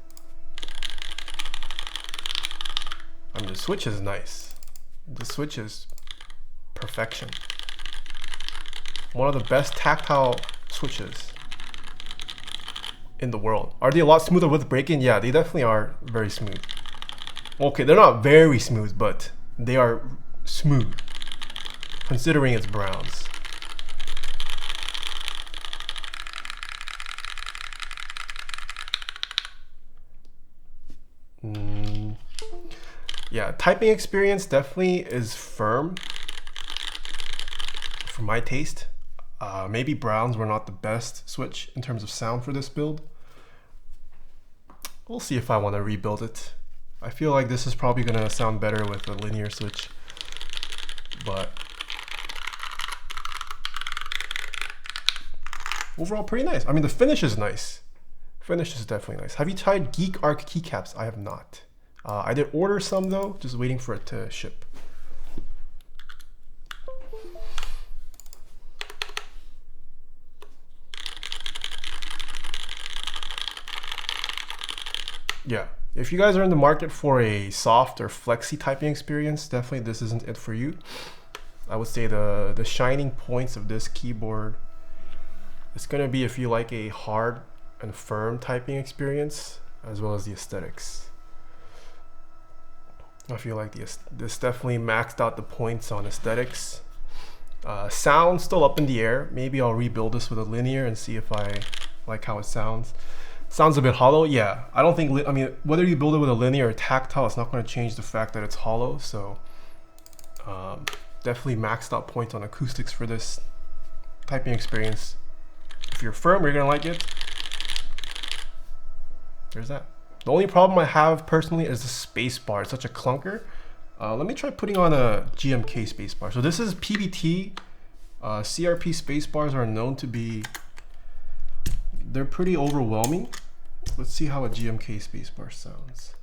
I mean, the switch is nice. The switch is perfection. One of the best tactile switches in the world. Are they a lot smoother with break-in? Yeah, they definitely are very smooth. Okay, they're not very smooth, but they are smooth, considering it's browns. Yeah, typing experience definitely is firm for my taste. Maybe browns were not the best switch in terms of sound for this build. We'll see if I want to rebuild it. I feel like this is probably going to sound better with a linear switch, but overall pretty nice. I mean, the finish is nice. Finish is definitely nice. Have you tried Geek Arc keycaps? I have not. I did order some though, just waiting for it to ship. Yeah, if you guys are in the market for a soft or flexi typing experience, definitely this isn't it for you. I would say the shining points of this keyboard, it's gonna be if you like a hard and firm typing experience, as well as the aesthetics. I feel like this definitely maxed out the points on aesthetics. Sound still up in the air. Maybe I'll rebuild this with a linear and see if I like how it sounds. Sounds a bit hollow. Yeah, I don't think, I mean, whether you build it with a linear or tactile, it's not going to change the fact that it's hollow. So definitely maxed out points on acoustics for this typing experience. If you're firm, you're going to like it. There's that. The only problem I have personally is the space bar. It's such a clunker. Let me try putting on a GMK space bar. So this is PBT. CRP space bars are known to be, they're pretty overwhelming. Let's see how a GMK space bar sounds.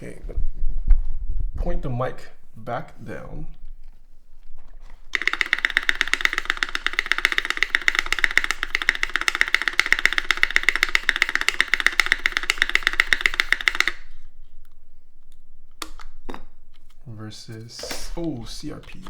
Okay, I'm gonna point the mic back down. Versus, oh, CRP.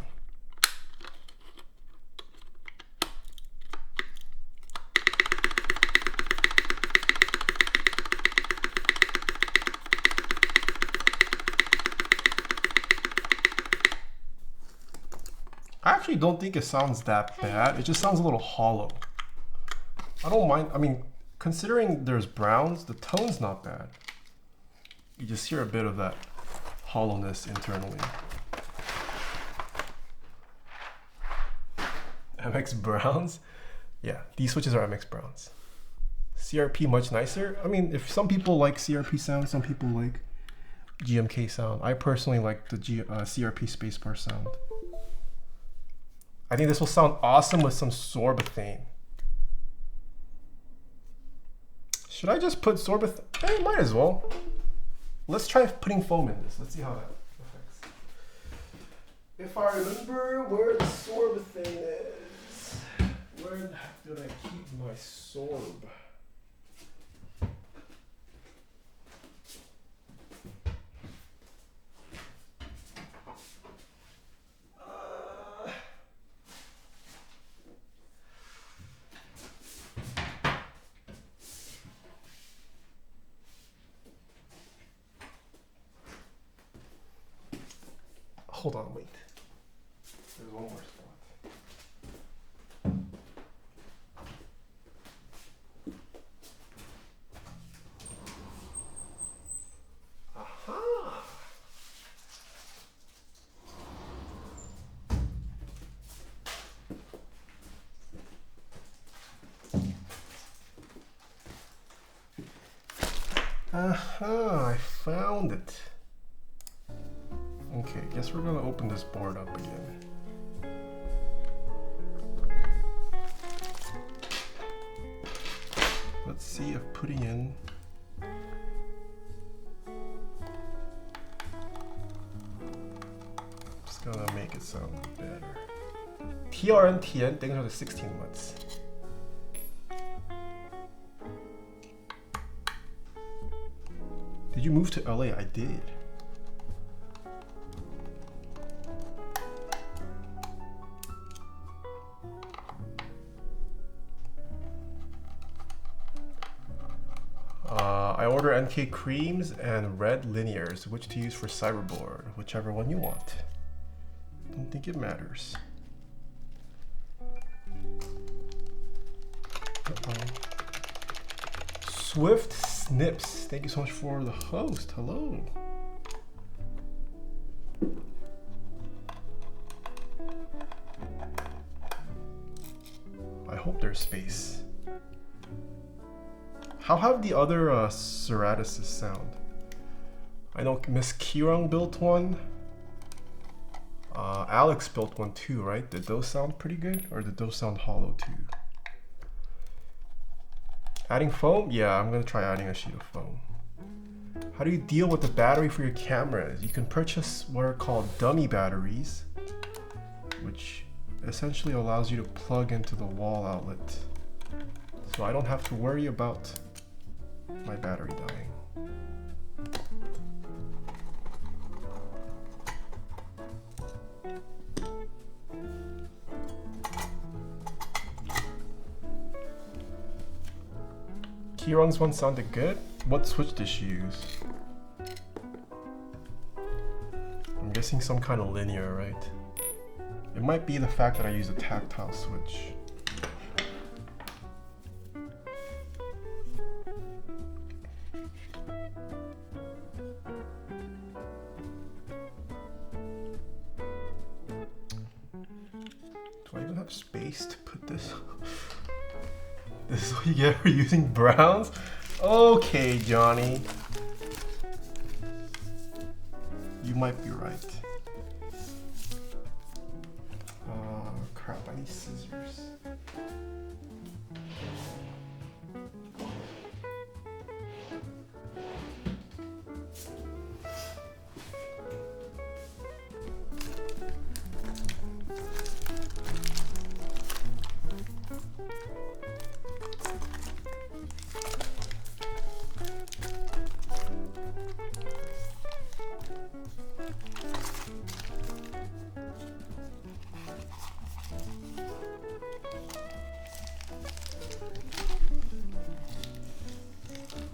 I actually don't think it sounds that bad. It just sounds a little hollow. I don't mind. I mean, considering there's browns, the tone's not bad. You just hear a bit of that hollowness internally. MX browns? Yeah, these switches are MX browns. CRP much nicer. I mean, if some people like CRP sound, some people like GMK sound. I personally like the CRP spacebar sound. I think this will sound awesome with some Sorbothane. Should I just put Sorbothane? Hey, might as well. Let's try putting foam in this. Let's see how that affects. If I remember where the Sorbothane is, where the heck did I keep my Sorb? Hold on, wait. There's one more spot. Aha! Haha, I found it. Okay, guess we're gonna open this board up again. Let's see if putting in just gonna make it sound better. TRNTN, thanks for the 16 months. Did you move to LA? I did. I order NK creams and red linears. Which to use for cyberboard? Whichever one you want. Don't think it matters. Swift Snips, thank you so much for the host. Hello. I hope there's space. How have the other Serratuses sound? I know Miss Kirong built one. Alex built one too, right? Did those sound pretty good, or did those sound hollow too? Adding foam? Yeah, I'm gonna try adding a sheet of foam. How do you deal with the battery for your cameras? You can purchase what are called dummy batteries, which essentially allows you to plug into the wall outlet. So I don't have to worry about my battery dying. Kirong's one sounded good. What switch did she use? I'm guessing some kind of linear, right? It might be the fact that I use a tactile switch. Do I even have space to put this? This is what you get for using browns? Okay, Johnny. You might be right. Oh, crap, I need scissors.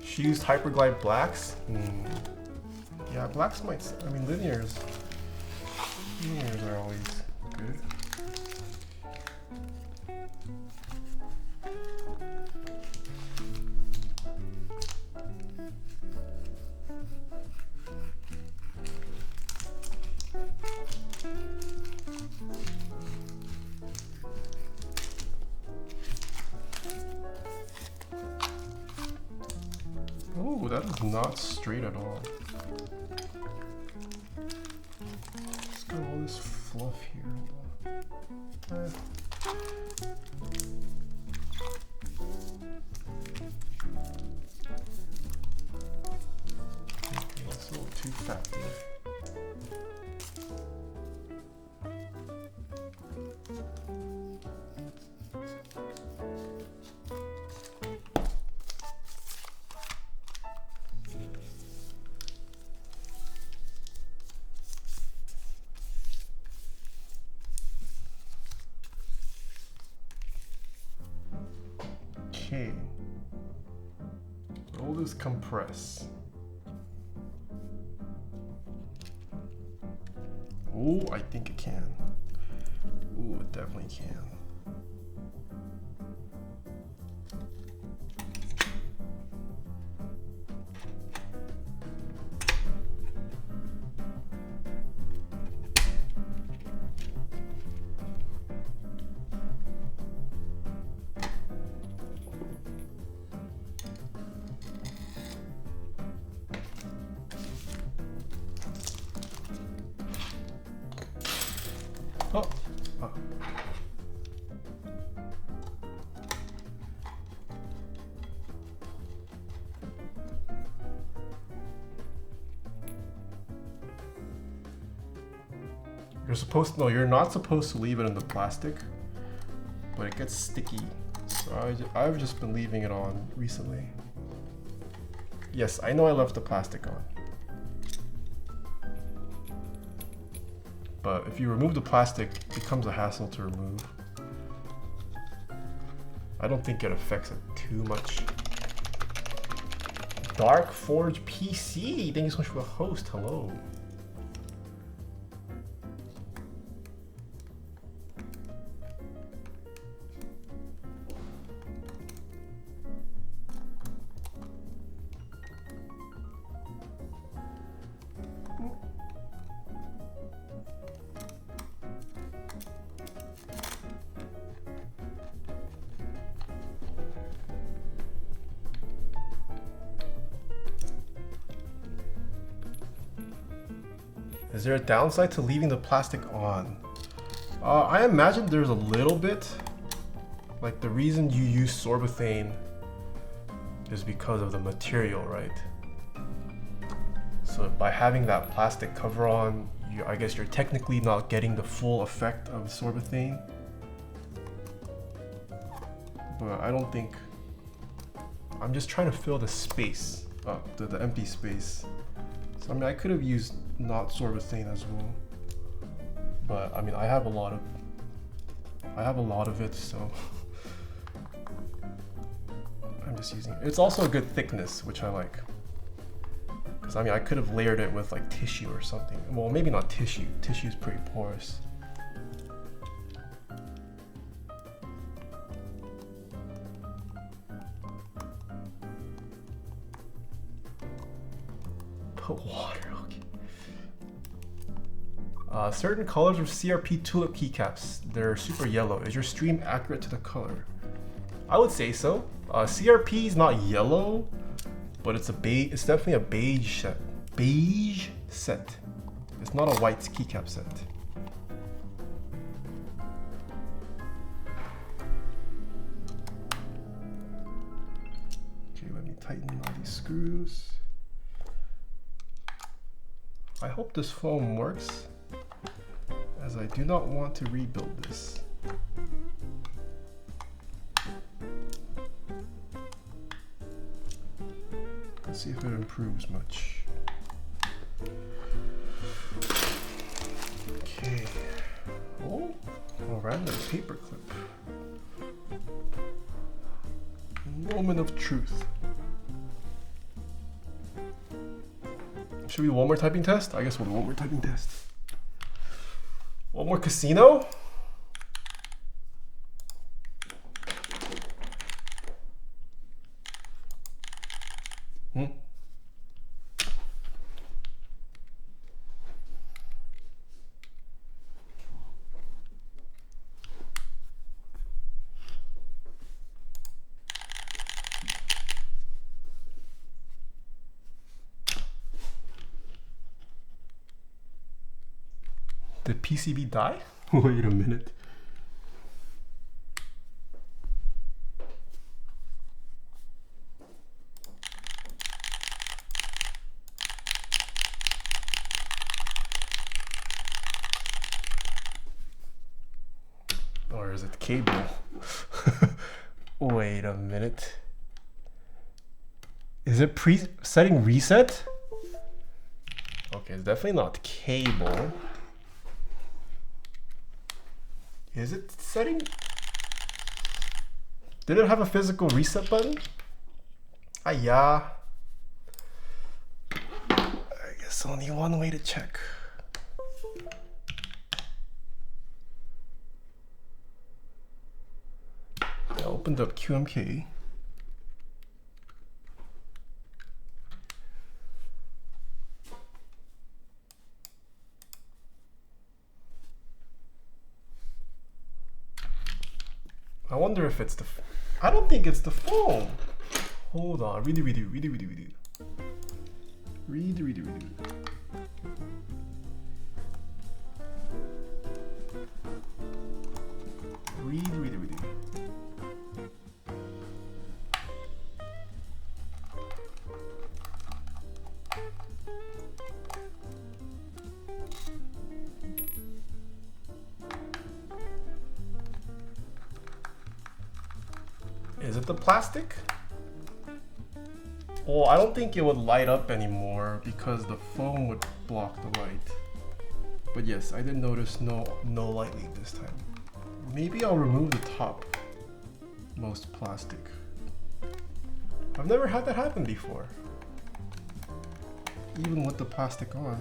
She used Hyperglide blacks? Yeah, blacks might, I mean linears are always good. Oh, that is not straight at all. It's got all this fluff here. Okay, it's a little too fat there. Okay, all this compress. Oh, I think it can. Oh, it definitely can. you're not supposed to leave it in the plastic, but it gets sticky. So I've just been leaving it on recently. Yes, I know I left the plastic on. But if you remove the plastic, it becomes a hassle to remove. I don't think it affects it too much. Dark Forge PC, thank you so much for the host. Hello. Is there a downside to leaving the plastic on? I imagine there's a little bit. Like the reason you use Sorbothane is because of the material, right? So by having that plastic cover on, I guess you're technically not getting the full effect of Sorbothane. But I don't think... I'm just trying to fill the space, the empty space. So I mean, I could have used not Sorbothane as well, but I mean, I have a lot of it, so I'm just using it. It's also a good thickness, which I like, because I mean, I could have layered it with like tissue or something. Well, maybe not tissue. Tissue is pretty porous. Put water. Certain colors of CRP tulip keycaps, they're super yellow. Is your stream accurate to the color? I would say so. CRP is not yellow, but it's definitely a beige set. Beige set. It's not a white keycap set. Okay, let me tighten all these screws. I hope this foam works, as I do not want to rebuild this. Let's see if it improves much. Okay. Oh, a random paper clip. Moment of truth. Should we do one more typing test? I guess we'll do one more typing test. One more casino? Did PCB die? Wait a minute. Or is it cable? Wait a minute. Is it setting reset? Okay, it's definitely not cable. Is it setting? Did it have a physical reset button? Yeah. I guess only one way to check. I opened up QMK. I wonder if it's the... I don't think it's the foam. Hold on. Redo. Redo. Is it the plastic? Well, I don't think it would light up anymore because the foam would block the light. But yes, I did notice no light leak this time. Maybe I'll remove the top most plastic. I've never had that happen before. Even with the plastic on.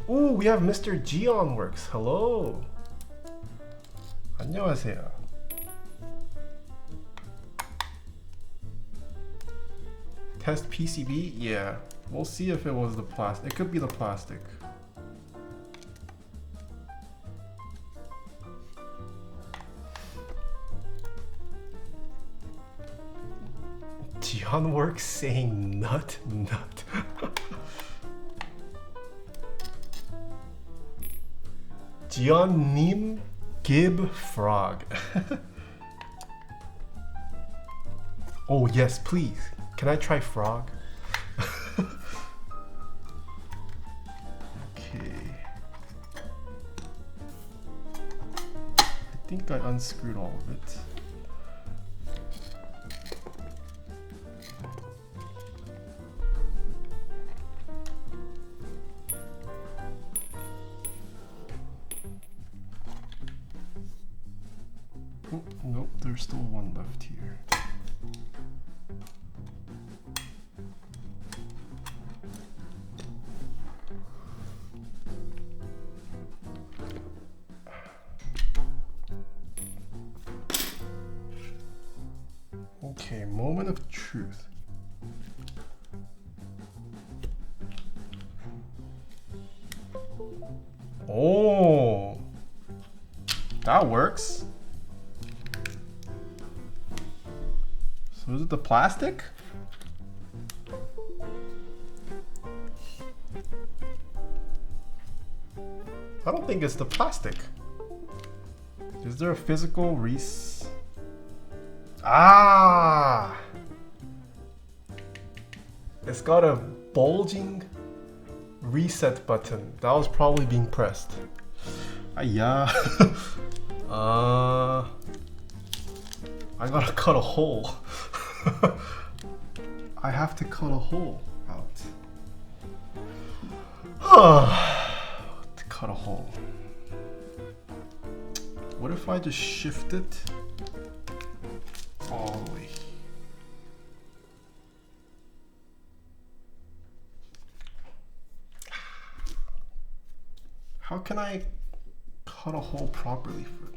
Ooh, we have Mr. Gion Works. Hello. 안녕하세요. Test PCB? Yeah. We'll see if it was the plastic. It could be the plastic. Gion Works saying nut. Gion Nim Gib Frog. Oh yes, please. Can I try frog? Okay. I think I unscrewed all of it. Oh, nope, there's still one left here. Okay, moment of truth. Oh, that works. So is it the plastic? I don't think it's the plastic. Is there a physical Ah! It's got a bulging reset button. That was probably being pressed. Yeah. I gotta cut a hole. I have to cut a hole out. To cut a hole. What if I just shift it all the way? How can I cut a hole properly for it?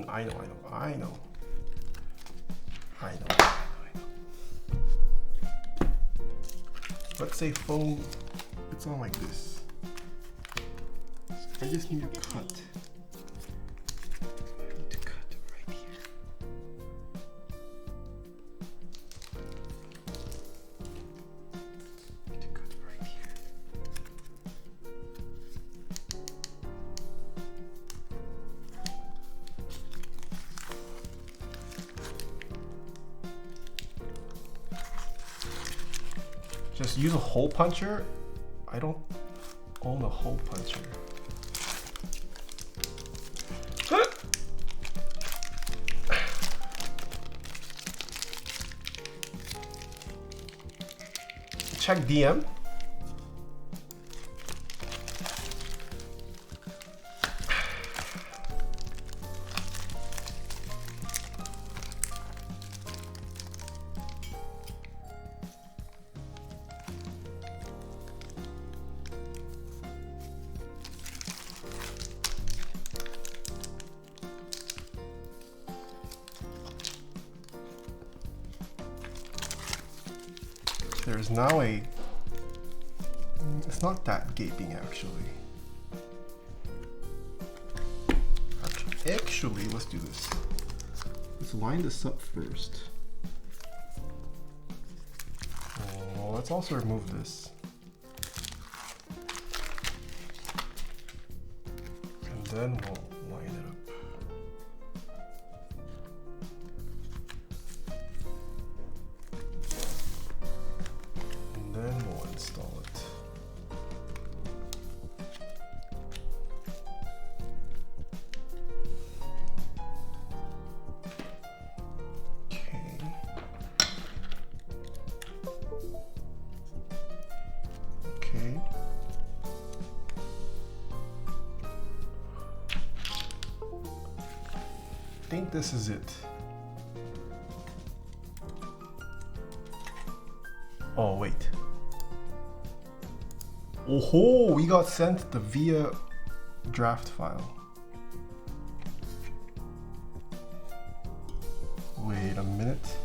I know. Let's say foam, it's on like this. So I just need to cut. I need to cut right here. Need to cut right here. Just use a hole puncher. I don't own a hole puncher. Check DM. There's now it's not that gaping actually. Actually, let's do this. Let's line this up first. Oh, let's also remove this. And then we'll line it up. Then we'll install it. think this is it. Oh wait. Oh, we got sent the via draft file. Wait a minute.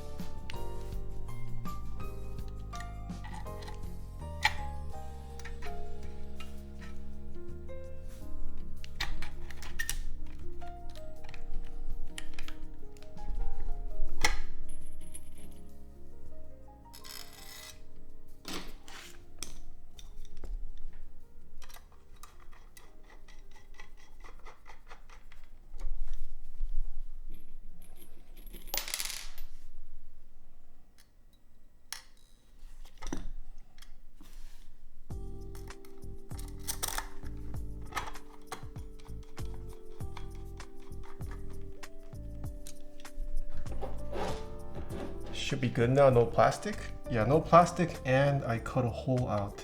Should be good now, no plastic? Yeah, no plastic, and I cut a hole out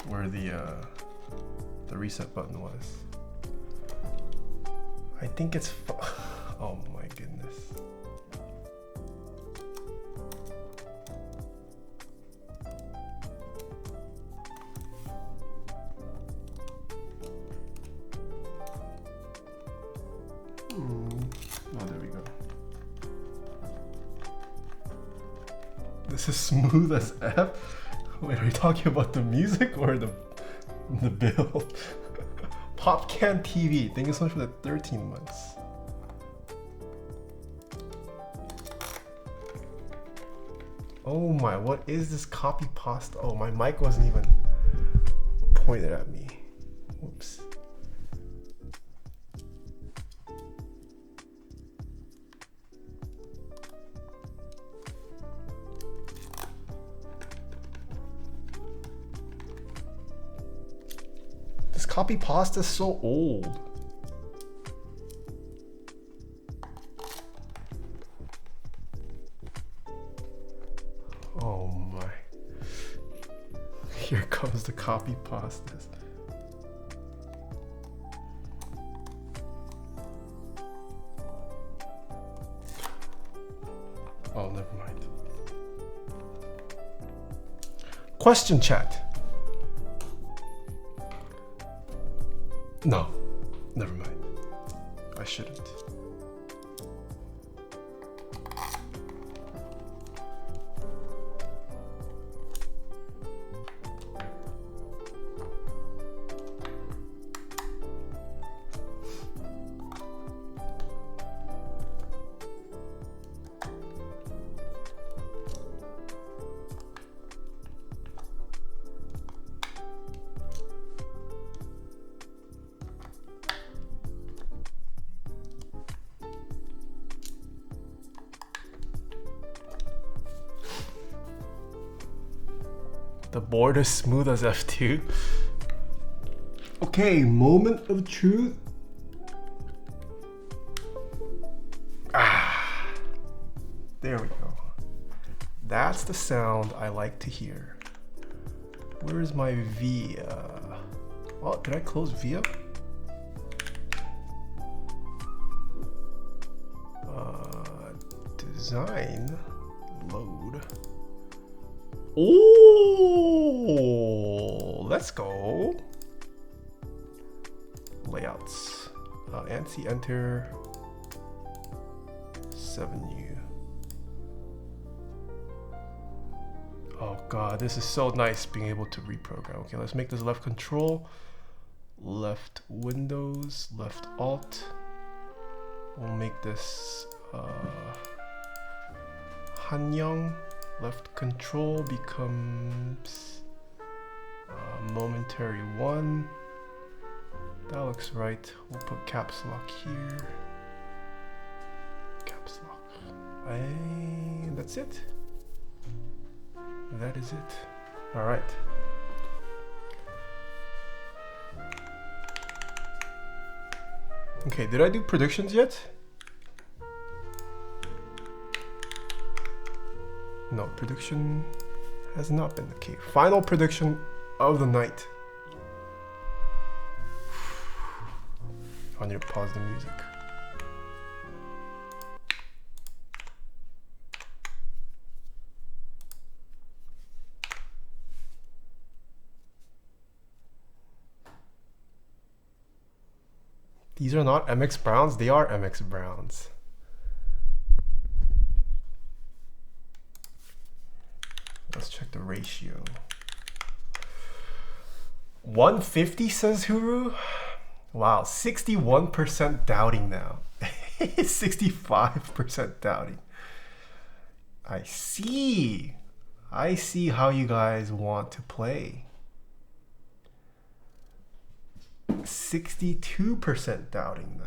where the reset button was. I think it's oh my goodness. Oh, there we go. This is smooth as F. Wait, are you talking about the music or the build? Popcan TV, thank you so much for the 13 months. Oh my, what is this copy pasta? Oh, my mic wasn't even pointed at me. Whoops. This copy pasta is so old. Oh my. Here comes the copy pastas. Oh, never mind. Question chat. No, never mind. I shouldn't. The board is smooth as F2. Okay, moment of truth. Ah, there we go. That's the sound I like to hear. Where's my VIA? Oh, did I close VIA? Design, load. Oh, let's go. Layouts. ANSI enter 7U. Oh god, this is so nice being able to reprogram. Okay, let's make this left control, left Windows, left Alt. We'll make this Hanyang. Left control becomes momentary 1. That looks right. We'll put caps lock here. Caps lock. And that's it. That is it. All right. Okay, did I do predictions yet? No, prediction has not been the case. Final prediction of the night. I need to pause the music. These are not MX Browns, they are MX Browns. Let's check the ratio. 150 says Huru. Wow, 61% doubting now. 65% doubting. I see how you guys want to play. 62% doubting now.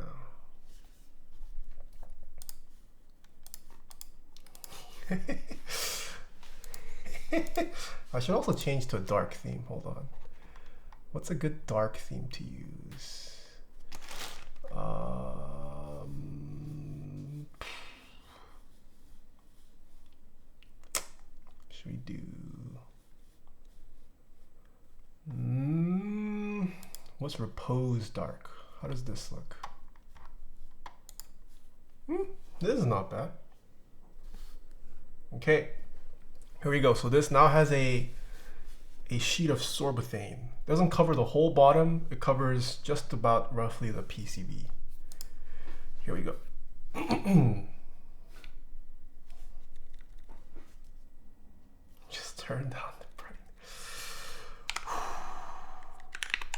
I should also change to a dark theme. Hold on. What's a good dark theme to use? Should we do? What's repose dark? How does this look? This is not bad. Okay, here we go. So this now has a sheet of Sorbothane. Doesn't cover the whole bottom. It covers just about roughly the PCB. Here we go. Just turn down the brightness.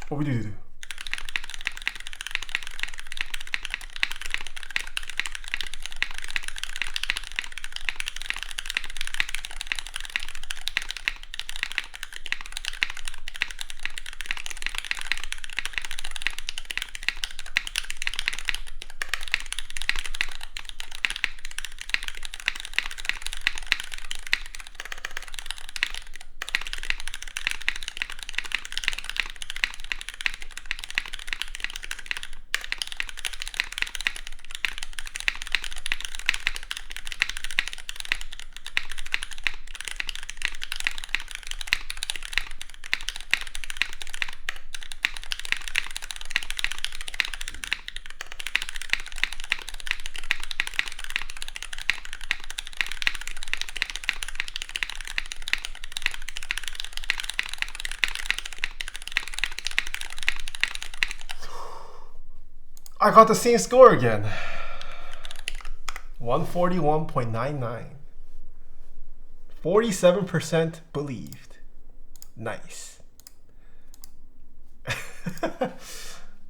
What we do? I got the same score again. 141.99. 47% believed. Nice.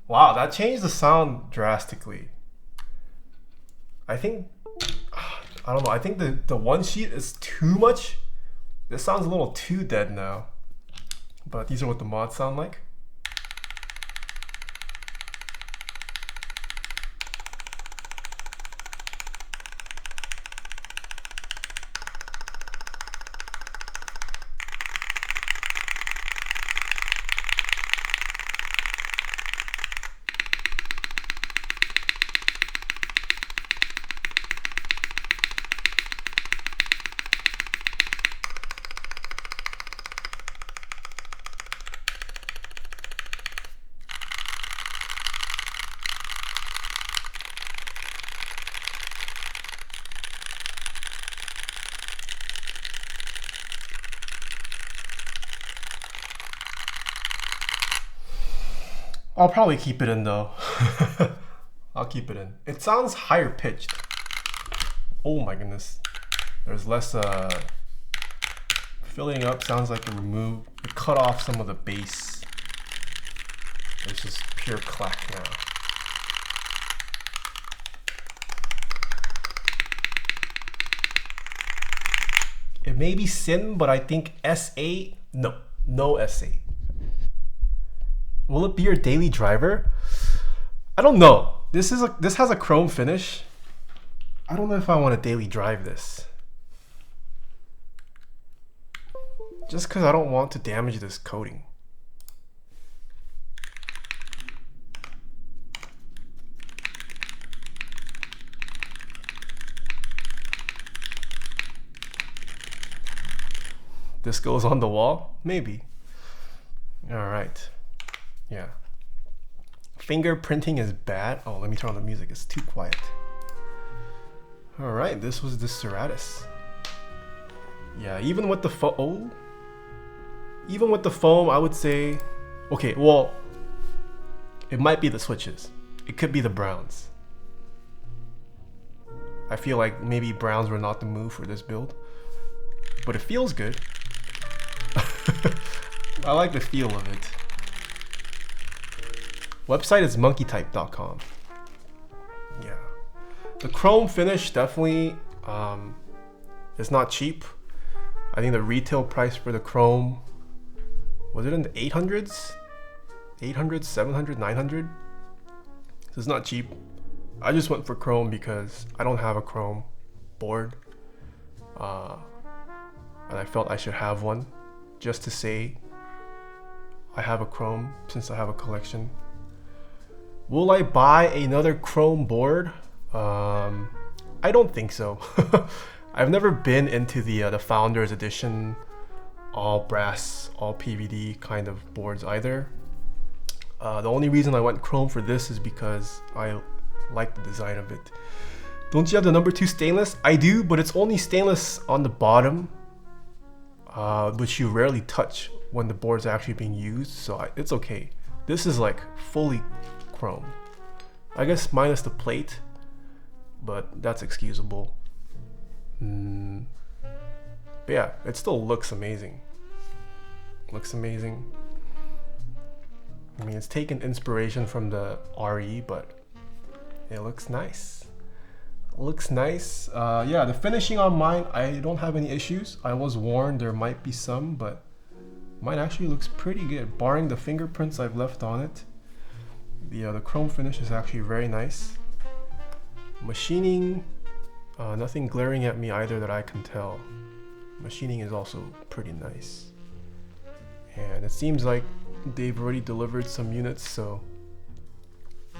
Wow, that changed the sound drastically. I think, I don't know, I think the one sheet is too much. This sounds a little too dead now. But these are what the mods sound like. I'll probably keep it in though. I'll keep it in. It sounds higher pitched. Oh my goodness. There's less filling up. Sounds like it cut off some of the bass. It's just pure clack now. It may be Sin, but I think SA, no SA. Will it be your daily driver? I don't know. This has a chrome finish. I don't know if I want to daily drive this. Just because I don't want to damage this coating. This goes on the wall? Maybe. Alright. Yeah. Fingerprinting is bad. Oh, let me turn on the music. It's too quiet. Alright, this was the Serratus. Yeah, even with the foam, I would say, okay, well, it might be the switches. it could be the browns. I feel like maybe browns were not the move for this build, but it feels good. I like the feel of it. Website is monkeytype.com. Yeah, the chrome finish definitely is not cheap. I think the retail price for the chrome, was it in the 800s? 800, 700, 900? So it's not cheap. I just went for chrome because I don't have a chrome board. And I felt I should have one just to say I have a chrome since I have a collection. Will I buy another chrome board? I don't think so. I've never been into the Founders Edition, all brass, all PVD kind of boards either. The only reason I went chrome for this is because I like the design of it. Don't you have the number 2 stainless? I do, but it's only stainless on the bottom, which you rarely touch when the board's actually being used, so it's okay. This is like fully chrome. I guess minus the plate, but that's excusable. But yeah, it still looks amazing. Looks amazing. I mean, it's taken inspiration from the RE, but it looks nice. Looks nice. Yeah, the finishing on mine, I don't have any issues. I was warned there might be some, but mine actually looks pretty good, barring the fingerprints I've left on it. The chrome finish is actually very nice. Machining, nothing glaring at me either that I can tell. Machining is also pretty nice. And it seems like they've already delivered some units, so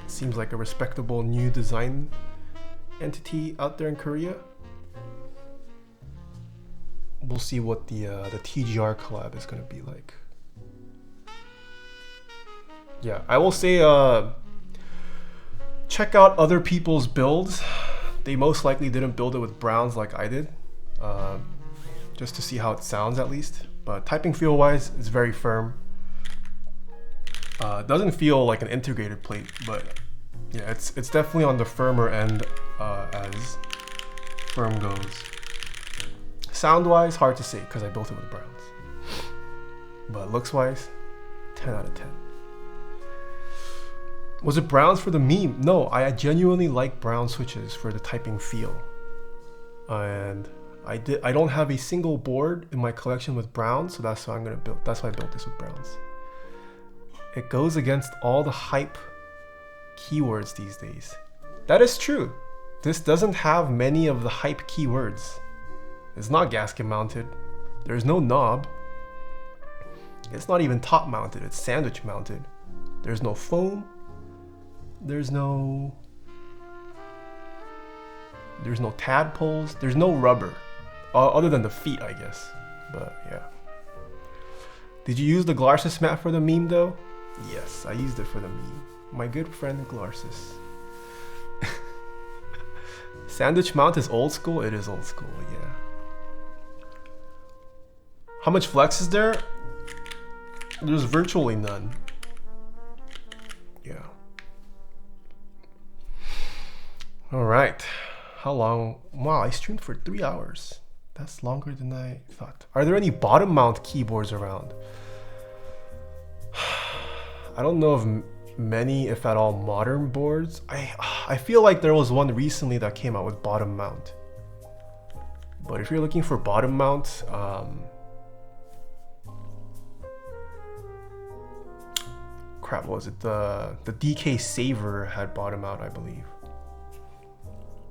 it seems like a respectable new design entity out there in Korea. We'll see what the TGR collab is gonna be like. Yeah, I will say check out other people's builds. They most likely didn't build it with browns like I did, just to see how it sounds at least. But typing feel wise, it's very firm. It doesn't feel like an integrated plate, but yeah, it's definitely on the firmer end as firm goes. Sound wise, hard to say because I built it with browns. But looks wise, 10 out of 10. Was it browns for the meme? No, I genuinely like brown switches for the typing feel. And I don't have a single board in my collection with browns, so that's why I'm gonna build. That's why I built this with browns. It goes against all the hype keywords these days. That is true. This doesn't have many of the hype keywords. It's not gasket mounted. There's no knob. It's not even top mounted. It's sandwich mounted. There's no foam. There's no tadpoles. There's no rubber. Other than the feet, I guess. But yeah. Did you use the Glarsis mat for the meme though? Yes, I used it for the meme. My good friend Glarsis. Sandwich mount is old school? It is old school, yeah. How much flex is there? There's virtually none. Yeah. Alright. How long? Wow, I streamed for 3 hours. That's longer than I thought. Are there any bottom mount keyboards around? I don't know of many, if at all, modern boards. I feel like there was one recently that came out with bottom mount. But if you're looking for bottom mount, crap, what was it? The DK Saver had bottom mount, I believe.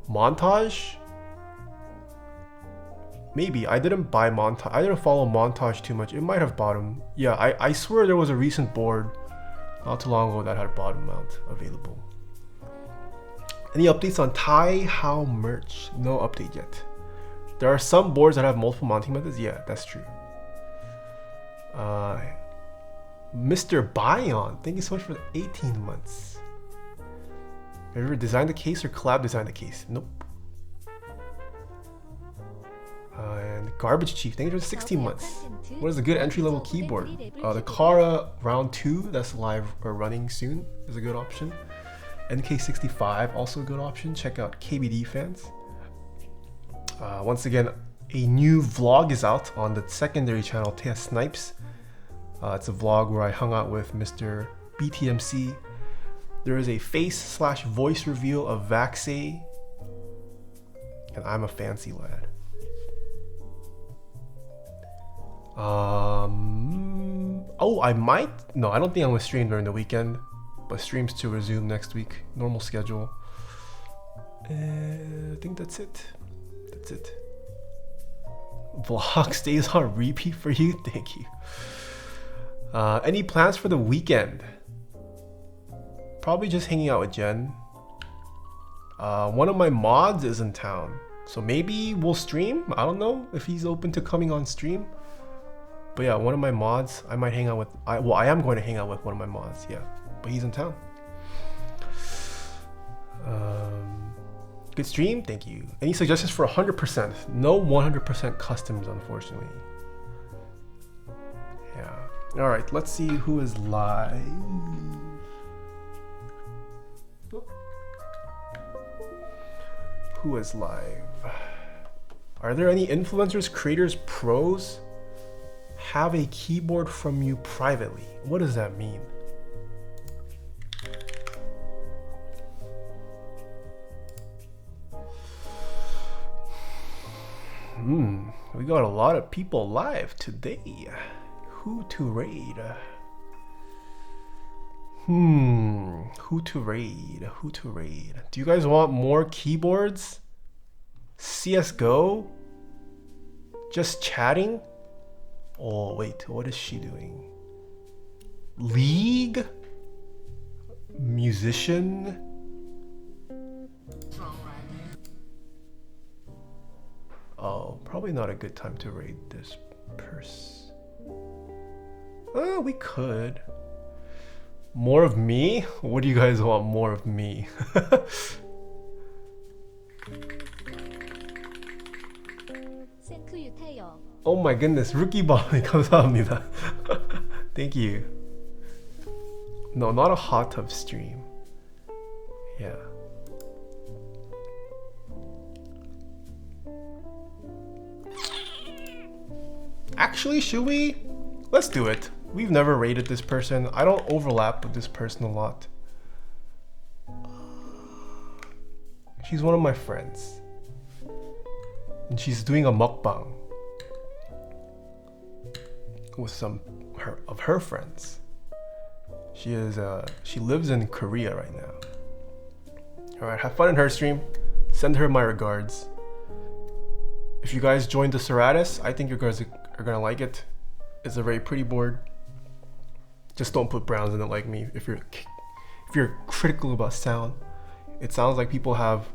Montage? Maybe. I didn't buy Montage. I didn't follow Montage too much. It might have bottom. Yeah, I swear there was a recent board not too long ago that had bottom mount available. Any updates on Taeha merch? No update yet. There are some boards that have multiple mounting methods. Yeah, that's true. Mr. Bion, thank you so much for the 18 months. Have you ever designed the case or collab designed the case? Nope. And Garbage Chief, thank you for 16 months. What is a good entry-level keyboard? The Kara Round 2, that's live or running soon, is a good option. NK65, also a good option. Check out KBD fans. Once again, a new vlog is out on the secondary channel, Taeha Snipes. It's a vlog where I hung out with Mr. BTMC. There is a face/voice reveal of Vaxay, and I'm a fancy lad. Oh, I might. No, I don't think I'm gonna stream during the weekend, but streams to resume next week. Normal schedule. I think that's it. That's it. Vlog stays on repeat for you. Thank you. Any plans for the weekend? Probably just hanging out with Jen. One of my mods is in town, so maybe we'll stream. I don't know if he's open to coming on stream. But yeah, one of my mods, I might hang out with. I am going to hang out with one of my mods. Yeah, but he's in town. Good stream, thank you. Any suggestions for 100%? No 100% customs, unfortunately. Yeah. All right, let's see who is live. Who is live? Are there any influencers, creators, pros? Have a keyboard from you privately. What does that mean? We got a lot of people live today. Who to raid? Who to raid? Who to raid? Do you guys want more keyboards? CSGO? Just chatting? Oh wait, what is she doing? League? Musician? Oh, probably not a good time to raid this purse. We could. More of me? What do you guys want more of me? Oh my goodness, rookie bombing. 감사합니다. Thank you. No, not a hot tub stream. Yeah. Actually, should we? Let's do it. We've never raided this person. I don't overlap with this person a lot. She's one of my friends. And she's doing a mukbang with some of her friends. She lives in Korea right now. Alright, have fun in her stream. Send her my regards. If you guys joined the Serratus, I think you guys are gonna like it. It's a very pretty board. Just don't put browns in it like me. If you're critical about sound, it sounds like people have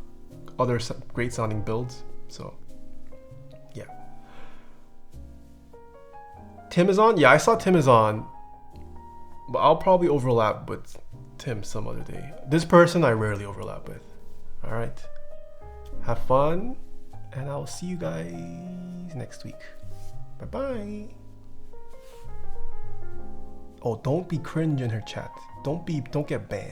other great sounding builds. So yeah. Tim is on? Yeah, I saw Tim is on, but I'll probably overlap with Tim some other day. This person I rarely overlap with. All right, have fun, and I'll see you guys next week. Bye bye. Oh, don't be cringe in her chat. Don't get banned.